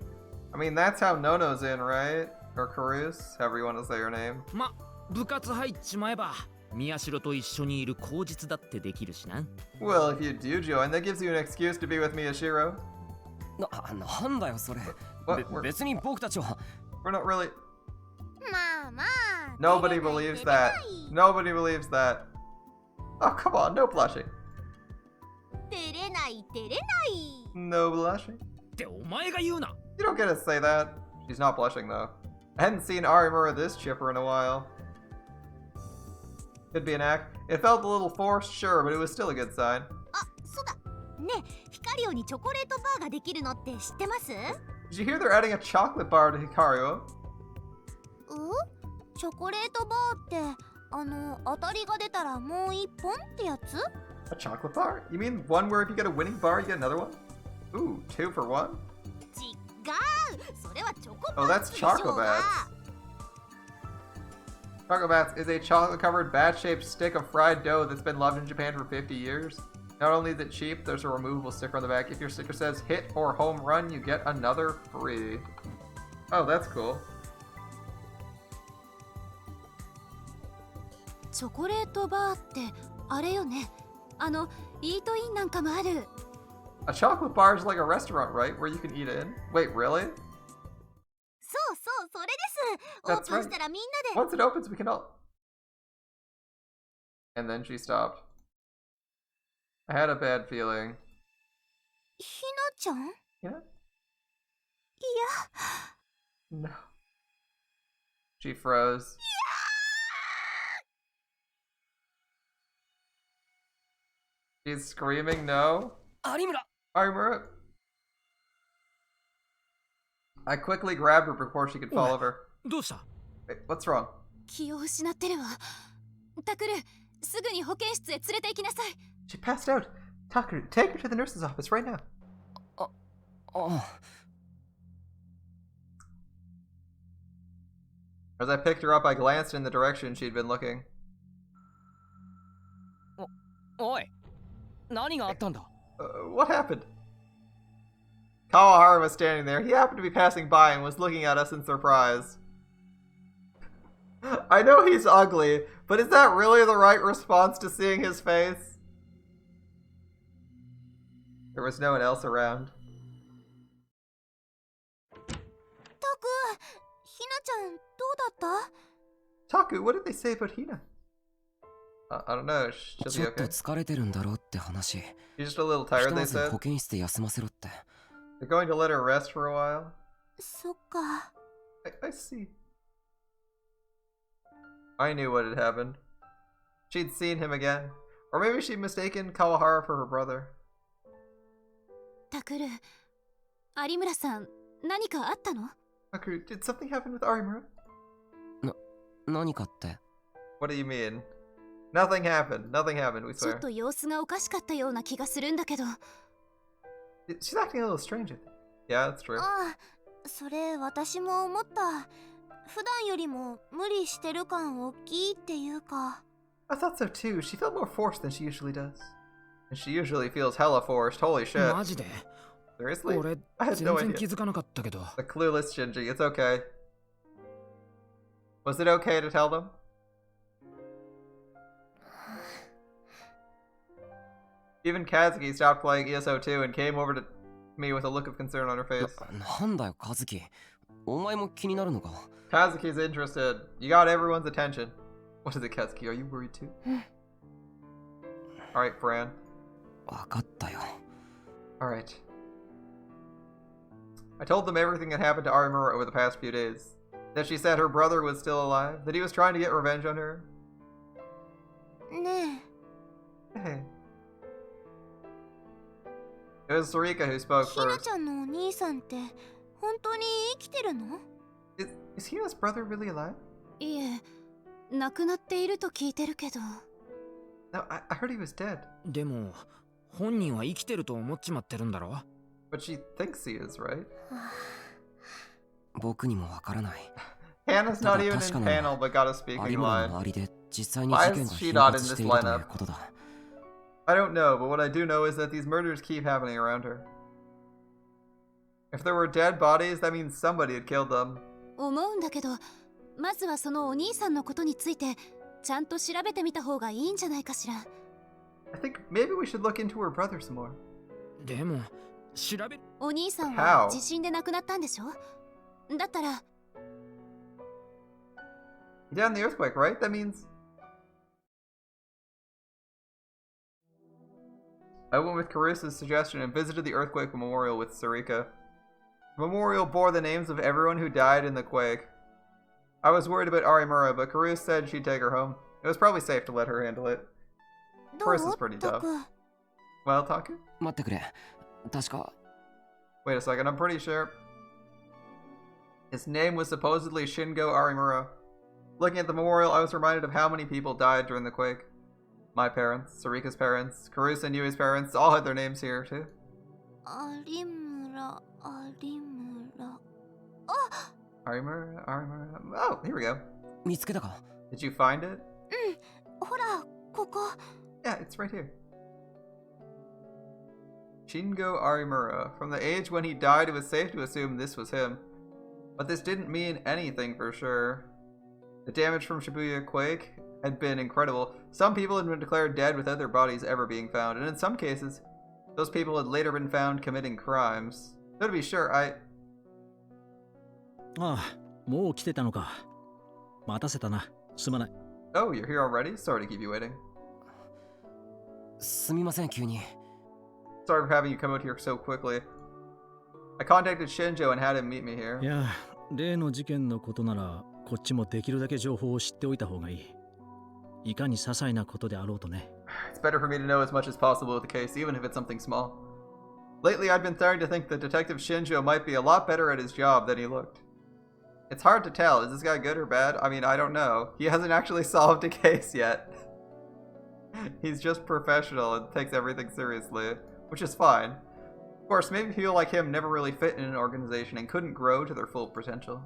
I mean, that's how Nono's in, right? Or Karus, however you want to say her name. ま、部活入っちまえば宮代と一緒にいる口実だってできるしな。 Well, if you do join, that gives you an excuse to be with Miyashiro. なんだよそれ。 What? We're, 別に僕たちは。 we're not really... まあまあ。 Nobody 照れない believes 照れな that. い Nobody believes that. Oh, come on, no blushing. 照れない照れない。 No blushing. ってお前が言うな。 You don't get to say that. She's not blushing, though. I hadn't seen Arimura this chipper in a while. Could be an act. It felt a little forced, sure, but it was still a good sign. あ、そうだ。ねえ、ヒカリオにチョコレートバーができるのって知ってます？ Did you hear they're adding a chocolate bar to Hikario? チョコレートバーって当たりが出たらもう一本ってやつ？ A chocolate bar? You mean one where if you get a winning bar, you get another one? Ooh, 2 for 1? 違う。それはチョコバ Oh, ー that's Chocobats. Chocobats is a chocolate-covered bat-shaped stick of fried dough that's been loved in Japan for 50 years. Not only is it cheap, there's a removable sticker on the back. If your sticker says hit or home run, you get another free. Oh, that's cool. チョコレートバーってあれよね。イートインなんかもある。 A chocolate bar is like a restaurant, right? Where you can eat in? Wait, really? そうそう、それです。オー That's プンしたらみんなで。 Once it opens, we can all... And then she stopped. I had a bad feeling. ひなちゃん？い Yeah? や。 No. She froze. She's screaming no. 有村。 Arimura. I quickly grabbed her before she could fall over. どうした？ Wait, what's wrong? 気を失ってるわ。タクル、すぐに保健室へ連れて行きなさい。 She passed out. Tucker, take her to the nurse's office right now. As I picked her up, I glanced in the direction she'd been looking. おい、何があったんだ？ What happened? Kawahara was standing there. He happened to be passing by and was looking at us in surprise. I know he's ugly, but is that really the right response to seeing his face? There was no one else around. タク、ひなちゃん、どうだった Taku, what did they say about Hina? I don't know. She'll ち be ょっと okay. 疲れてるんだろうって話。 She's just a little ひ tired, と they まず said. 保健室で休ませろって。 They're going to let her rest for a while. そっか。I see. I knew what had happened. She'd seen him again. Or maybe she'd mistaken Kawahara for her brother. タクル、有村さん、何かあったの Taku, did something happen with Arimura? 何かって。 What do you mean? Nothing happened. Nothing happened, we ちょっ swear. と様子がおかしかったような気がするんだけど。She's acting a little strange. Yeah, that's true. ああ、それ私も思った。普段よりも無理してる感大きいっていうか。I thought so too. She felt more forced than she usually does. And she usually fees hella forced. Holy shit. マジで？ Seriously? 俺 I had 全 no 然 idea. 気づかなかったけど。 The clueless Shinji. It's okay. Was it okay to tell them? Even Kazuki stopped playing ESO2 and came over to me with a look of concern on her face. なんだよ、カズキ。お前も気になるのか？ Kazuki's interested. You got everyone's attention. What is it, Kazuki? Are you worried too? Alright, Fran. わかったよ。 Alright. I told them everything that happened to Arimura over the past few days. That she said her brother was still alive, that he was trying to get revenge on her. ね Hey. It was Sarika who え、 spoke ひな first. ちゃんのお兄さんって本当に生きてるの Is Hina's brother really alive? いえ、亡くなっていると聞いてるけど。 No, I heard he was dead. でも本人は生きてると思っちまってるんだろ？ But she thinks he is, right? 僕にもわからない。 Hannah's not even in 確かな panel の but got a は speaking 有村 line. の周りで実際に Why 事件 is が she 頻 not in 発し this ているという lineup? ことだ。 I don't know, but what I do know is that these murders keep happening around her. If there were dead bodies, that means somebody had killed them. 思うんだけど、まずはそのお兄さんのことについてちゃんと調べてみた方がいいんじゃないかしら。I think maybe we should look into her brother some more. でも調べお兄さん How? は地震で亡くなったんでしょ？だったら He died in the earthquake, right? That means... I went with Carusa's suggestion and visited the earthquake memorial with Sarika. The memorial bore the names of everyone who died in the quake. I was worried about Arimura, but Carusa said she'd take her home. It was probably safe to let her handle it. ど Chris is う pretty タ tough. ク Well, Taku? 待ってくれ。確か、 Wait a second, I'm pretty sure. His name was supposedly Shingo Arimura. Looking at the memorial, I was reminded of how many people died during the quake. My parents, Sarika's parents, Carusa and Yui's parents all had their names here, too. 有村、有村。 Arimura. Oh, here we go. 見つけたか？ Did you find it? ほら、ここ。 Yeah, it's right here. Shingo Arimura. From the age when he died, it was safe to assume this was him. But this didn't mean anything for sure. The damage from Shibuya quake had been incredible. Some people had been declared dead without their bodies ever being found, and in some cases, those people had later been found committing crimes. So to be sure, ああ、もう来てたのか。待たせたな。すまない。Oh, you're here already? Sorry to keep you waiting. すみません、急に。 Sorry for having you come out here so quickly. I contacted Shinjo and had him meet me い here. や、例の事件のことなら、こっちもできるだけ情報を知っておいた方がいい。いかに些細なことであろうとね。It's better for me to know as much as possible with the case, even if it's something small. Lately, I'd been starting to think that Detective Shinjo might be a lot better at his job than he looked. It's hard to tell. Is this guy good or bad? I mean, I don't know. He hasn't actually solved a case yet. He's just professional and takes everything seriously, which is fine. Of course, maybe people like him never really fit in an organization and couldn't grow to their full potential.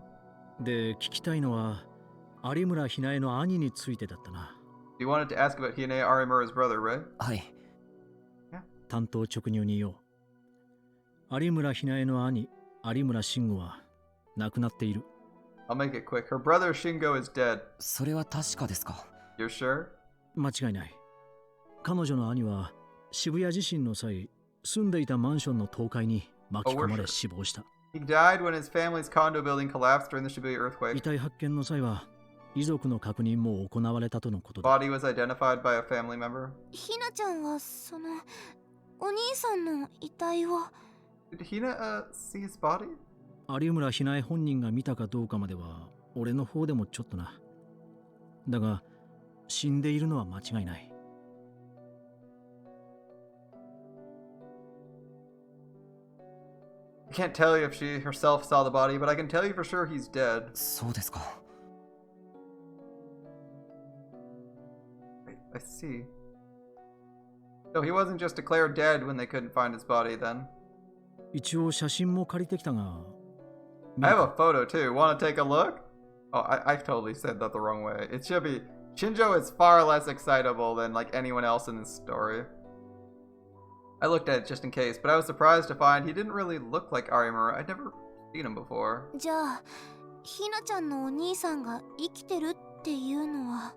で、聞きたいのは有村ひなえの兄についてだったな。You wanted to ask about Hine Arimura's brother, right? はい。単刀直入に言おう。有村ひなえの兄、有村慎吾は亡くなっている。I'll make it quick. Her brother Shingo is dead. それは確かですか。You're sure? 間違いない。彼女の兄は渋谷地震の際、住んでいたマンションの倒壊に巻き込まれ死亡した。He died when his family's condo building collapsed during the Shibuya earthquake. 遺体発見の際は遺族の確認も行われたとのことだ。Body was identified by a family member. ひなちゃんはお兄さんの遺体を。Did Hina see his body? 有村ひなえ本人が見たかどうかまでは俺の方でもちょっとな。だが死んでいるのは間違いない。I can't tell you if she herself saw the body, but I can tell you for sure he's dead. そうですか。I see. So he wasn't just declared dead when they couldn't find his body then. 一応写真も借りてきたが。I have a photo too. Want to take a look? Oh, I totally said that the wrong way. It should be Shinjo is far less excitable than like anyone else in this story. I looked at it just in case, but I was surprised to find he didn't really look like Arimura. I'd never seen him before. じゃあ、ひなちゃんのお兄さんが生きてるっていうのは。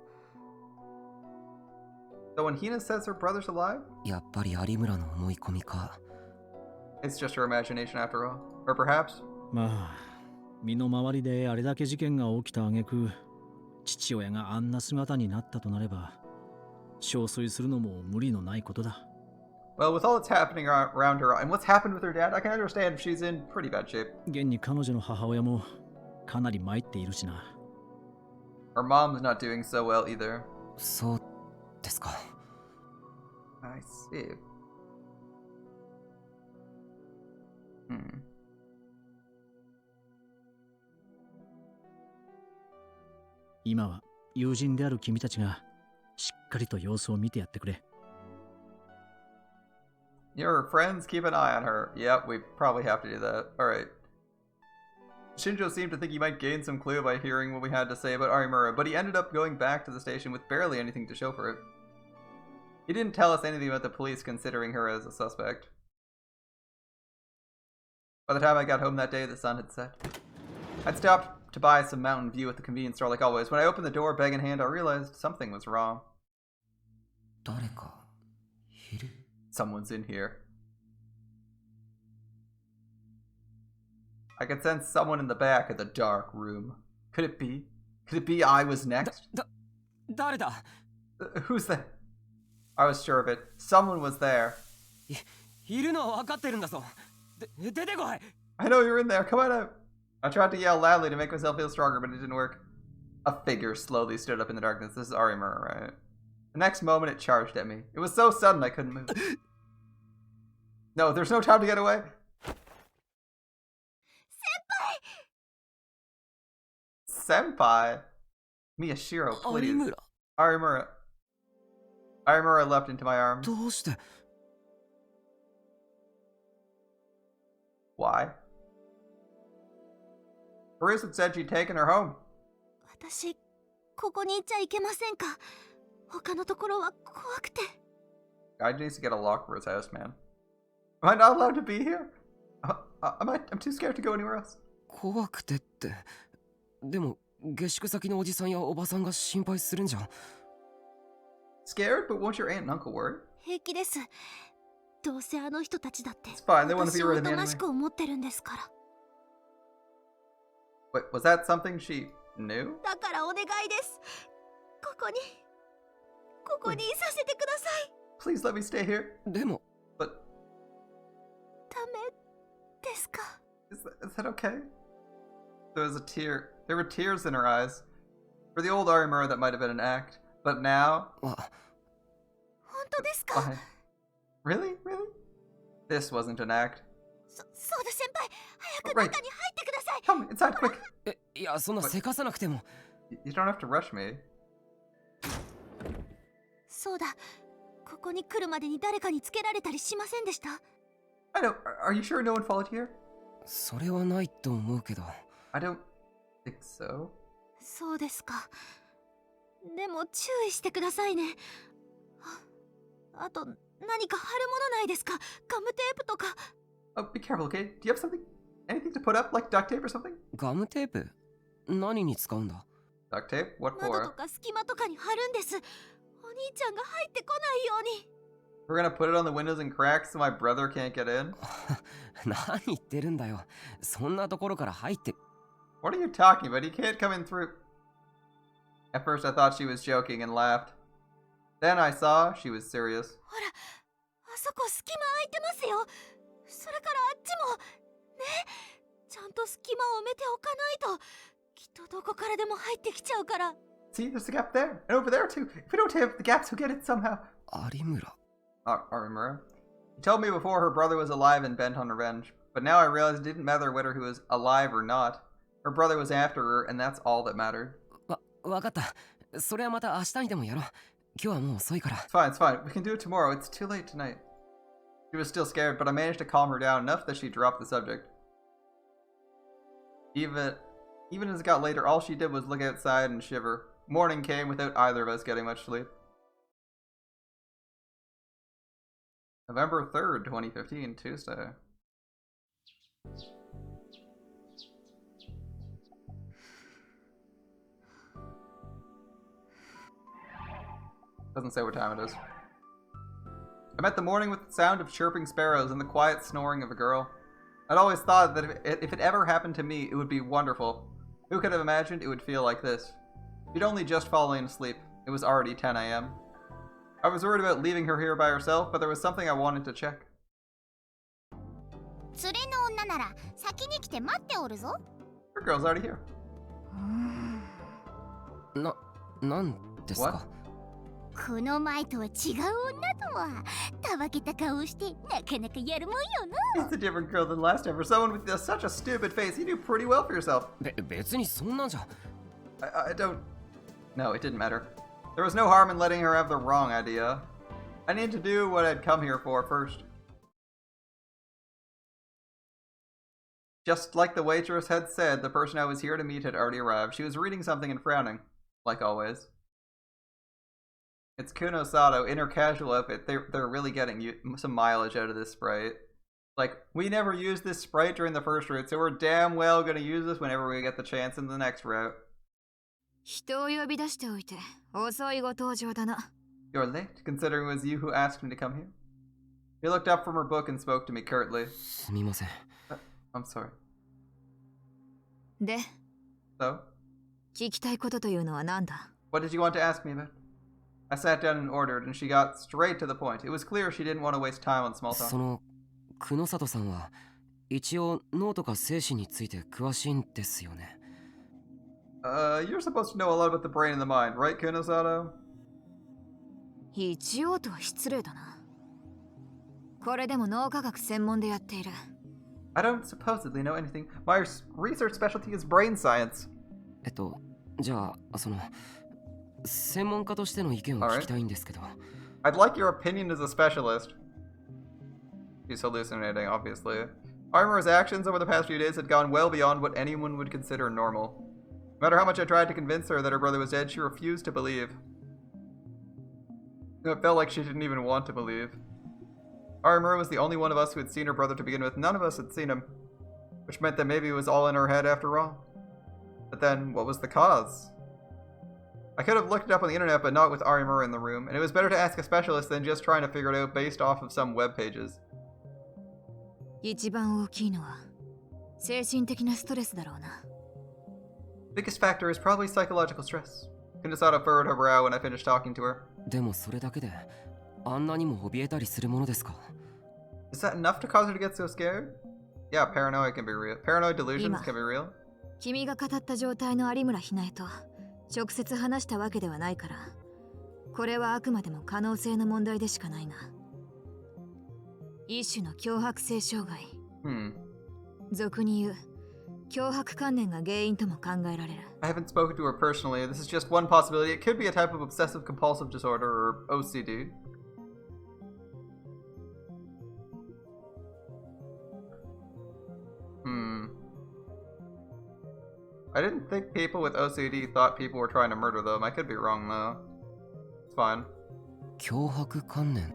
So when Hina says her brother's alive? やっぱり有村の思い込みか。It's just her imagination after all. Or perhaps? まあ、身の回りであれだけ事件が起きた挙句、父親があんな姿になったとなれば、憔悴するのも無理のないことだ。Well, with all that's happening around her and what's happened with her dad, I can understand if she's in pretty bad shape. 現に彼女の母親もかなり参っているしな。Her mom's not doing so well either. そうですか。I see. Hmm. 今は友人である君たちがしっかりと様子を見てやってくれ。Your friends, keep an eye on her. Yep, we probably have to do that. Alright. Shinjo seemed to think he might gain some clue by hearing what we had to say about Arimura, but he ended up going back to the station with barely anything to show for it. He didn't tell us anything about the police considering her as a suspect. By the time I got home that day, the sun had set. I'd stopped to buy some Mountain View at the convenience store like always. When I opened the door, bag in hand, I realized something was wrong. 誰かいる？ Someone's in here. I could sense someone in the back of the dark room. Could it be? Could it be I was next? 誰だ？ Who's that? I was sure of it. Someone was there. いるのは分かってるんだぞ。出てこい。 I know you're in there. Come on out. I tried to yell loudly to make myself feel stronger, but it didn't work. A figure slowly stood up in the darkness. This is Arimura, right? The next moment, it charged at me. It was so sudden I couldn't move. No, there's no time to get away. Senpai! Miyashiro, please. Arimura. Arimura leapt into my arms. どうして？ Why? Bruce had said she'd taken her home. 私、ここにいちゃいけませんか？他のところは怖くて。I needs to get a lock for his house, man. Am I not allowed to be here? I'm too scared to go anywhere else. 怖くてって。でも下宿先のおじさんやおばさんが心配するんじゃん。Scared? But won't your aunt and uncle worry? 平気です。どうせあの人たちだって。 It's fine. They want to be 私を rid お of me となし anyway. く思ってるんですから。 Wait, was that something she knew? だからお願いです。ここにいさせてください。 Please let me stay here. でも But ダメですか？ is that okay? There was a tear. There were tears in her eyes. For the old Arimura, that might have been an act. But now... は本当ですか？ Why? Really? Really? This wasn't an act. そうだ先輩、早く Right. 中に入ってください。 Come inside quick. いや、そんなせかさなくても。You don't have to rush me. そうだ、ここに来るまでに誰かにつけられたりしませんでした？ I don't. Are you sure no one followed here? それはないと思うけど。I don't think so. そうですか。でも注意してくださいね。あと何か貼るものないですか？ガムテープとか。Oh, be careful, okay? Do you have something? Anything to put up, like duct tape or something? ガムテープ何に使うんだ？ Duct tape? What 窓 for? とか隙間とかに貼るんです。お兄ちゃんが入ってこないように。We're gonna put it on the windows and cracks so my brother can't get in? 何言ってるんだよ。そんなところから入って。 What are you talking about? He can't come in through. At first I thought she was joking and laughed. Then I saw she was serious. ほら、あそこ隙間空いてますよ。それからあっちも。ね、ちゃんと隙間を埋めておかないと。きっとどこからでも入ってきちゃうから。See, there's a gap there. And over there too. If we don't have the gaps, we'll get it somehow. 有村。 Arimura. She told me before her brother was alive and bent on revenge. But now I realize it didn't matter whether he was alive or not. Her brother was after her, and that's all that mattered. わかった。それはまた明日にでもやろう。今日はもう遅いから。It's fine, it's fine. We can do it tomorrow. It's too late tonight. She was still scared, but I managed to calm her down enough that she dropped the subject. Even as it got later, all she did was look outside and shiver. Morning came without either of us getting much sleep. November 3rd, 2015, Tuesday. Doesn't say what time it is. I met the morning with the sound of chirping sparrows and the quiet snoring of a girl. I'd always thought that if it ever happened to me, it would be wonderful. Who could have imagined it would feel like this? She'd only just fallen asleep. It was already 10 a.m. I was worried about leaving her here by herself, but there was something I wanted to check. 連れの女なら先に来て待っておるぞ。 Her girl's already here. なんですか？ この前とは違う女とはたわけた顔してなかなかやるもんよな。 It's a different girl than last time. For someone with such a stupid face, you do pretty well for yourself. 別にそんなんじゃ。 I don't... No, it didn't matter. There was no harm in letting her have the wrong idea. I needed to do what I'd come here for first. Just like the waitress had said, the person I was here to meet had already arrived. She was reading something and frowning, like always. It's Kuno Sato in her casual outfit. They're really getting some mileage out of this sprite. Like, we never used this sprite during the first route, so we're damn well gonna use this whenever we get the chance in the next route. 人を呼び出しておいて遅いご登場だな。 You're late, considering it was you who asked me to come here. She looked up from her book and spoke to me curtly. すみません。 I'm sorry. で、 So, 聞きたいことというのは何だ？ what did you want to ask me about? I sat down and ordered, and she got straight to the point. It was clear she didn't want to waste time on small talk. その久野里さんは一応脳とか精神について詳しいんですよね。You're supposed to know a lot about the brain and the mind, right, Kunosato? 一応とは失礼だな。これでも脳科学専門でやっている。I don't supposedly know anything. My research specialty is brain science. じゃあその専門家としての意見を聞きたいんですけど。I'd like your opinion as a specialist. She's hallucinating, obviously. Arimura's actions over the past few days had gone well beyond what anyone would consider normal. No matter how much I tried to convince her that her brother was dead, she refused to believe. It felt like she didn't even want to believe. Arimura was the only one of us who had seen her brother to begin with. None of us had seen him. Which meant that maybe it was all in her head after all. But then, what was the cause? I could have looked it up on the internet, but not with Arimura in the room, and it was better to ask a specialist than just trying to figure it out based off of some web pages. 一番大きいのは精神的なストレスだろうな。Biggest factor is probably psychological stress. Kunosato furrowed her brow when I finished talking to her. でもそれだけであんなにも怯えたりするものですか？ Is that enough to cause her to get so scared? Yeah, paranoia can be real. Paranoid delusions can be real. 君が語った状態の有村ひなえと直接話したわけではないから、これはあくまでも可能性の問題でしかないが。一種の強迫性障害。Hmm. 俗に言う強迫観念が原因とも考えられる。 I haven't spoken to her personally. This is just one possibility. It could be a type of obsessive compulsive disorder or OCD. I didn't think people with OCD thought people were trying to murder them. I could be wrong though. It's fine. 脅迫観念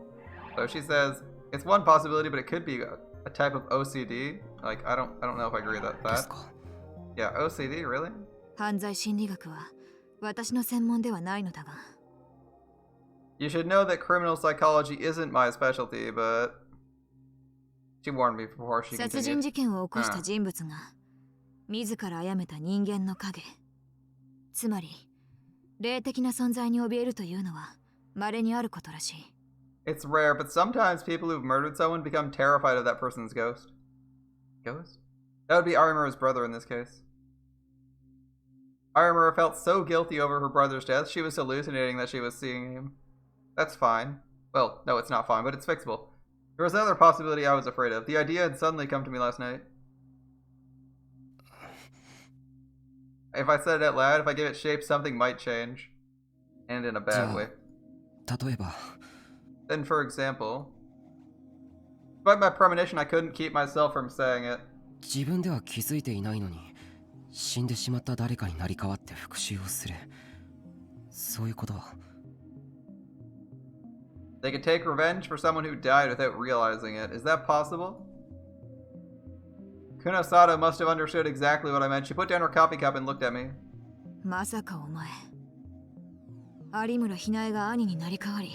So she says it's one possibility, but it could be a type of OCD. Like I don't know if I agree with で that. すか Yeah, OCD, really? 犯罪心理学は私の専門ではないのだが、 You should know that criminal psychology isn't my specialty, but she warned me before she 殺人 continued. 事件を起こした人物が自ら殺めた人間の影、つまり霊的な存在に怯えるというのは稀にあることらしい。 It's rare, but sometimes people who've murdered someone become terrified of that person's ghost. Ghost? That would be Arimura's brother in this case. Arimura felt so guilty over her brother's death, she was hallucinating that she was seeing him. That's fine. Well, no, it's not fine, but it's fixable. There was another possibility I was afraid of. The idea had suddenly come to me last night. If I said it out loud, if I give it shape, something might change. And in a bad way. 例えば Then, for example, despite my premonition, I couldn't keep myself from saying it. 自分では気づいていないのに死んでしまった誰かになり変わって復讐をするそういうことは They could take revenge for someone who died without realizing it. Is that possible? Kunosada must have understood exactly what I meant. She put down her coffee cup and looked at me. まさかお前、有村ひなえが兄になり変わり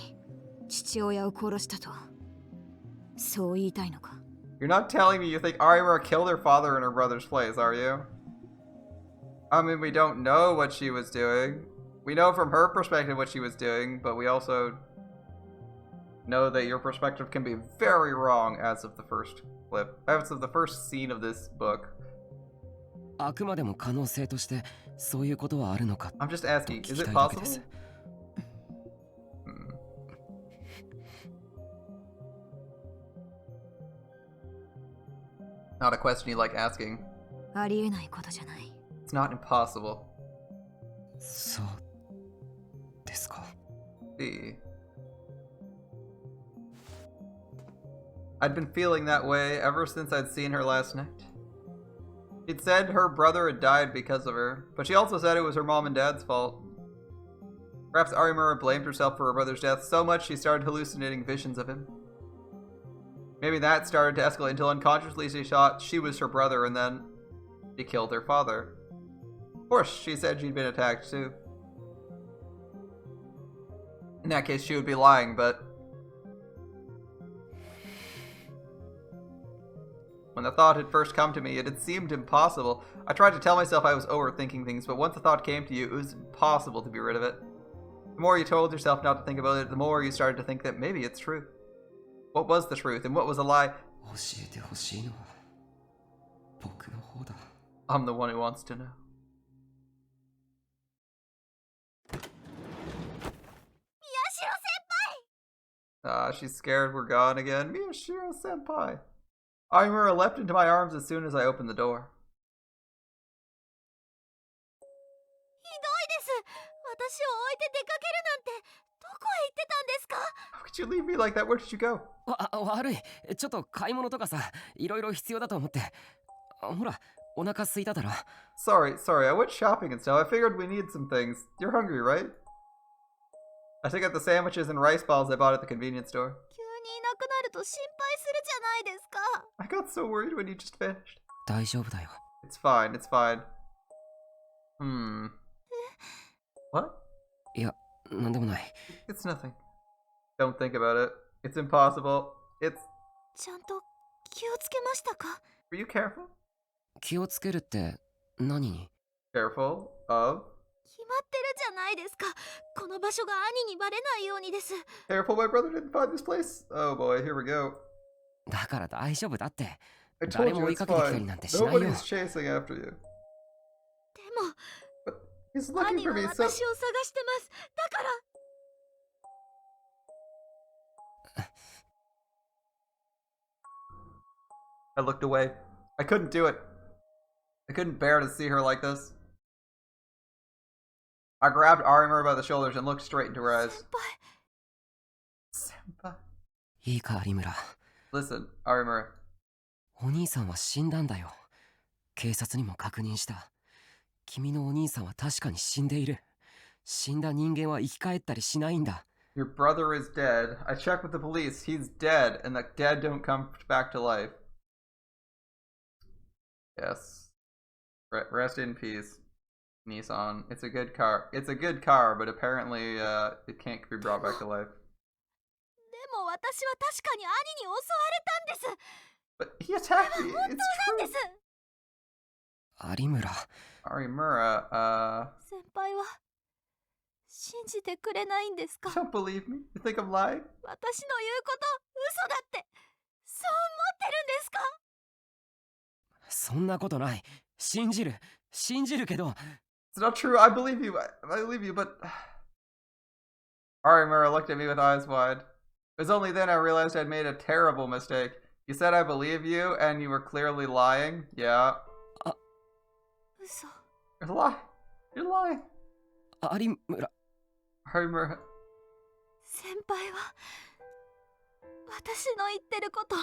父親を殺したとそう言いたいのか。 You're not telling me you think Arimura killed her father in her brother's place, are you? I mean, we don't know what she was doing. We know from her perspective what she was doing, but we also know that your perspective can be very wrong as of the first clip, as of the first scene of this book. あくまでも可能性としてそういうことはあるのか I'm just と asking, 聞 is きた it いだけです possible? Not a question you like asking. ありえないことじゃない。 It's not impossible. そうですか See. I'd been feeling that way ever since I'd seen her last night. She'd said her brother had died because of her, but she also said it was her mom and dad's fault. Perhaps Arimura blamed herself for her brother's death so much she started hallucinating visions of him. Maybe that started to escalate until unconsciously she thought she was her brother and then she killed her father. Of course, she said she'd been attacked too. In that case, she would be lying, but when the thought had first come to me, it had seemed impossible. I tried to tell myself I was overthinking things, but once the thought came to you, it was impossible to be rid of it. The more you told yourself not to think about it, the more you started to think that maybe it's true. What was the truth and what was a lie? 教えてほしいのは僕の方だ I'm the one who wants to know. She's scared we're gone again. Miyashiro-senpai. Arimura leapt into my arms as soon as I opened the door. ひどいです。私を置いて出かけるなんてどこへ行ってたんですか？ How could you leave me like that? Where did you go? 悪いちょっと買い物とかさいろいろ必要だと思ってほらお腹空いただろ Sorry, I went shopping and stuff. I figured we need some things. You're hungry, right? I took out the sandwiches and rice balls I bought at the convenience store. 急にいなくなると心配するじゃないですか。 I got so worried when you just finished. 大丈夫だよ It's fine. What? いやなんでもない It's nothing. Don't think about it. It's impossible. It's... ちゃんと気をつけましたか？ Were you careful? 気をつけるって何に Careful of... 決まってるじゃないですか。この場所が兄にバレないようにです。 Careful, my brother didn't find this place. Oh boy, here we go. だから大丈夫だって I 誰 told も you 追い it's かけてきたり fine. なんてしないよ Nobody's chasing after you. でも But he's looking 兄 for は me, 私 so... を探してます。だから I looked away. I couldn't do it. I couldn't bear to see her like this. I grabbed Arimura by the shoulders and looked straight into her eyes. Senpai. いいか有村。 Listen, Arimura. お兄さんは死んだんだよ。警察にも確認した。君のお兄さんは確かに死んでいる。死んだ人間は生き返ったりしないんだ。 Your brother is dead. I checked with the police. He's dead, and the dead don't come back to life. Yes. Rest in peace, Nissan. It's a good car. It's a good car, but apparently it can't be brought back to life. でも私は確かに兄に襲われたんです。 But he attacked me. 本当 It's なんで true. す。有村。 Arimura, 先輩は信じてくれないんですか？ don't believe me? You think I'm lying? 私の言うこと嘘だってそう思ってるんですか？そんなことない。信じるけど。 It's not true. I believe you. I believe you, but... Arimura looked at me with eyes wide. It was only then I realized I'd made a terrible mistake. You said I believe you, and you were clearly lying. Yeah. 嘘。 You're lying. You're lying. 有村。 Arimura. 先輩は私の言ってること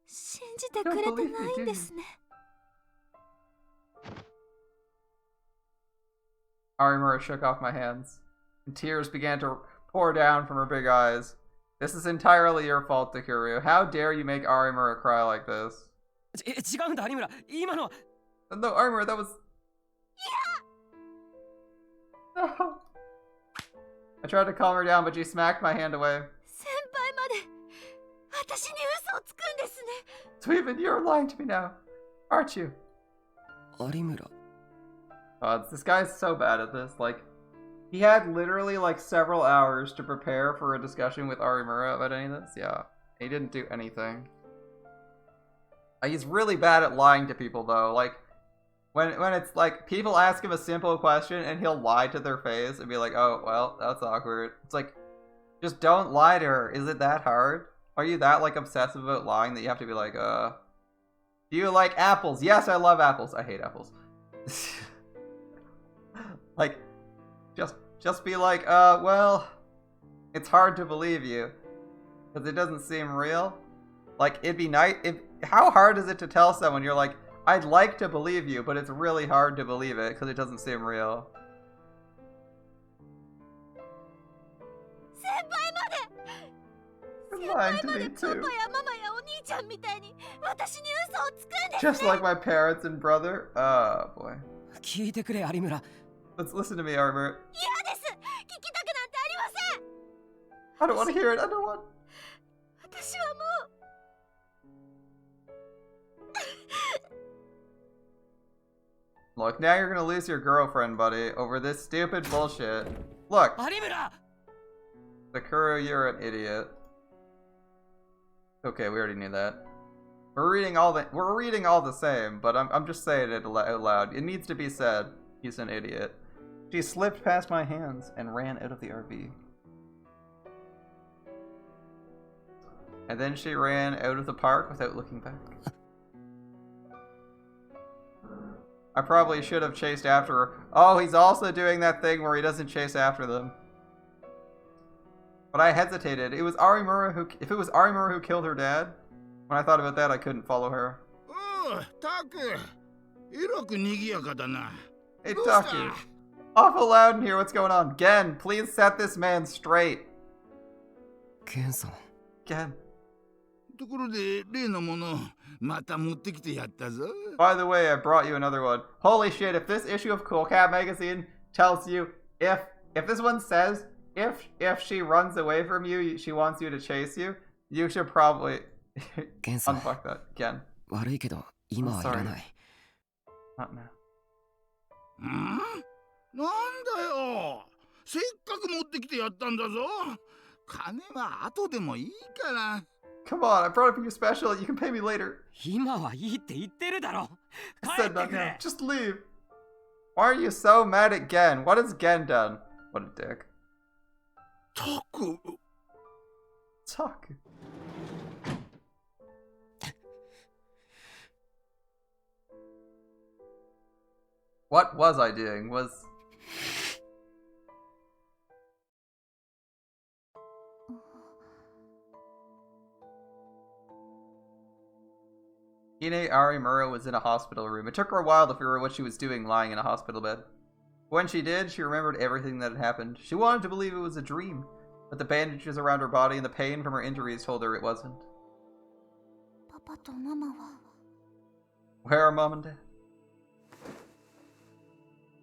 信じてくれてないんですね。 Arimura shook off my hands, and tears began to pour down from her big eyes. This is entirely your fault, Takeru. How dare you make Arimura cry like this? 違うんだ有村。今の。 No, Arimura, that was... No. I tried to calm her down, but she smacked my hand away. 先輩まで私に嘘をつくんですね。 Tweeman, you're lying to me now, aren't you? 有村。 This guy's so bad at this. Like, he had literally like several hours to prepare for a discussion with Arimura about any of this. Yeah, he didn't do anything. He's really bad at lying to people though. Like, when it's like people ask him a simple question and he'll lie to their face and be like, "Oh, well, that's awkward." It's like, just don't lie to her. Is it that hard? Are you that like obsessive about lying that you have to be like, do you like apples? Yes, I love apples. I hate apples. Like, just be like, well, it's hard to believe you, because it doesn't seem real. Like, it'd be nice, how hard is it to tell someone, you're like, I'd like to believe you, but it's really hard to believe it, because it doesn't seem real. 先輩まで You're 先 lying 輩 to ま me でパ too. パやママやお兄ちゃんみたいに私に嘘をつくんです Just ね。 like my parents and brother. Oh, boy. 聞いてくれ有村。 Let's listen to me, Armor. 嫌です。聞きたくなんてありません。 I don't want to hear it. I don't want... 私はもう Look, now you're gonna lose your girlfriend, buddy, over this stupid bullshit. Look, 有村。 Sakura, you're an idiot. Okay, we already knew that. We're reading all the same, but I'm just saying it out loud. It needs to be said. He's an idiot. She slipped past my hands and ran out of the RV. And then she ran out of the park without looking back. I probably should have chased after her. Oh, he's also doing that thing where he doesn't chase after them. But I hesitated. It was if it was Arimura who killed her dad, when I thought about that, I couldn't follow her. Oh, Taku. えらく賑やかだな。 Hey, どうした？ Taku. Awful loud in here. What's going on? Gen, please set this man straight. ケンさん。 Gen. ところで例のものまた持ってきてやったぞ。 By the way, I brought you another one. Holy shit, if this issue of Cool Cat Magazine tells you if this one says if she runs away from you, she wants you to chase you, you should probably ケンさん。 unfuck that. Gen. 悪いけど今はいらない。 Not now. ん？なんだよ。せっかく持ってきてやったんだぞ。金は後でもいいから。 Come on, I brought it for you special. You can pay me later. 今はいいって言ってるだろ。 I 帰っ said て not く now. れ。 Just leave. Why are you so mad at Gen? What has Gen done? What a dick. タク。 Talk. What was I doing? Was... Hine Arimura was in a hospital room. It took her a while to figure out what she was doing lying in a hospital bed. When she did, she remembered everything that had happened. She wanted to believe it was a dream, but the bandages around her body and the pain from her injuries told her it wasn't. Where are Mom and Dad?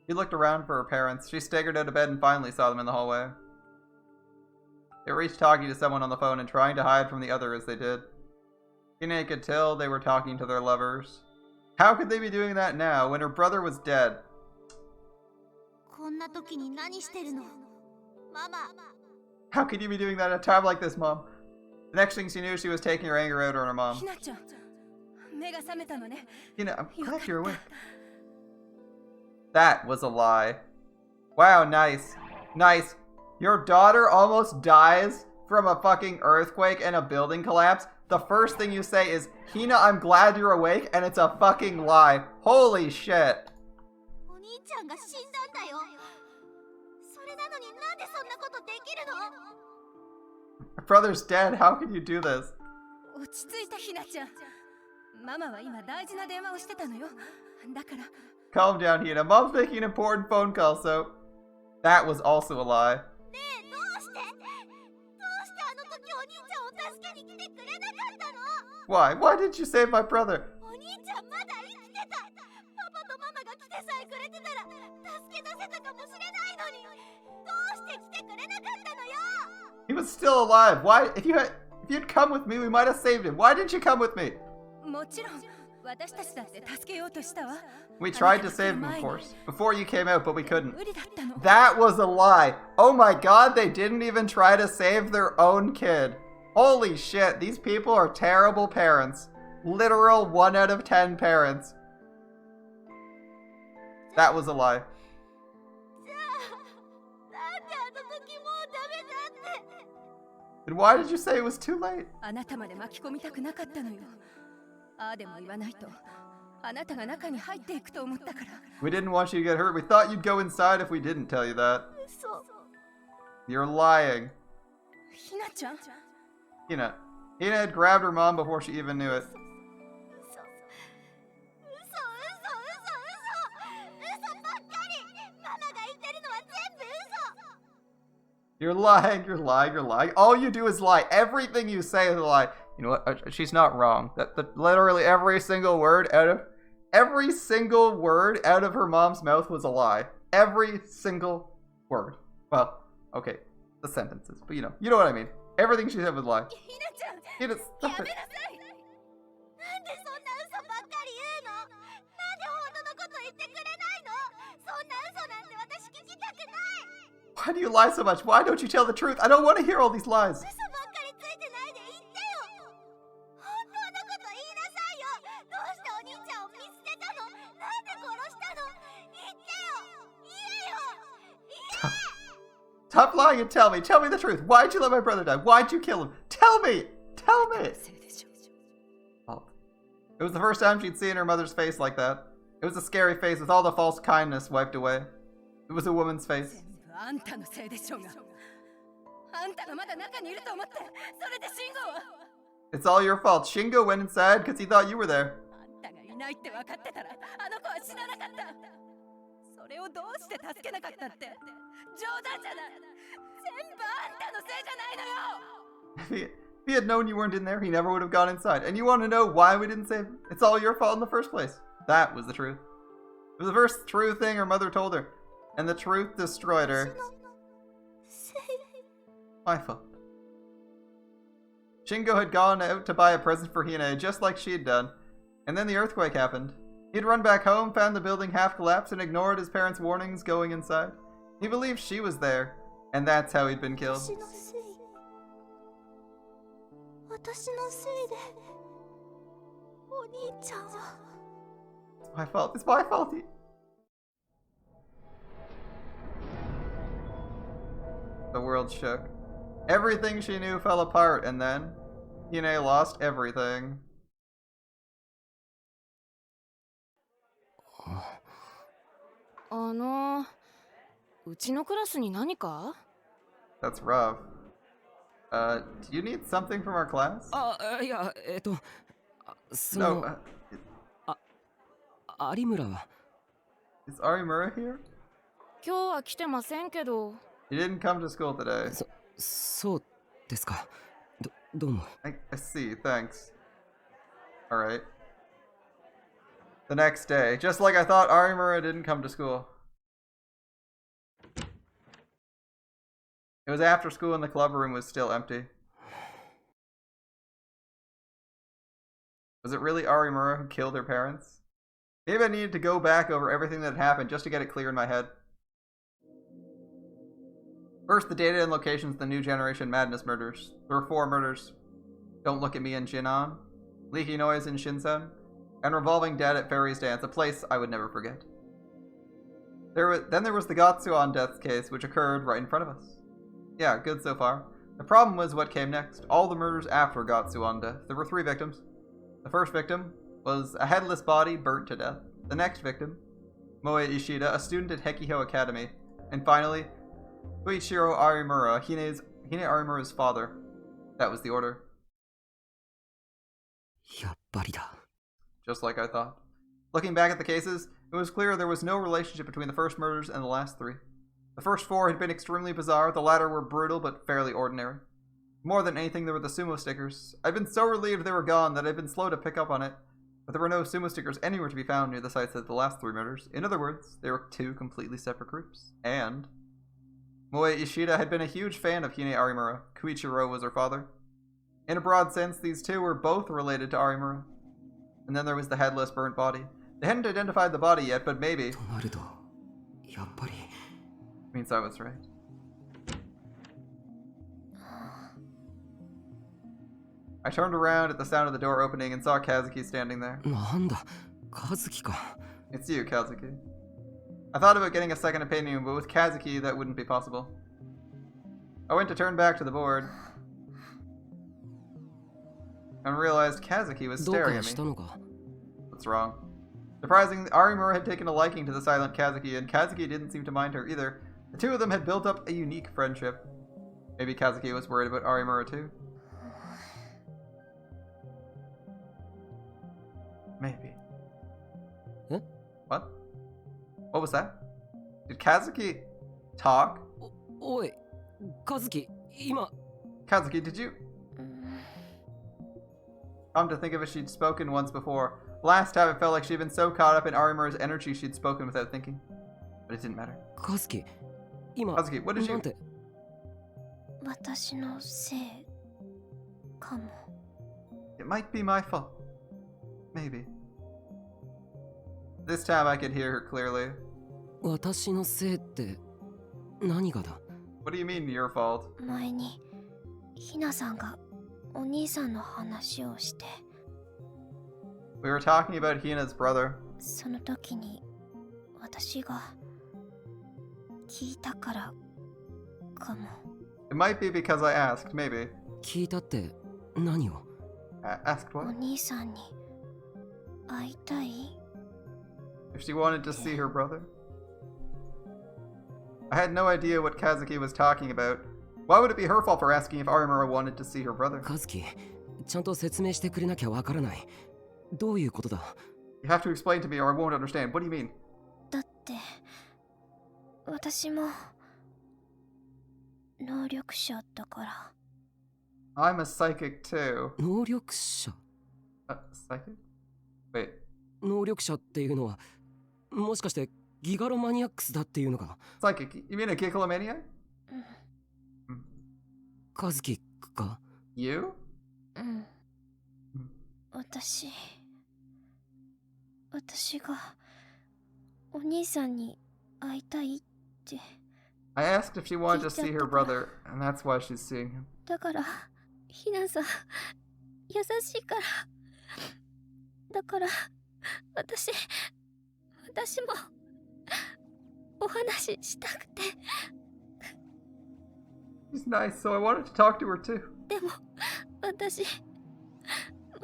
She looked around for her parents. She staggered out of bed and finally saw them in the hallway. They were each talking to someone on the phone and trying to hide from the other as they did. Hine could tell they were talking to their lovers. How could they be doing that now when her brother was dead? How could you be doing that at a time like this, Mom? The next thing she knew, she was taking her anger out on her mom. Hina, I'm glad you're awake. That was a lie. Wow, nice. Nice. Your daughter almost dies from a fucking earthquake and a building collapse. The first thing you say is, Hina, I'm glad you're awake, and it's a fucking lie. Holy shit. My brother's dead. How can you do this? Calm down, Hina. Mom's making an important phone call, so... That was also a lie. Why? Why didn't you save my brother? He was still alive. Why? If you'd come with me, we might have saved him. Why didn't you come with me? We tried to save him, of course, before you came out, but we couldn't. That was a lie. Oh my god, they didn't even try to save their own kid. Holy shit, these people are terrible parents. Literal 1 out of 10 parents. That was a lie. And why did you say it was too late? We didn't want you to get hurt. We thought you'd go inside if we didn't tell you that. You're lying. Hina had grabbed her mom before she even knew it. You're lying, you're lying, you're lying. All you do is lie. Everything you say is a lie. You know what? She's not wrong. That literally every single word out of her mom's mouth was a lie. Every single word. Well, okay, the sentences, but you know what I mean. Everything she said was a lie. Hina, stop it. Why do you lie so much? Why don't you tell the truth? I don't want to hear all these lies. Stop lying and tell me. Tell me the truth. Why'd you let my brother die? Why'd you kill him? Tell me. Tell me. Oh. It was the first time she'd seen her mother's face like that. It was a scary face with all the false kindness wiped away. It was a woman's face. It's all your fault. Shingo went inside because he thought you were there. If he had known you weren't in there, he never would have gone inside. And you want to know why we didn't save him? It's all your fault in the first place. That was the truth. It was the first true thing her mother told her. And the truth destroyed her. My fault. Shingo had gone out to buy a present for Hina, just like she'd done. And then the earthquake happened. He'd run back home, found the building half collapsed, and ignored his parents' warnings going inside. He believed she was there, and that's how he'd been killed. It's my fault. It's my fault. The world shook. Everything she knew fell apart, and then Hine lost everything. うちのクラスに何か？ That's rough. Do you need something from our class? いや、そ No. の、有村は Is Arimura here? 今日は来てませんけど。 He didn't come to school today. そうですか。どうも。I see. Thanks. Alright. The next day, just like I thought, Arimura didn't come to school. It was after school and the club room was still empty. Was it really Arimura who killed her parents? Maybe I needed to go back over everything that had happened just to get it clear in my head. First, the data and locations of the New Generation Madness murders. There were 4 murders. Don't Look at Me in Jinan, Leaky Noise in Shinsen, and Revolving Dead at Fairy's Dance, a place I would never forget. Then there was the Gatsuan death case, which occurred right in front of us. Yeah, good so far. The problem was what came next. All the murders after Gatsuan death. There were 3 victims. The first victim was a headless body burnt to death. The next victim, Moe Ishida, a student at Hekiho Academy. And finally, Koichiro Arimura, Hine Arimura's father. That was the order. やっぱりだ。 Just like I thought. Looking back at the cases, it was clear there was no relationship between the first murders and the last 3. The first 4 had been extremely bizarre, the latter were brutal but fairly ordinary. More than anything, there were the sumo stickers. I'd been so relieved they were gone that I'd been slow to pick up on it, but there were no sumo stickers anywhere to be found near the sites of the last 3 murders. In other words, they were 2 completely separate groups. And Moe Ishida had been a huge fan of Hine Arimura. Koichiro was her father. In a broad sense, these 2 were both related to Arimura. And then there was the headless, burnt body. They hadn't identified the body yet, but maybe. となると、やっぱり。 Means I was right. I turned around at the sound of the door opening and saw Kazuki standing there. なんだ、和樹か。 It's you, Kazuki. I thought about getting a second opinion, but with Kazuki, that wouldn't be possible. I went to turn back to the board and realized Kazuki was どう staring か at した me. のか。 What's wrong? Surprising, Arimura had taken a liking to the silent Kazuki, and Kazuki didn't seem to mind her either. The 2 of them had built up a unique friendship. Maybe Kazuki was worried about Arimura too? Maybe. Huh? What? What was that? Did Kazuki talk? おい、和樹、今。 Kazuki, did you? Come to think of it, she'd spoken once before. Last time it felt like she'd been so caught up in Arimura's energy she'd spoken without thinking. But it didn't matter. 和樹、今。 Kazuki, what did な you... んて。私のせいかも。 It might be my fault. Maybe. This time I could hear her clearly. 私のせいって何がだ？ What do you mean, your fault? 前にひなさんがお兄さんの話をして、 We were talking about Hina's brother. その時に私が聞いたからかも。 It might be because I asked, maybe. 聞いたって何を？ Asked お what? 兄さんに会いたい？ If she wanted to see her brother? I had no idea what Kazuki was talking about. Why would it be her fault for asking if Arimura wanted to see her brother? 和樹、ちゃんと説明してくれなきゃわからない。どういうことだ？ You have to explain to me or I won't understand. What do you mean? だって私も能力者だから。 I'm a psychic too. 能力者？ Psychic? Wait. 能力者っていうのは、もしかしてギガロマニアックスだっていうのか？ Psychic? You mean a Gigalomaniac? 和樹か？ You? うん。私がお兄さんに会いたいって。 I asked if she wanted to see her brother, and that's why she's seeing him. だからひなさん優しいから。だから私もお話ししたくて。 She's nice, so I wanted to talk to her too. でも私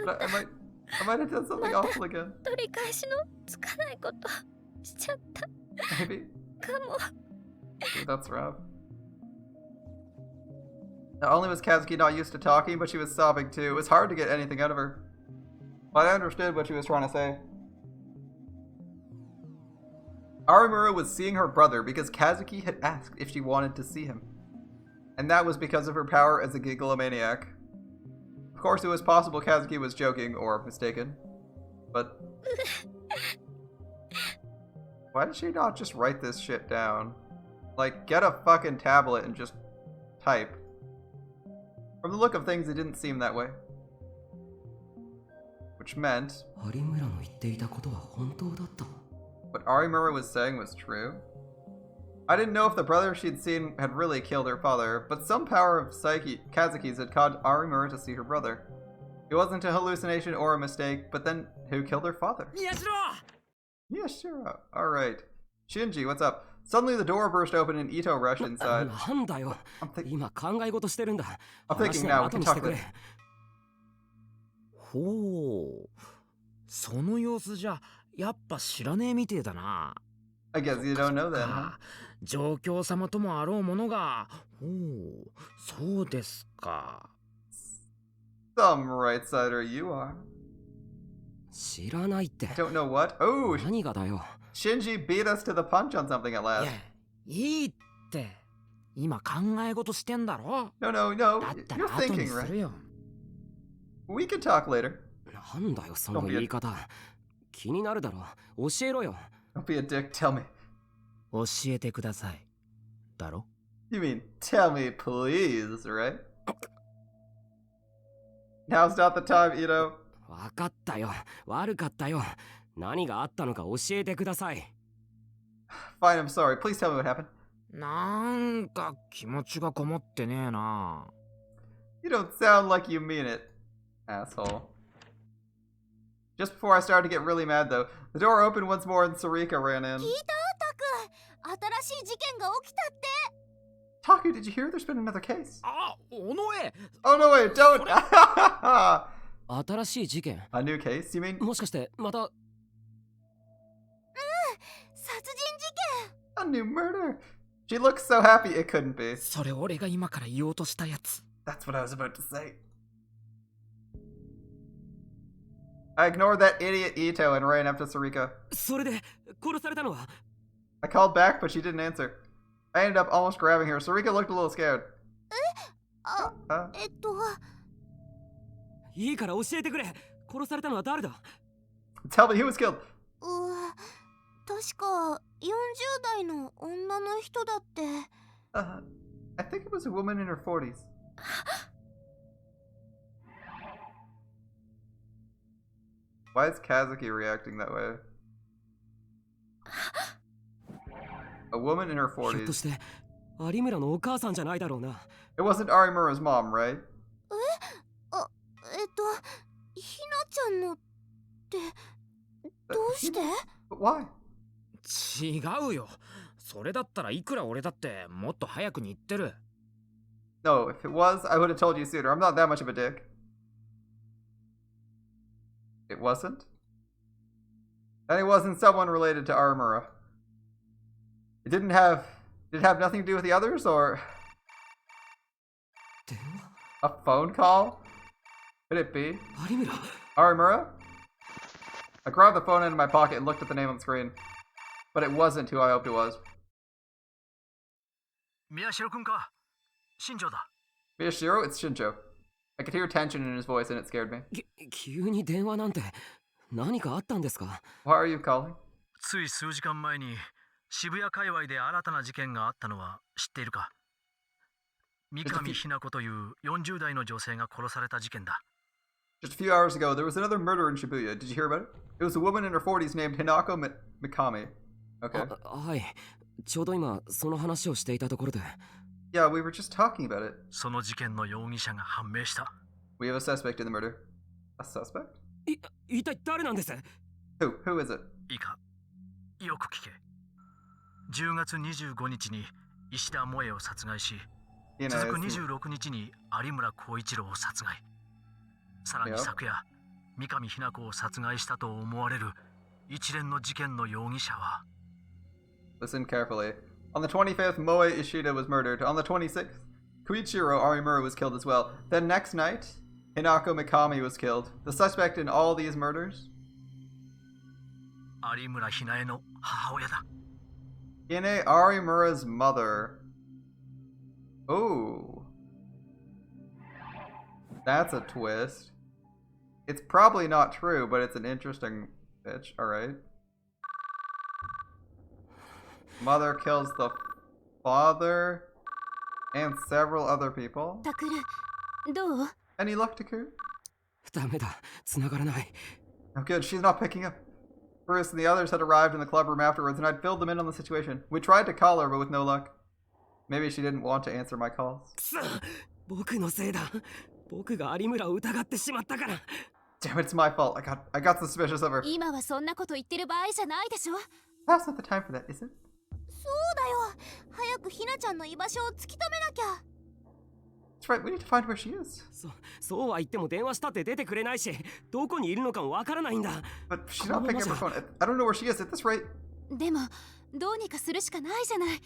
But I might have done something awful again. 取り返しのつかないことしちゃった。Maybe. That's rough. Not only was Kazuki not used to talking, but she was sobbing too. It was hard to get anything out of her. But I understood what she was trying to say. Arimura was seeing her brother because Kazuki had asked if she wanted to see him. And that was because of her power as a gigalomaniac. Of course, it was possible Kazuki was joking or mistaken. But why did she not just write this shit down? Like, get a fucking tablet and just type. From the look of things, it didn't seem that way. Which meant what Arimura was saying was true. I didn't know if the brother she'd seen had really killed her father, but some power of Kazuki's had caused Arimura to see her brother. It wasn't a hallucination or a mistake, but then who killed her father? Yeah, sure. Alright. Shinji, what's up? Suddenly the door burst open and Ito rushed inside. I'm thinking now, we can talk later. ほう、その様子じゃやっぱ知らねえみてえだな。I guess you don't know that, huh? 状況様ともあろうものが、ほう、そうですか。Some right-sider you are. 知らないって。 I don't know what? Oh, 何がだよ。 Shinji beat us to the punch on something at い last. や、いいって。今考え事してんだろ。 No, no, no. だったら You're 後に thinking, する right? よ。We can talk later. なんだよその言い方。気になるだろ。教えろよ。 Don't be a dick, tell me. 教えてください。だろ You mean, tell me, please, right? Now's not the time, Ito. わかったよ。悪かったよ。何があったのか教えてください。Fine, I'm sorry. Please tell me what happened. なんか気持ちがこもってねえな。You don't sound like you mean it, asshole. Just before I started to get really mad, though, the door opened once more and Sarika ran in. 聞いたタク、新しい事件が起きたって。 Taku, did you hear there's been another case? あ、おのえ。 Oh, no, wait, don't! 新しい事件 A new case, you mean? もしかしてまた。殺人事件。 A new murder? She looks so happy it couldn't be. それ俺が今から言おうとしたやつ。 That's what I was about to say. I ignored that idiot Ito and ran up to Sarika. それで殺されたのは。 I called back, but she didn't answer. I ended up almost grabbing her. Sarika looked a little scared. あ、Huh? いいから教えてくれ。殺されたのは誰だ。 Tell me who was killed. 確か40代の女の人だって。I think it was a woman in her 40s. Why is Kazuki reacting that way? A woman in her ひょっと 40s. して有村のお母さんじゃないだろうな。 It wasn't Arimura's mom, right? ひなちゃんのってどうして？ But why? 違うよ。それだったらいくら俺だってもっと早くに言ってる。 No, if it was, I would have told you sooner. I'm not that much of a dick. It wasn't? Then it wasn't someone related to Arimura. It did it have nothing to do with the others, or 電話 a phone call? Could it be? 有村 Arimura? I grabbed the phone out of my pocket and looked at the name on the screen. But it wasn't who I hoped it was. 宮代くんか。新庄だ。 Miyashiro? It's Shinjo. I could hear tension in his voice and it scared me. 急に電話なんて何かあったんですか。 Why are you calling? つい数時間前に渋谷界隈で新たな事件があったのは知っているか。三上ひな子という40代の女性が殺された事件だ。 Just a few hours ago, there was another murder in Shibuya. Did you hear about it? It was a woman in her 40s named Hinako Mikami. Okay. はい。ちょうど今その話をしていたところで。 Yeah, we were just talking about it. その事件の容疑者が判明した。 We have a suspect in the murder. A suspect? 一体誰なんです。 Who is it? いいか、よく聞け。10月25日に石田萌を殺害し、 You 続 know, く it's- 26日に有村光一郎を殺害。さらに昨夜、三上ひな子を殺害したと思われる一連の事件の容疑者は Listen carefully. On the 25th, Moe Ishida was murdered. On the 26th, Koichiro Arimura was killed as well. Then next night, Hinako Mikami was killed. The suspect in all these murders? 有村ひなえの母親だ。 Hine Arimura's mother. Ooh. That's a twist. It's probably not true, but it's an interesting pitch. Alright. Mother kills the father and several other people. タクル、どう？ Any luck, Taku? ダメだ、繋がらない。 Oh good, she's not picking up. Bruce and the others had arrived in the club room afterwards, and I'd filled them in on the situation. We tried to call her, but with no luck. Maybe she didn't want to answer my calls. 僕のせいだ。僕が有村を疑ってしまったから。 Damn it, it's my fault. I got suspicious of her. 今はそんなこと言ってる場合じゃないでしょ。 That's not the time for that, is it? そうだよ。早くひなちゃんの居場所を突き止めなきゃ。 That's right, we need to find where she is. そうは言っても電話したって出てくれないし、どこにいるのかもわからないんだ。 But she's not picking up her phone. I don't know where she is at this rate. でも、どうにかするしかないじゃない。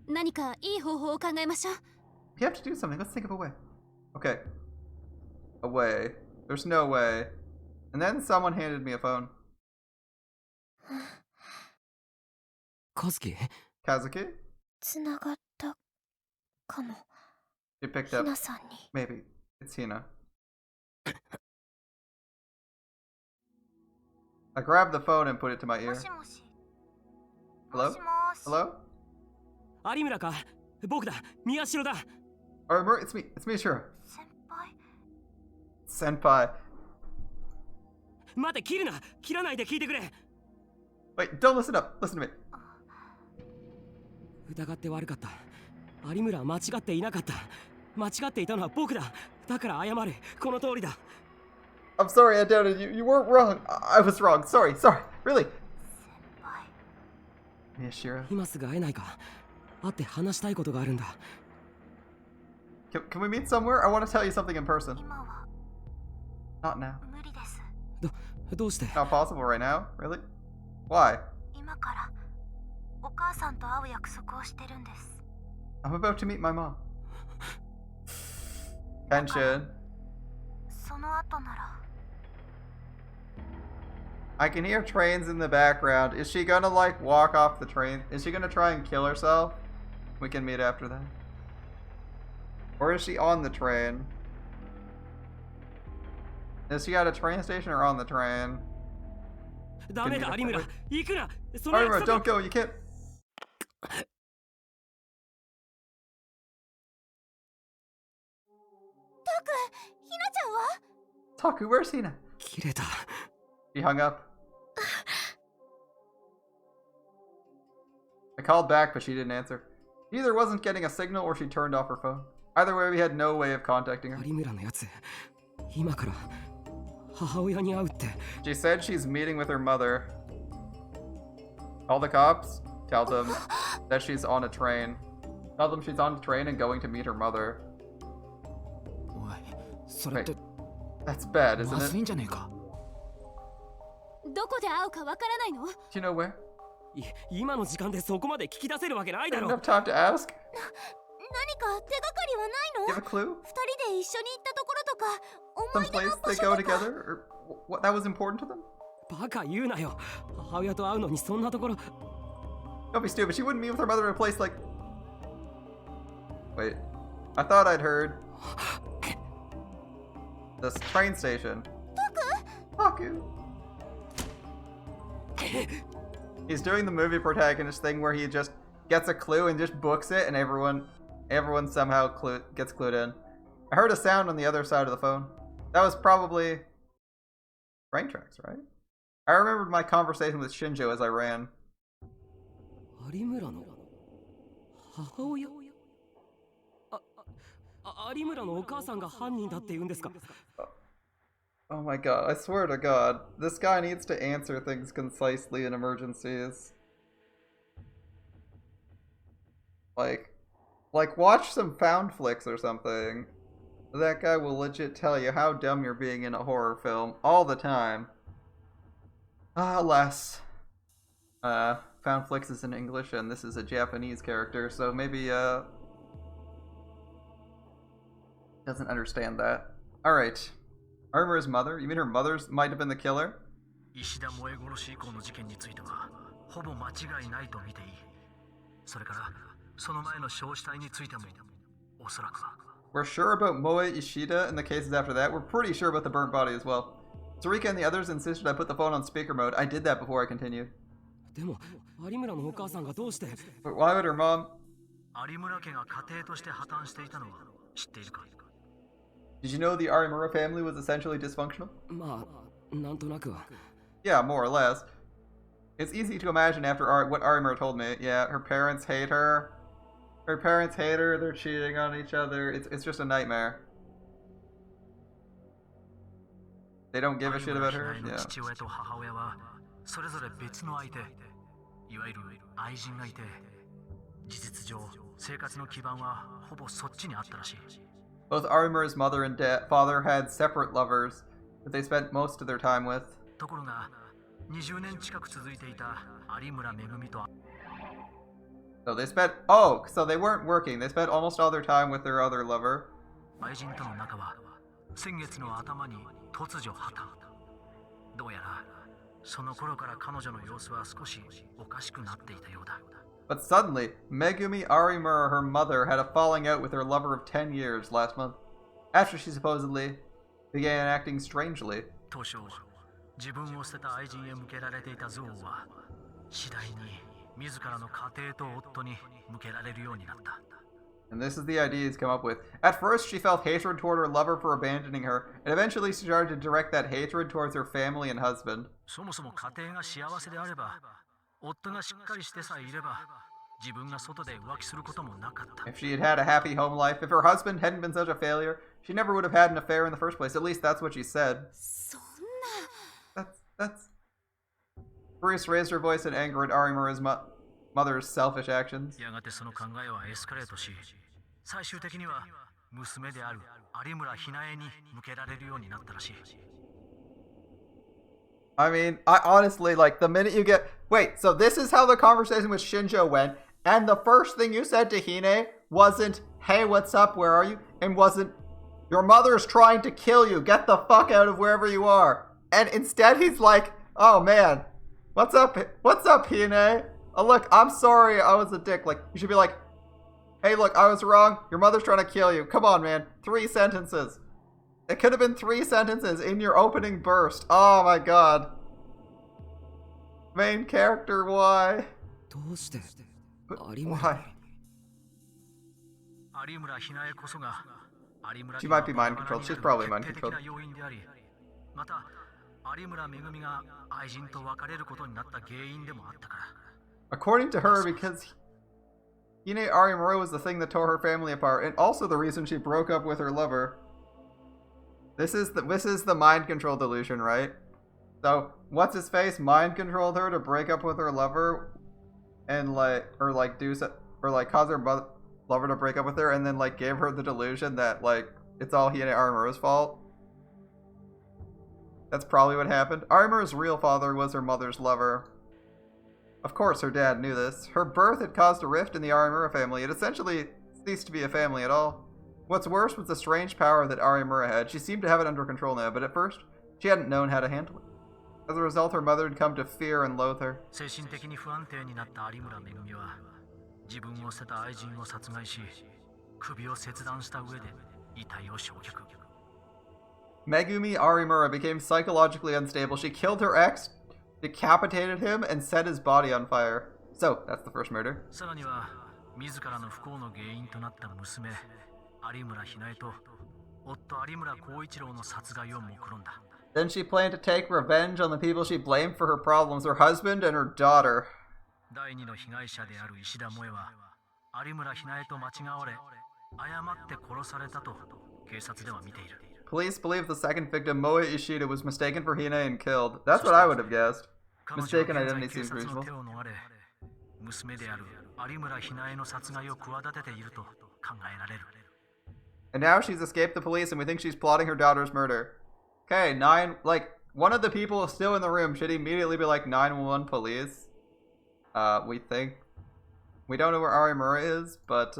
何かいい方法を考えましょう。 We have to do something. Let's think of a way. Okay. A way. There's no way. And then someone handed me a phone. カズキ Kazuki? つながったかも。 She picked ひ up. なさんに。 Maybe. It's Hina. I grabbed the phone and put it to my ear. もしもし。 Hello? もしもし。 Hello? 有村か僕だ宮代だ Arimura, it's me. It's me, Shiro. 先輩。 Senpai. 待て切るな切らないで聞いてくれ Wait, don't listen up. Listen to me. 疑って悪かった有村は間違っていなかった間違っていたのは僕だだから謝れこの通りだ I'm sorry I doubted you. You weren't wrong. I was wrong. Sorry. Really. 先輩。 Yeah, Shiro. 今すぐ会えないか会って話したいことがあるんだ Can we meet somewhere? I want to tell you something in person. 今は Not now. 無理です。どうして Not possible right now. Really? Why? 今からお母さんと会う約束をしてるんです。 I'm about to meet my mom. だから Tension. その後なら。 I can hear trains in the background. Is she gonna like walk off the train? Is she gonna try and kill herself? We can meet after that. Or is she on the train? Is she at a train station or on the train? ダメだ有村行くなその Arimura, 約束 don't go. You can't. タク、ひなちゃんは？ Taku, where's Hina? 切れた She hung up. I called back, but she didn't answer. She either wasn't getting a signal or she turned off her phone. Either way, we had no way of contacting her. 有村のやつ今から母親に会うって She said she's meeting with her mother. Call the cops. Tell them that she's on a train. Tell them she's on a train and going to meet her mother. おいそれって That's bad, isn't まずい it? んじゃねえかどこで会うかわからないの？ Do you know where? 今の時間でそこまで聞き出せるわけないだ Enough ろ time to ask? 何か手がかりはない You の？ have a clue? 二人で一緒に行ったところとか、思 Some い出 place の場 they 所 go とか。 together? Or what that was important to them? バカ言うなよ母親と会うのにそんなところ Don't be stupid. She wouldn't meet with her mother in a place like. Wait. I thought I'd heard. This train station. Taku! He's doing the movie protagonist thing where he just gets a clue and just books it, and everyone somehow gets clued in. I heard a sound on the other side of the phone. That was probably train tracks, right? I remembered my conversation with Shinjo as I ran. 有村の母親有村のお母さんが犯人だって言うんですか Oh my god, I swear to god, this guy needs to answer things concisely in emergencies. Like watch some found flicks or something. That guy will legit tell you how dumb you're being in a horror film all the time. Alas. found Flix is in English and this is a Japanese character, so maybe doesn't understand that. Alright. Arimura's mother? You mean her mother's might have been the killer? 石田萌殺し以降の事件についてはほぼ間違いないと見ていい。それからその前の焼死体についてもおそらくは。We're sure about Moe Ishida and the cases after that. We're pretty sure about the burnt body as well. Sarika and the others insisted I put the phone on speaker mode. I did that before I continued. でも有村のお母さんがどうして But why would her mom? 有村家が家庭として破綻していたのは知っているか。 Did you know the Arimura family was essentially dysfunctional? まあなんとなくは Yeah, more or less. It's easy to imagine after what Arimura told me. Yeah, her parents hate her. Her parents hate her. They're cheating on each other. It's just a nightmare. They don't give a shit about her. Yeah. 父親と母親はそれぞれ別の相手、いわゆる愛人がいて、事実上生活の基盤はほぼそっちにあったらしい。 Both Arimura's mother and father had separate lovers that they spent most of their time with. ところが20年近く続いていた有村めぐみと So they spent so they weren't working. They spent almost all their time with their other lover. 愛人との仲は先月の頭に突如破綻。どうやらその頃から彼女の様子は少しおかしくなっていたようだ。 But suddenly, Megumi Arimura, her mother, had a falling out with her lover of 10 years last month, after she supposedly began acting strangely. 当初自分を捨てた愛人へ向けられていた憎悪は次第に自らの家庭と夫に向けられるようになった。 And this is the idea he's come up with. At first, she felt hatred toward her lover for abandoning her, and eventually she started to direct that hatred towards her family and husband. そもそも家庭が幸せであれば、夫がしっかりしてさえいれば、自分が外で浮気することもなかった。 If she had had a happy home life, if her husband hadn't been such a failure, she never would have had an affair in the first place. At least that's what she said. そんな。 That's... Bruce raised her voice in anger at Arimura's mother's selfish actions. やがてその考えはエスカレートし、最終的には娘である有村ひなえに向けられるようになったらしい。 I mean, I honestly, like, the minute you get... Wait, so this is how the conversation with Shinjo went, and the first thing you said to Hine wasn't, hey, what's up, where are you? And wasn't, your mother's trying to kill you, get the fuck out of wherever you are. And instead he's like, oh man, what's up, Hine? Oh look, I'm sorry, I was a dick. Like, you should be like, hey look, I was wrong, your mother's trying to kill you. Come on, man, 3 sentences. It could have been 3 sentences in your opening burst. Oh my god. Main character, why? どうして But 有村 why? 有村ひなえこそが有村 She might be mind controlled. She's probably mind 決定 controlled. 的な要因であり、また有村めぐみが愛人と別れることになった原因でもあったから。 According to her, because Hine Arimura was the thing that tore her family apart, and also the reason she broke up with her lover. This is the mind control delusion, right? So, what's his face mind controlled her to break up with her lover, and cause her lover to break up with her, and then like gave her the delusion that like it's all Hine Arimura's fault. That's probably what happened. Arimura's real father was her mother's lover. Of course, her dad knew this. Her birth had caused a rift in the Arimura family. It essentially ceased to be a family at all. What's worse was the strange power that Arimura had. She seemed to have it under control now, but at first, she hadn't known how to handle it. As a result, her mother had come to fear and loathe her. 精神的に不安定になった有村めぐみは自分を捨てた愛人を殺害し首を切断した上で遺体を焼却。 Megumi Arimura became psychologically unstable. She killed her ex, decapitated him, and set his body on fire. So, that's the first murder. さらには自らの不幸の原因となった娘有村ひなえと夫有村光一郎の殺害を目論んだ。 Then she planned to take revenge on the people she blamed for her problems, her husband and her daughter. 第二の被害者である石田萌は有村ひなえと間違われ誤って殺されたと警察では見ている。 Police believe the second victim, Moe Ishida, was mistaken for Hine and killed. That's what I would have guessed. 彼女は Mistaken 現在 identity 警 seems 察の reasonable. 手を逃れ娘である有村ひなえの殺害を企てていると考えられる。 And now she's escaped the police and we think she's plotting her daughter's murder. Okay, one of the people still in the room should immediately be like 911 police. We don't know where Arimura is, but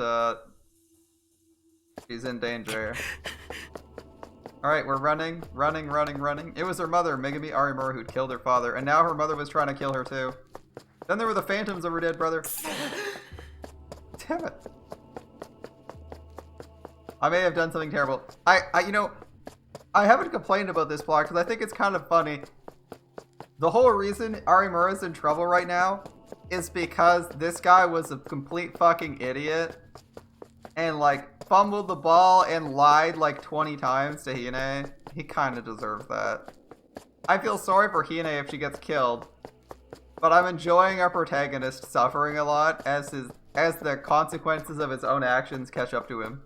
she's in danger. Alright, we're running. It was her mother, Megami Arimura, who'd killed her father, and now her mother was trying to kill her too. Then there were the phantoms of her dead brother. Damn it. I may have done something terrible. You know, I haven't complained about this plot because I think it's kind of funny. The whole reason Arimura's in trouble right now is because this guy was a complete fucking idiot and like fumbled the ball and lied like 20 times to Hine. He kind of deserves that. I feel sorry for Hine if she gets killed, but I'm enjoying our protagonist suffering a lot as the consequences of his own actions catch up to him.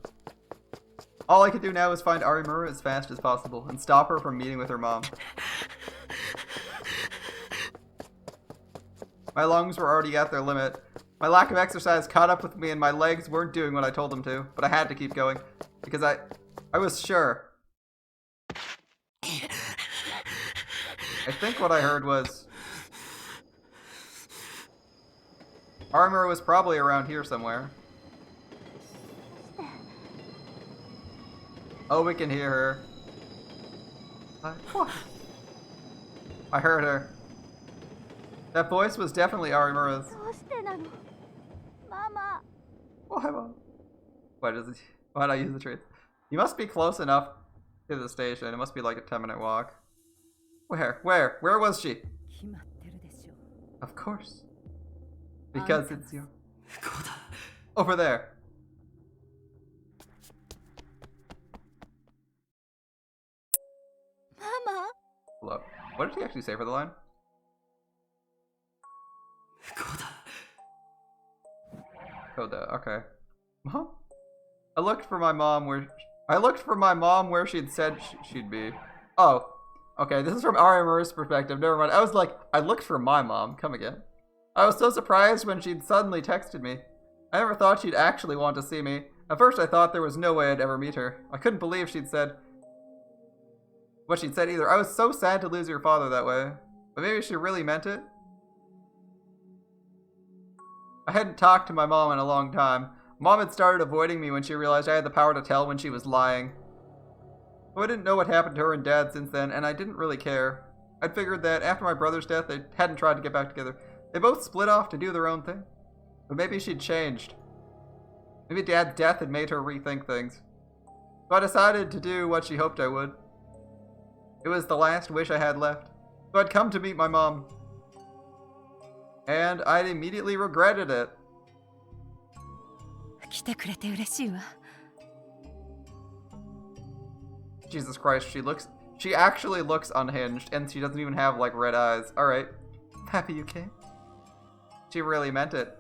All I can do now is find Arimura as fast as possible and stop her from meeting with her mom. My lungs were already at their limit. My lack of exercise caught up with me and my legs weren't doing what I told them to, but I had to keep going because I was sure. I think what I heard was Arimura was probably around here somewhere. Oh, we can hear her. What? I heard her. That voice was definitely Arimura's. Why, Mom? Why'd I use the truth? You must be close enough to the station. It must be like a 10-minute walk. Where was she? Of course. Because it's you. Over there. Mama. Hello. What did he actually say for the line? Koda, okay. Mom? I looked for my mom where she'd said she'd be. Oh. Okay, this is from Arimura's perspective. Never mind. I was like, I looked for my mom. Come again. I was so surprised when she'd suddenly texted me. I never thought she'd actually want to see me. At first I thought there was no way I'd ever meet her. I couldn't believe she'd said what she'd said either. I was so sad to lose your father that way. But maybe she really meant it? I hadn't talked to my mom in a long time. Mom had started avoiding me when she realized I had the power to tell when she was lying. So I didn't know what happened to her and Dad since then, and I didn't really care. I'd figured that after my brother's death, they hadn't tried to get back together. They both split off to do their own thing. But maybe she'd changed. Maybe Dad's death had made her rethink things. So I decided to do what she hoped I would. It was the last wish I had left. So I'd come to meet my mom. And I'd immediately regretted it. Jesus Christ, she actually looks unhinged, and she doesn't even have, like, red eyes. Alright. Happy you came? She really meant it.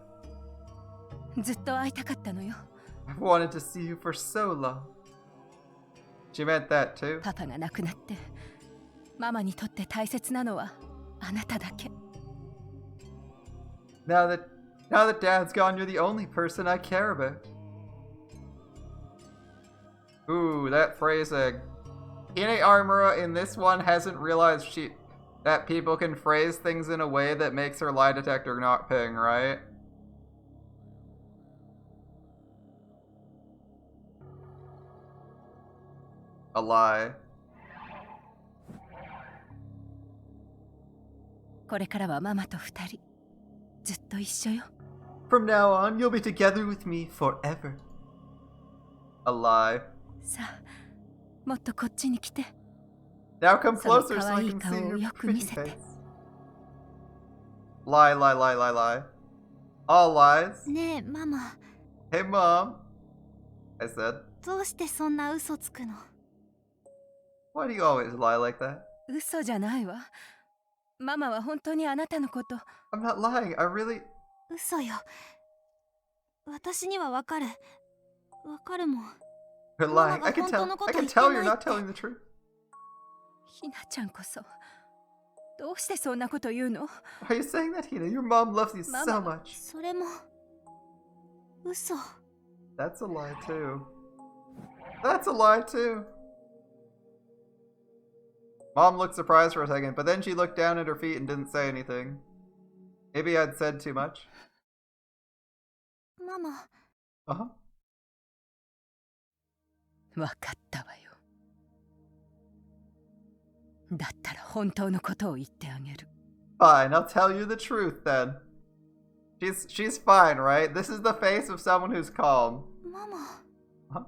I've wanted to see you for so long. She meant that too. Now that Dad's gone, you're the only person I care about. Ooh, that phrasing. Hine Arimura in this one hasn't realized that people can phrase things in a way that makes her lie detector not ping, right? A lie. From now on, you'll be together with me forever. A lie. Now come closer so I can see your pretty face. Lie, lie, lie, lie, lie. All lies. Hey, Mom. I said. Why do you always lie like that? I'm not lying, I really... You're lying. I can tell you're not telling the truth. Why are you saying that, Hina? Your mom loves you so much. That's a lie too. That's a lie too. Mom looked surprised for a second, but then she looked down at her feet and didn't say anything. Maybe I'd said too much. ママ Uh-huh. わかったわよ。だったら本当のことを言ってあげる。 Fine, I'll tell you the truth then. She's fine, right? This is the face of someone who's calm. ママ Huh?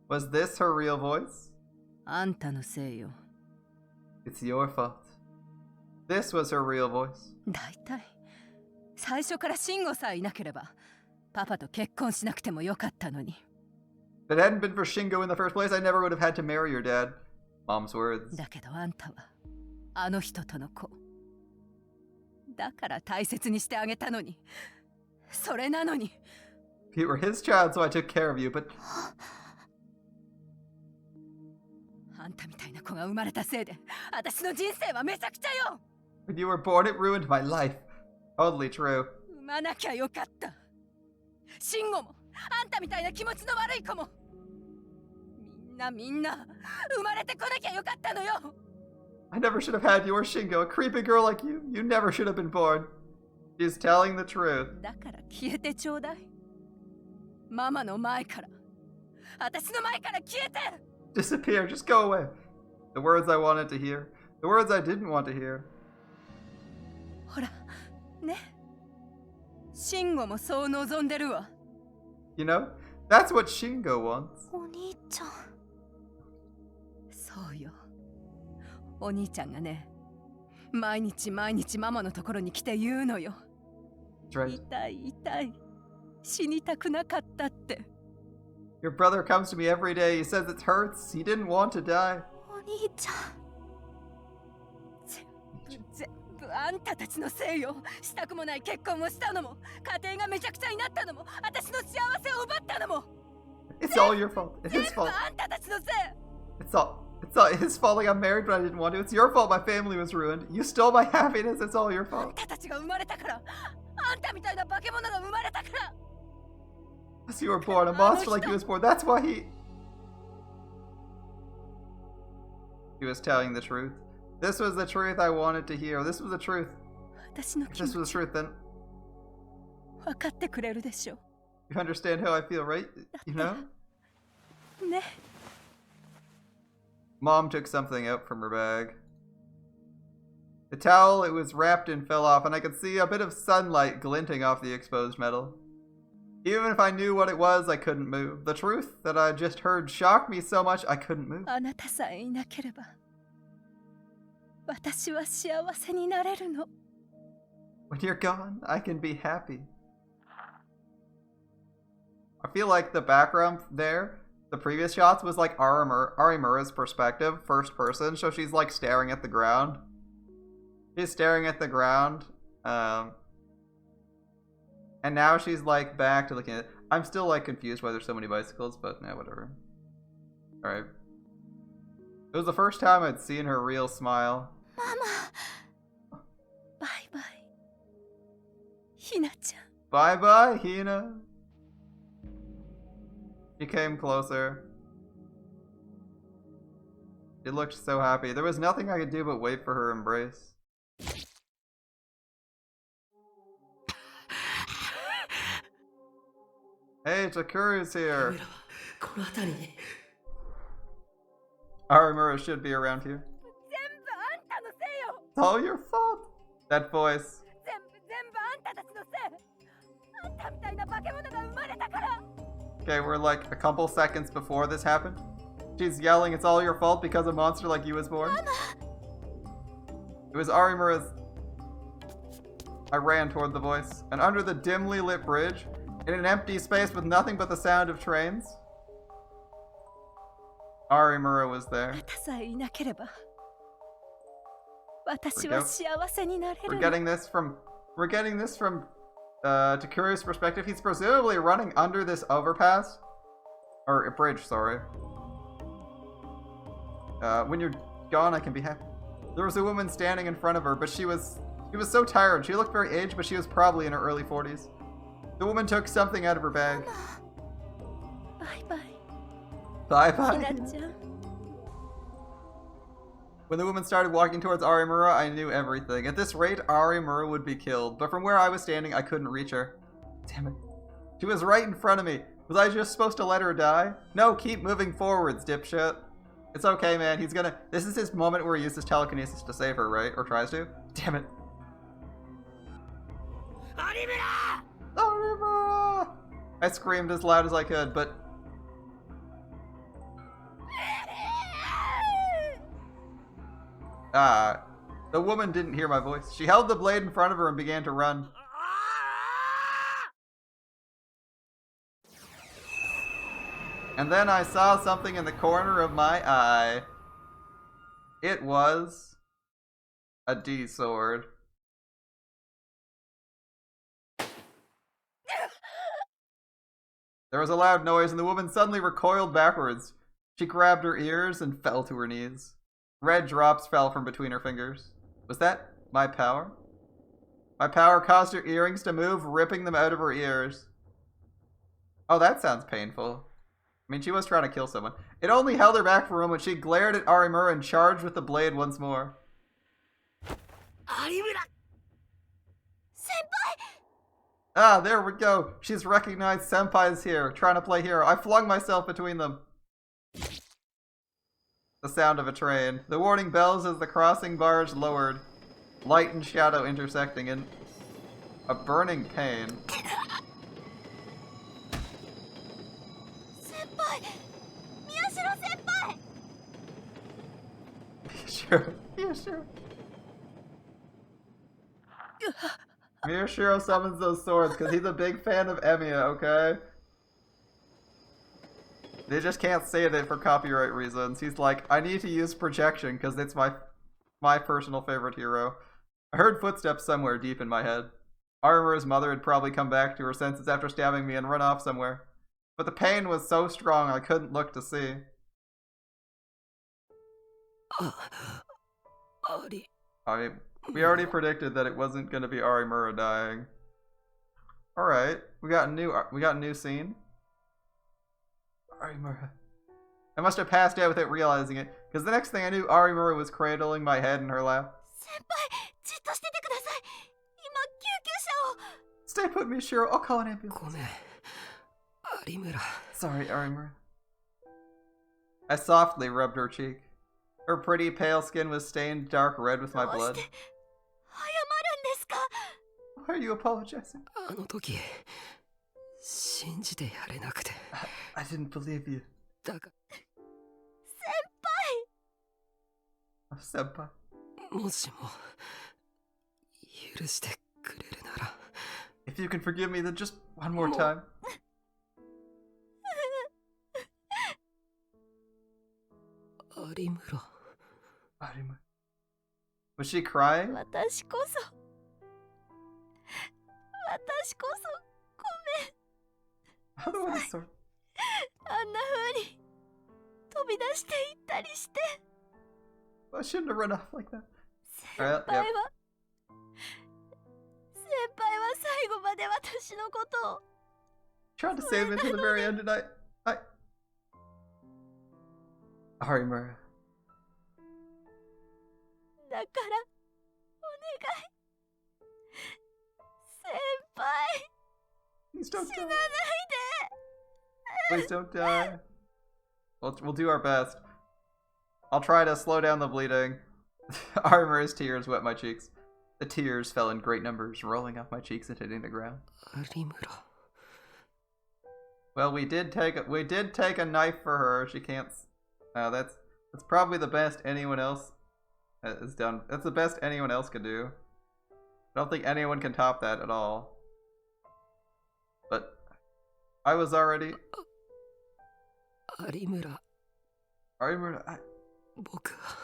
Was this her real voice? あんたのせいよ。 It's your fault. This was her real voice. だいたい最初から慎吾さえいなければパパと結婚しなくてもよかったのに。 If it hadn't been for Shingo in the first place, I never would have had to marry your dad. Mom's words. だけどあんたはあの人との子。だから大切にしてあげたのに。それなのに。 You were his child, so I took care of you, but... あんたみたいな子が生まれたせいで私の人生はめちゃくちゃよ。 When you were born, it ruined my life. Totally true. 産まなきゃよかった。慎吾もあんたみたいな気持ちの悪い子もみんな生まれてこなきゃよかったのよ。 I never should have had you or Shingo, a creepy girl like you. You never should have been born. She's telling the truth. だから消えてちょうだい。ママの前から。私の前から消えて。 Disappear, just go away. The words I wanted to hear. The words I didn't want to hear. ほら、ね。慎吾もそう望んでるわ。 You know, that's what Shingo wants. お兄ちゃんそうよ。お兄ちゃんがね、毎日ママのところに来て言うのよ。 That's right. 痛い痛い。死にたくなかったって。 Your brother comes to me every day. He says it hurts. He didn't want to die. お兄ちゃん全部あんたたちのせいよ。したくもない結婚をしたのも、家庭がめちゃくちゃになったのも、私の幸せを奪ったのも。 It's all your fault. It's his 全部 fault. あんたたちのせい。 It's all his fault. I got married, but I didn't want to. It's your fault. My family was ruined. You stole my happiness. It's all your あん fault. たたちが生まれたから。あんたみたいな化け物が生まれたから。 Because you were born, a monster like you was born. That's why he was telling the truth. This was the truth I wanted to hear. This was the truth. 私の If 気 this 持 was ち the truth, then 分かってくれるでしょ。 you understand how I feel, right? You know? ね。 Mom took something out from her bag. The towel it was wrapped in fell off, and I could see a bit of sunlight glinting off the exposed metal. Even if I knew what it was, I couldn't move. The truth that I just heard shocked me so much I couldn't move. あなたさえいなければ、私は幸せになれるの。 When you're gone, I can be happy. I feel like the background there, the previous shots, was like Arimura's perspective, first person, so she's like staring at the ground. She's staring at the ground, and now she's like back to looking at it. I'm still like confused why there's so many bicycles, but nah, whatever. Alright. It was the first time I'd seen her real smile. ママバイバイ。ひなちゃん。 Bye bye, Hina. She came closer. She looked so happy. There was nothing I could do but wait for her embrace. Hey, Takuru's here. Arimura should be around here. 全部あんたのせいよ。 It's all your fault. That voice. 全部あんたたちのせい。あんたみたいな化け物が生まれたから。 Okay, we're like a couple seconds before this happened. She's yelling, it's all your fault because a monster like you was born. It was Arimura's. I ran toward the voice, and under the dimly lit bridge, in an empty space with nothing but the sound of trains, Arimura was あ there. なたさえいなければ、私は幸せになれ We're るの。 getting this from Takuru's perspective. He's presumably running under this overpass. Or a bridge, sorry. When you're gone, I can be happy. There was a woman standing in front of her, but she was so tired. She looked very aged, but she was probably in her early 40s. The woman took something out of her bag. バイバイ。 Bye ひ bye. なちゃん。When the woman started walking towards Arimura, I knew everything. At this rate, Arimura would be killed, but from where I was standing, I couldn't reach her. Damn it. She was right in front of me. Was I just supposed to let her die? No, keep moving forwards, dipshit. It's okay, man. He's gonna... This is his moment where he uses telekinesis to save her, right? Or tries to? Damn it. Arimura! Arimura! I screamed as loud as I could, but... the woman didn't hear my voice. She held the blade in front of her and began to run. And then I saw something in the corner of my eye. It was a D-sword. There was a loud noise and the woman suddenly recoiled backwards. She grabbed her ears and fell to her knees. Red drops fell from between her fingers. Was that my power? My power caused her earrings to move, ripping them out of her ears. Oh, that sounds painful. I mean, she was trying to kill someone. It only held her back for a moment. She glared at Arimura and charged with the blade once more. Arimura! Senpai! Ah, there we go. She's recognized Senpai's here, trying to play hero. I flung myself between them. The sound of a train. The warning bells as the crossing bars lowered. Light and shadow intersecting in a burning pain. Senpai! Miyashiro senpai! Sure. Yeah, sure. Miyashiro summons those swords because he's a big fan of Emiya, okay? They just can't say that for copyright reasons. He's like, I need to use projection because it's my personal favorite hero. I heard footsteps somewhere deep in my head. Arimura's mother had probably come back to her senses after stabbing me and run off somewhere. But the pain was so strong I couldn't look to see. We already predicted that it wasn't going to be Arimura dying. Alright, we got a new scene. Arimura. I must have passed out without realizing it, because the next thing I knew, Arimura was cradling my head in her lap. Senpai! Jitto shite kudasai! Ima kyūkyūsha o! Stay put, Miyashiro. I'll call an ambulance. ごめん、Arimura. Sorry, Arimura. I softly rubbed her cheek. Her pretty pale skin was stained dark red with my blood. Why are you apologizing? あの時、信じてやれなくて。I didn't believe you. だが、Senpai. もしも許してくれるなら。If you can forgive me, then just one more time. Arimura. Arimura. Was she crying? 私こそごめん。 How do I sort? あんな風に飛び出していったりして。 I shouldn't have run off like that. 先輩は、先輩は最後まで私のことを Tried to save me to the very end, and I... Arimura. だからお願い。先輩、 Please don't 死な die. ないで。 Please don't die. We'll do our best. I'll try to slow down the bleeding. Arimura's tears wet my cheeks. The tears fell in great numbers, rolling off my cheeks and hitting the ground. Arimura. Well, we did take a knife for her. She can't. That's probably the best anyone else has done. That's the best anyone else could do. I don't think anyone can top that at all. But I was already. Arimura. Arimura. 僕は。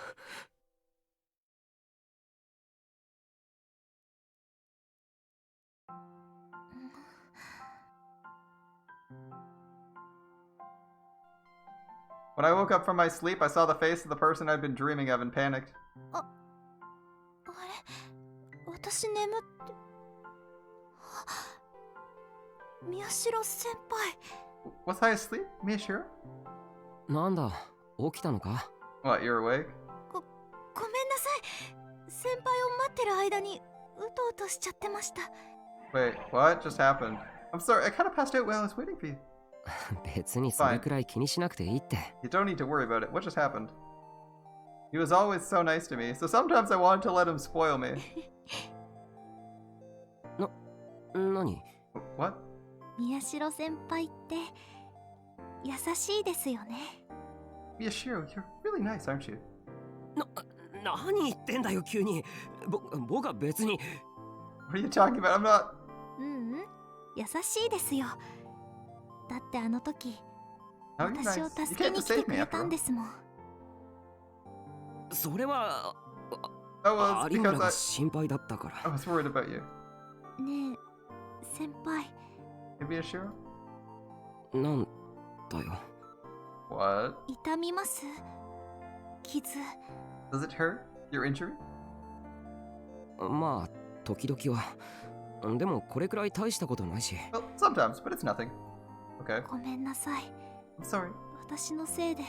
When I woke up from my sleep, I saw the face of the person I'd been dreaming of and panicked. あれ、私眠って。宮代先輩。 Was I asleep, Miyashiro? なんだ、起きたのか？ What, you're awake? ご先輩を待ってる間にうとうとしちゃってました。 Wait, what just happened? I'm sorry, I kind of passed out while I was waiting for you. 別にそれくらい気にしなくていいって。You don't need to worry about it. What just happened? He was always so nice to me, so sometimes I wanted to let him spoil me. 何？ What? 宮代先輩って優しいですよね。Miyashiro, you're really nice, aren't you? 何言ってんだよ急に。僕は別に。What are you talking about? I'm not. 優しいですよ。だってあの時 No, you're 私を nice. You 助け came に to 来て save く me れ after たん all. ですもん。それは Oh, well, it's 有村 because が I 心配だったから。 was worried about you. ねえ先輩、 Hey, Miyashiro? なんだよ。What? 痛みます？傷。 Does it hurt? Your injury? まあ時々は。でもこれくらい大したことないし。 Well, sometimes, but it's nothing. Okay. ごめんなさい。 I'm sorry. 私のせいで。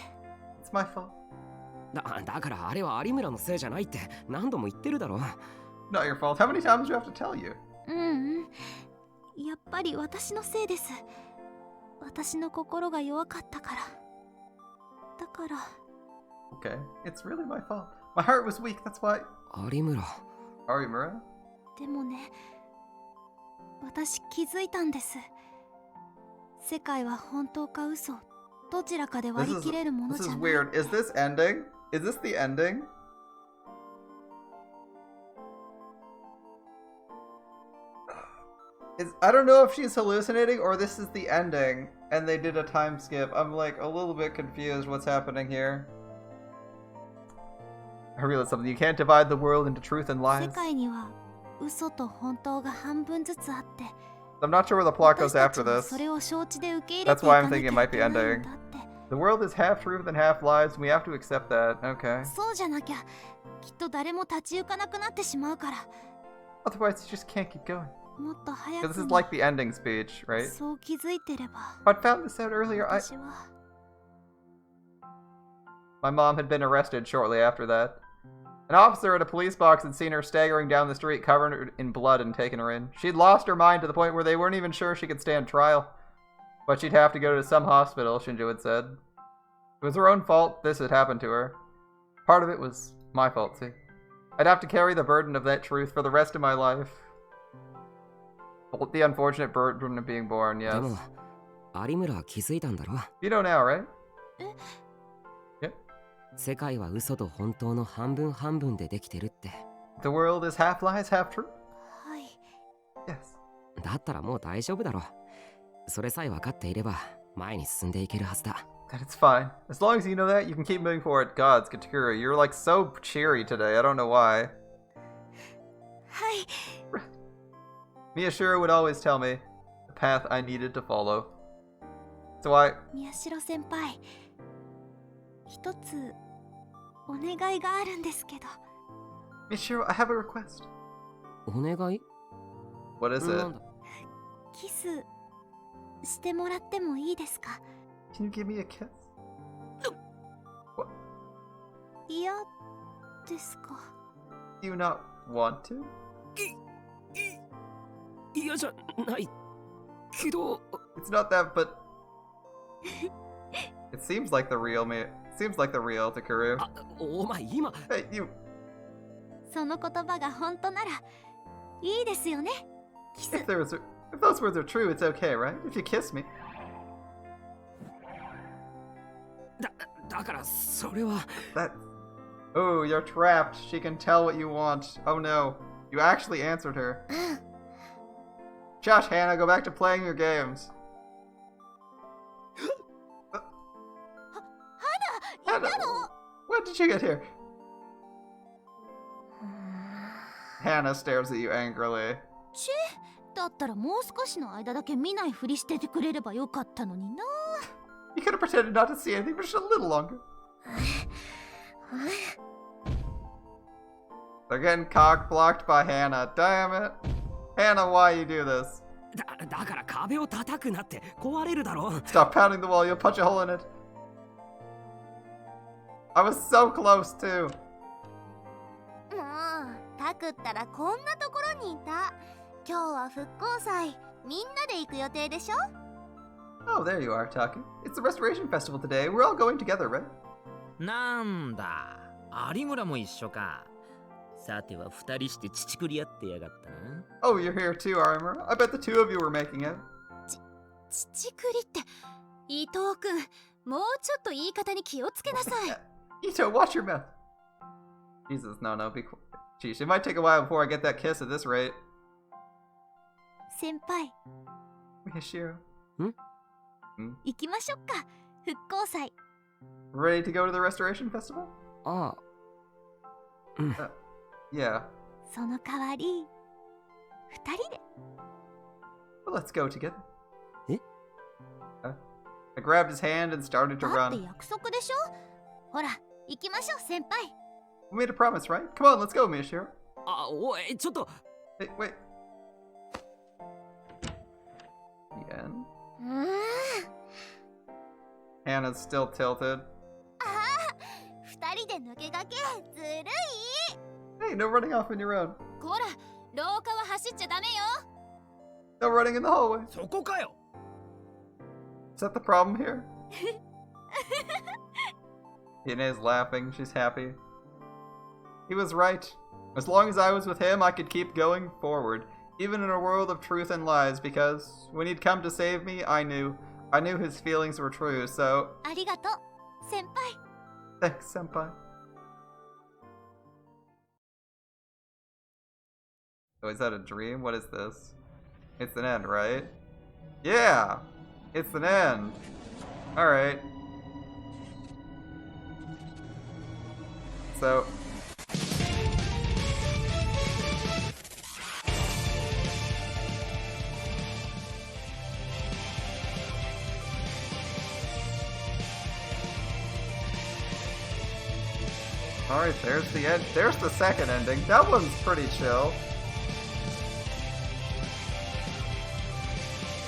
It's my fault. だからあれは有村のせいじゃないって何度も言ってるだろ。 Not your fault. How many times do I have to tell you? やっぱり私のせいです。私の心が弱かったから。だから。 Okay. It's really my fault. My heart was weak, that's why. 有村。Arimura? でもね、私気づいたんです。世界は本当か嘘、どちらかで割り切れるもの This じ is ゃない。 weird. Is this ending? Is this the ending? I don't know if she's hallucinating or this is the ending and they did a time skip. I'm like a little bit confused what's happening here. I realized something. You can't divide the world into truth and 世 lies. 界には嘘と本当が半分ずつあって、 I'm not sure where the plot 私 goes たち after は this. それを承知で受け入れ That's てい why か I'm な thinking き it ゃ might い be けないん ending. だって。 The world is half truth and half lies, and we have to accept that. Okay. そうじゃなきゃきっと誰も立ち行かなくなってしまうから。 Otherwise, you just can't keep going. もっと早 This く is に like the ending speech, right? そう気づいてれば。 If I'd found this out earlier, 私は My mom had been arrested shortly after that. An officer at a police box had seen her staggering down the street covered in blood and taken her in. She'd lost her mind to the point where they weren't even sure she could stand trial. But she'd have to go to some hospital, Shinjo had said. It was her own fault this had happened to her. Part of it was my fault, see. I'd have to carry the burden of that truth for the rest of my life. The unfortunate burden of being born, で yes. も有村は気づいたんだろ。 You know now, right? 世界は嘘と本当の半分半分でできてるって。 The world is half lies, half truth? はい。 Yes. だったらもう大丈夫だろ。それさえ分かっていれば前に進んでいけるはずだ。 Then it's fine. As long as you know that, you can keep moving forward. Gods, Katakura, you're like so cheery today. I don't know why. はい。 Miyashiro would always tell me the path I needed to follow. So I... 宮代先輩、一つお願いがあるんですけど。 Miyashiro, I have a request. お願い？ What is な it? んだ？キスしてもらってもいいですか？ Can you give me a kiss? What? 嫌ですか？ Do you not want to? 嫌じゃないけど。 It's not that, but... It seems like the real me. Seems like the real Takuru. あ、お前今。 Hey, you... その言葉が本当ならいいですよね。キス。 If those words are true, it's okay, right? If you kiss me. だからそれは。 That... Oh, you're trapped. She can tell what you want. Oh no. You actually answered her. Shush, Hannah, go back to playing your games. Hannah! When did you get here? Hannah stares at you angrily. チェ、だったらもう少しの間だけ見ないふりしててくれればよかったのにな。 You could have pretended not to see anything for just a little longer. They're getting cock blocked by Hannah. Damn it. Hannah, why you do this? だから壁を叩くなって壊れるだろ。 Stop pounding the wall, you'll punch a hole in it. I was so close too. もうタクったらこんなところにいた。今日は復興祭、みんなで行く予定でしょ？ Oh, there you are, Taku. It's the Restoration Festival today. We're all going together, right? なんだ、有村も一緒か。さては二人して乳くり合ってやがったな。Oh, you're here too, Arimura. I bet the two of you were making it. 乳くりって、伊藤くん、もうちょっと言い方に気をつけなさい。Ito, watch your mouth. Jesus, no, be quiet. Sheesh, it might take a while before I get that kiss at this rate. 先輩、 Miyashiro. 行きましょうか、復興祭。 Ready to go to the Restoration Festival? ああ、Yeah. その代わり、二人で。 Well, let's go together. え？ I grabbed his hand and started to だって run. 約束でしょ？ほら、行きましょう、先輩。 We made a promise, right? Come on, let's go, Miyashiro. あ、おい、ちょっと。Hey, wait. The end. Hannah's still tilted. 二人で抜け駆け、ずるい。 Hey, no running off on your own. こら、廊下は走っちゃダメよ。 No running in the hallway. そこかよ。 Is that the problem here? Hine's laughing. She's happy. He was right. As long as I was with him, I could keep going forward, even in a world of truth and lies, because when he'd come to save me, I knew his feelings were true, so... ありがとう、先輩。 Thanks, senpai. Oh, is that a dream? What is this? It's an end, right? Yeah! It's an end! Alright. So... Alright, there's the end. There's the second ending. That one's pretty chill.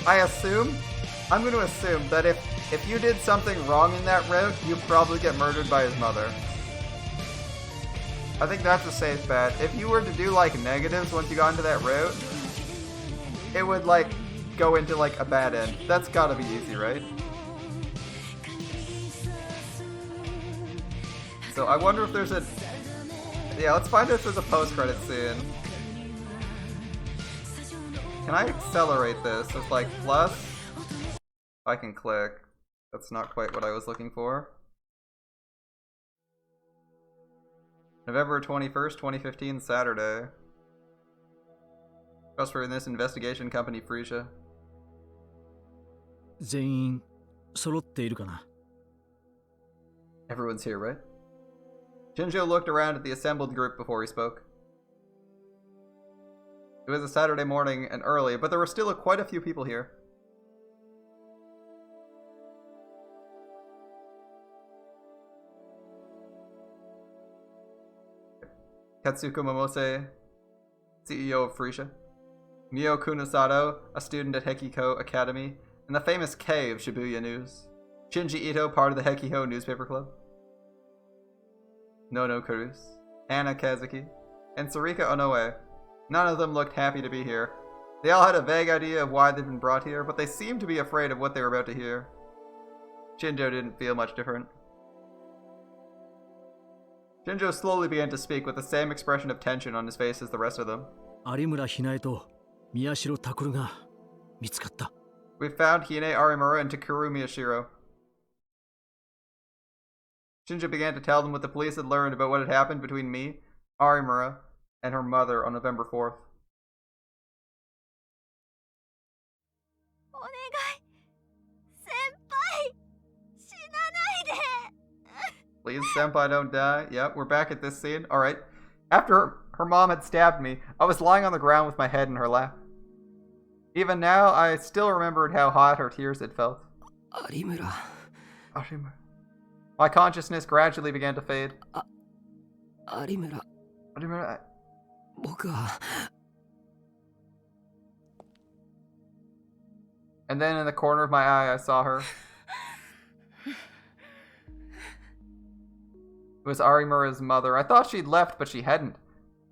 I'm going to assume that if you did something wrong in that route, you probably get murdered by his mother. I think that's a safe bet. If you were to do like negatives once you got into that route, it would like go into like a bad end. That's gotta be easy, right? So I wonder if there's a... Yeah, let's find out if there's a post-credit scene. Can I accelerate this with like plus? I can click. That's not quite what I was looking for. November 21st, 2015, Saturday. Just for this investigation company, Frisia. 全員揃っているかな？ Everyone's here, right? Shinjo looked around at the assembled group before he spoke. It was a Saturday morning and early, but there were still quite a few people here. Katsuko Momose, CEO of Frisia. Mio Kunosato, a student at Hekiko Academy, and the famous K of Shibuya News. Shinji Ito, part of the Hekiho newspaper club. Nono Karus, Anna Kazuki, and Sarika Onoe. None of them looked happy to be here. They all had a vague idea of why they'd been brought here, but they seemed to be afraid of what they were about to hear. Shinjo didn't feel much different. Shinjo slowly began to speak with the same expression of tension on his face as the rest of them. 有村ひなえと宮代拓が見つかった。 We found Hine Arimura and Takuru Miyashiro. Shinjo began to tell them what the police had learned about what had happened between me, Arimura, and her mother on November 4th. お願い、先輩、死なないで。 Please, senpai, don't die. Yep, we're back at this scene. Alright. After her mom had stabbed me, I was lying on the ground with my head in her lap. Even now, I still remembered how hot her tears had felt. 有村。 Arimura. My consciousness gradually began to fade. 有村。 Arimura, 僕は。 And then in the corner of my eye, I saw her. It was Arimura's mother. I thought she'd left, but she hadn't.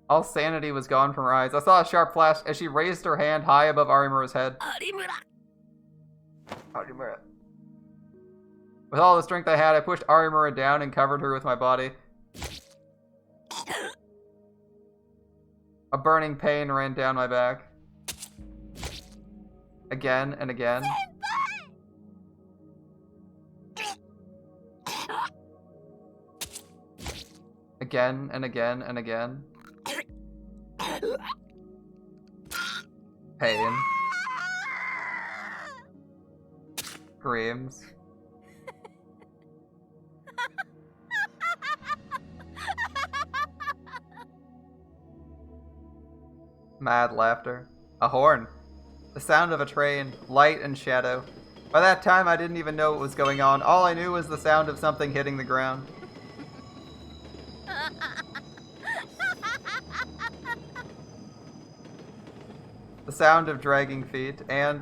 All sanity was gone from her eyes. I saw a sharp flash as she raised her hand high above Arimura's head. Arimura. With all the strength I had, I pushed Arimura down and covered her with my body. A burning pain ran down my back. Again and again. Again and again and again. Pain. Screams. Mad laughter. A horn. The sound of a train. Light and shadow. By that time, I didn't even know what was going on. All I knew was the sound of something hitting the ground. The sound of dragging feet, and...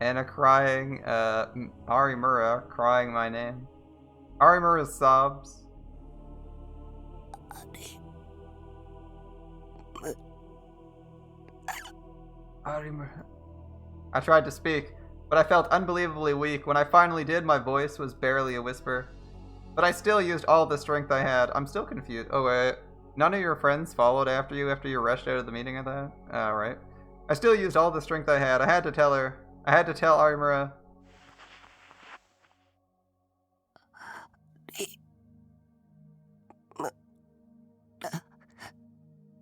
and a crying, Arimura crying my name. Arimura's sobs. Arimura. I tried to speak, but I felt unbelievably weak. When I finally did, my voice was barely a whisper. But I still used all the strength I had. I'm still confused. Oh wait, none of your friends followed after you rushed out of the meeting, I thought? Alright. I still used all the strength I had. I had to tell her. I had to tell Arimura.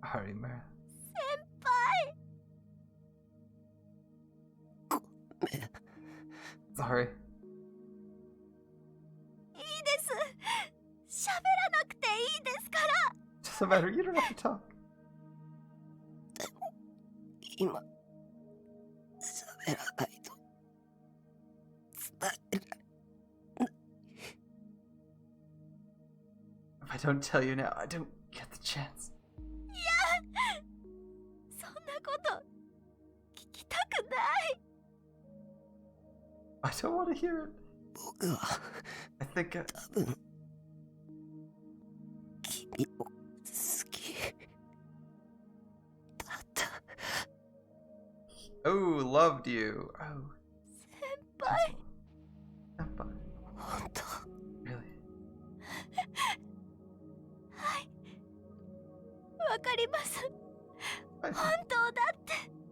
Arimura. Sorry. Doesn't matter, you don't have to talk. If I don't tell you now, I don't get the chance. I don't want to hear it. I think Oh, loved you. Oh. Senpai. Really?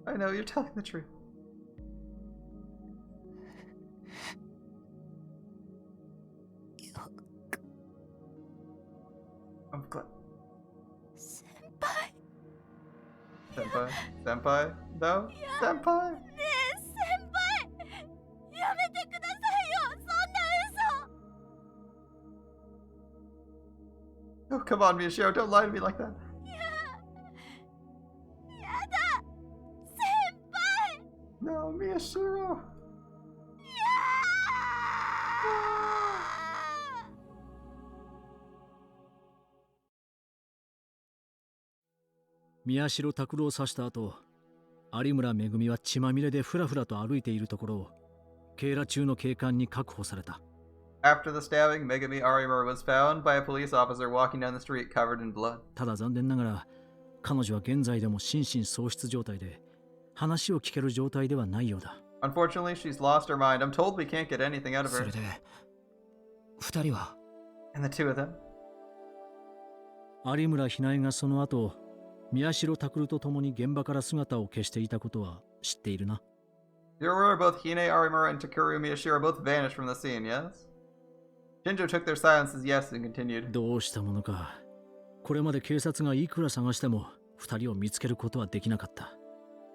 I know, you're telling the truth. I'm glad. Senpai? No? Senpai? Oh, come on, Miyashiro, don't lie to me like that. No, Miyashiro.宮代拓郎を刺した後、有村めぐみは血まみれでふらふらと歩いているところを警ら中の警官に確保された。After the stabbing, Megumi Arimura was found by a police officer walking down the street covered in blood. ただ残念ながら彼女は現在でも心神喪失状態で話を聞ける状態ではないようだ。Unfortunately, she's lost her mind. I'm told we can't get anything out of her. それで二人は And the two of them? 有村ひなえがその後宮代拓と共に現場から姿を消していたことは知っているな。You're aware both Hine Arimura and Takuru Miyashiro both vanished from the scene, yes? Shinjo took their silence as yes and continued. どうしたものか。これまで警察がいくら探しても二人を見つけることはできなかった。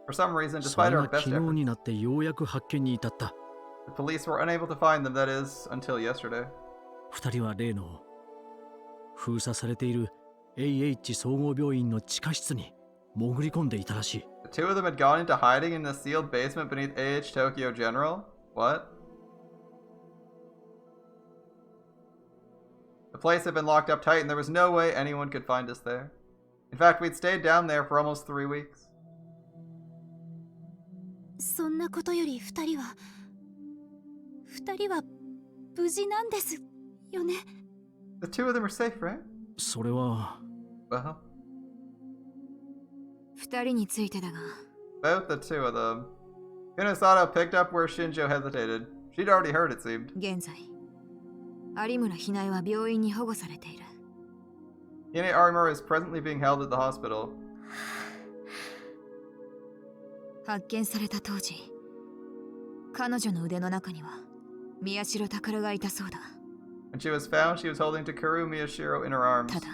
For some reason, そ despite れ our が best 昨日 efforts, になってようやく発見に至った。the police were unable to find them, that is, until yesterday. 二人は例の封鎖されている AH 総合病院の地下室に潜り込んでいたらしい。The two of them had gone into hiding in the sealed basement beneath AH Tokyo General? What? The place had been locked up tight and there was no way anyone could find us there. In fact, we'd stayed down there for almost 3 weeks. そんなことより二人は無事なんですよね。 The two of them are safe, right? それは Well, 二人についてだが、 about the two of them. Minasato picked up where Shinjo hesitated. She'd already heard, it seemed. 現在有村ひなえは病院に保護されている。 Hine Arimura is presently being held at the hospital. 発見された当時、彼女の腕の中には宮代拓がいたそうだ。 When she was found, she was holding Takeru Miyashiro in her arms. ただ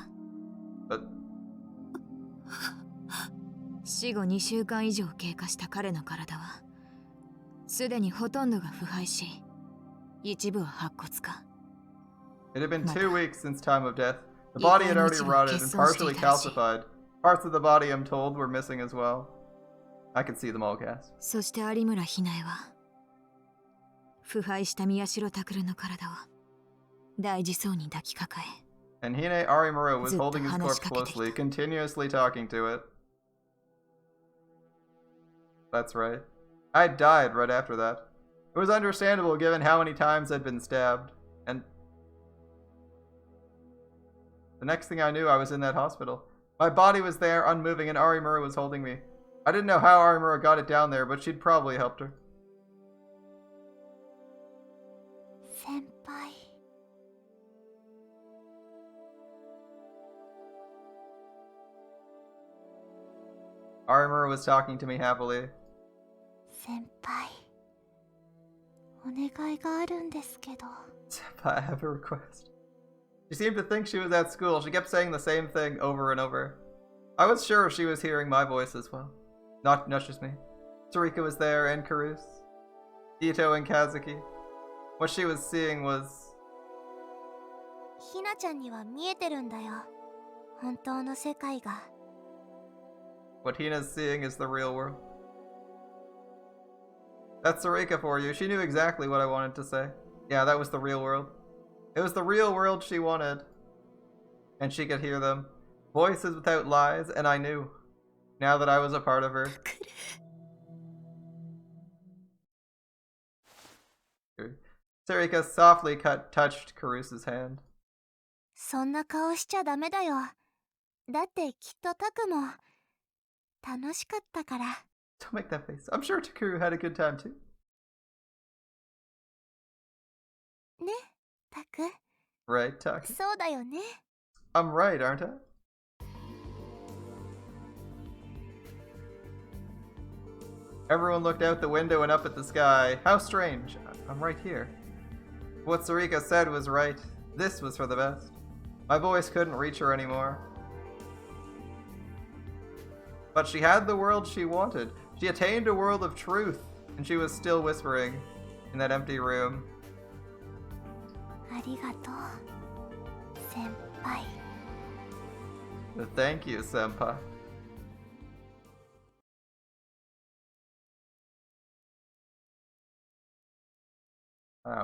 But 死後2週間以上経過した彼の体はすでにほとんどが腐敗し、一部は白骨化。 it had been 2 weeks since time of death. The body had already rotted and partially calcified. Parts of the body, I'm told, were missing as well. I could see them all gasp. そして有村ひなえは腐敗した宮代拓の体を大事そうに抱きかかえ、 And Hine Arimura was ずっと holding his 話 corpse しかけてきた。 closely, continuously talking to it. That's right. I died right after that. It was understandable given how many times I'd been stabbed. And the next thing I knew, I was in that hospital. My body was there, unmoving, and Arimura was holding me. I didn't know how Arimura got it down there, but she'd probably helped her. 先輩。 Arimura was talking to me happily. 先輩、お願いがあるんですけど。 Senpai, I have a request. She seemed to think she was at school. She kept saying the same thing over and over. I was sure she was hearing my voice as well. Not just me. Sarika was there, and Karus. Ito and Kazuki. What she was seeing was... ひなちゃんには見えてるんだよ。本当の世界が。 What Hina's seeing is the real world. That's Sarika for you. She knew exactly what I wanted to say. Yeah, that was the real world. It was the real world she wanted. And she could hear them. Voices without lies, and I knew. Now that I was a part of her. Sarika softly touched Karus's hand. そんな顔しちゃダメだよ。だってきっとタクも楽しかったから。 Don't make that face. I'm sure Takuru had a good time too. ね、タク。 Right, Taku? そうだよね。 I'm right, aren't I? Everyone looked out the window and up at the sky. How strange. I'm right here. What Sarika said was right. This was for the best. My voice couldn't reach her anymore. But she had the world she wanted. She attained a world of truth, and she was still whispering in that empty room. ありがとう、先輩。 Thank you, Senpai.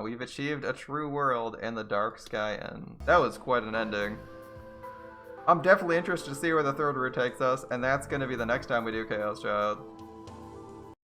We've achieved a true world and the dark sky end. That was quite an ending. I'm definitely interested to see where the third route takes us, and that's going to be the next time we do Chaos Child.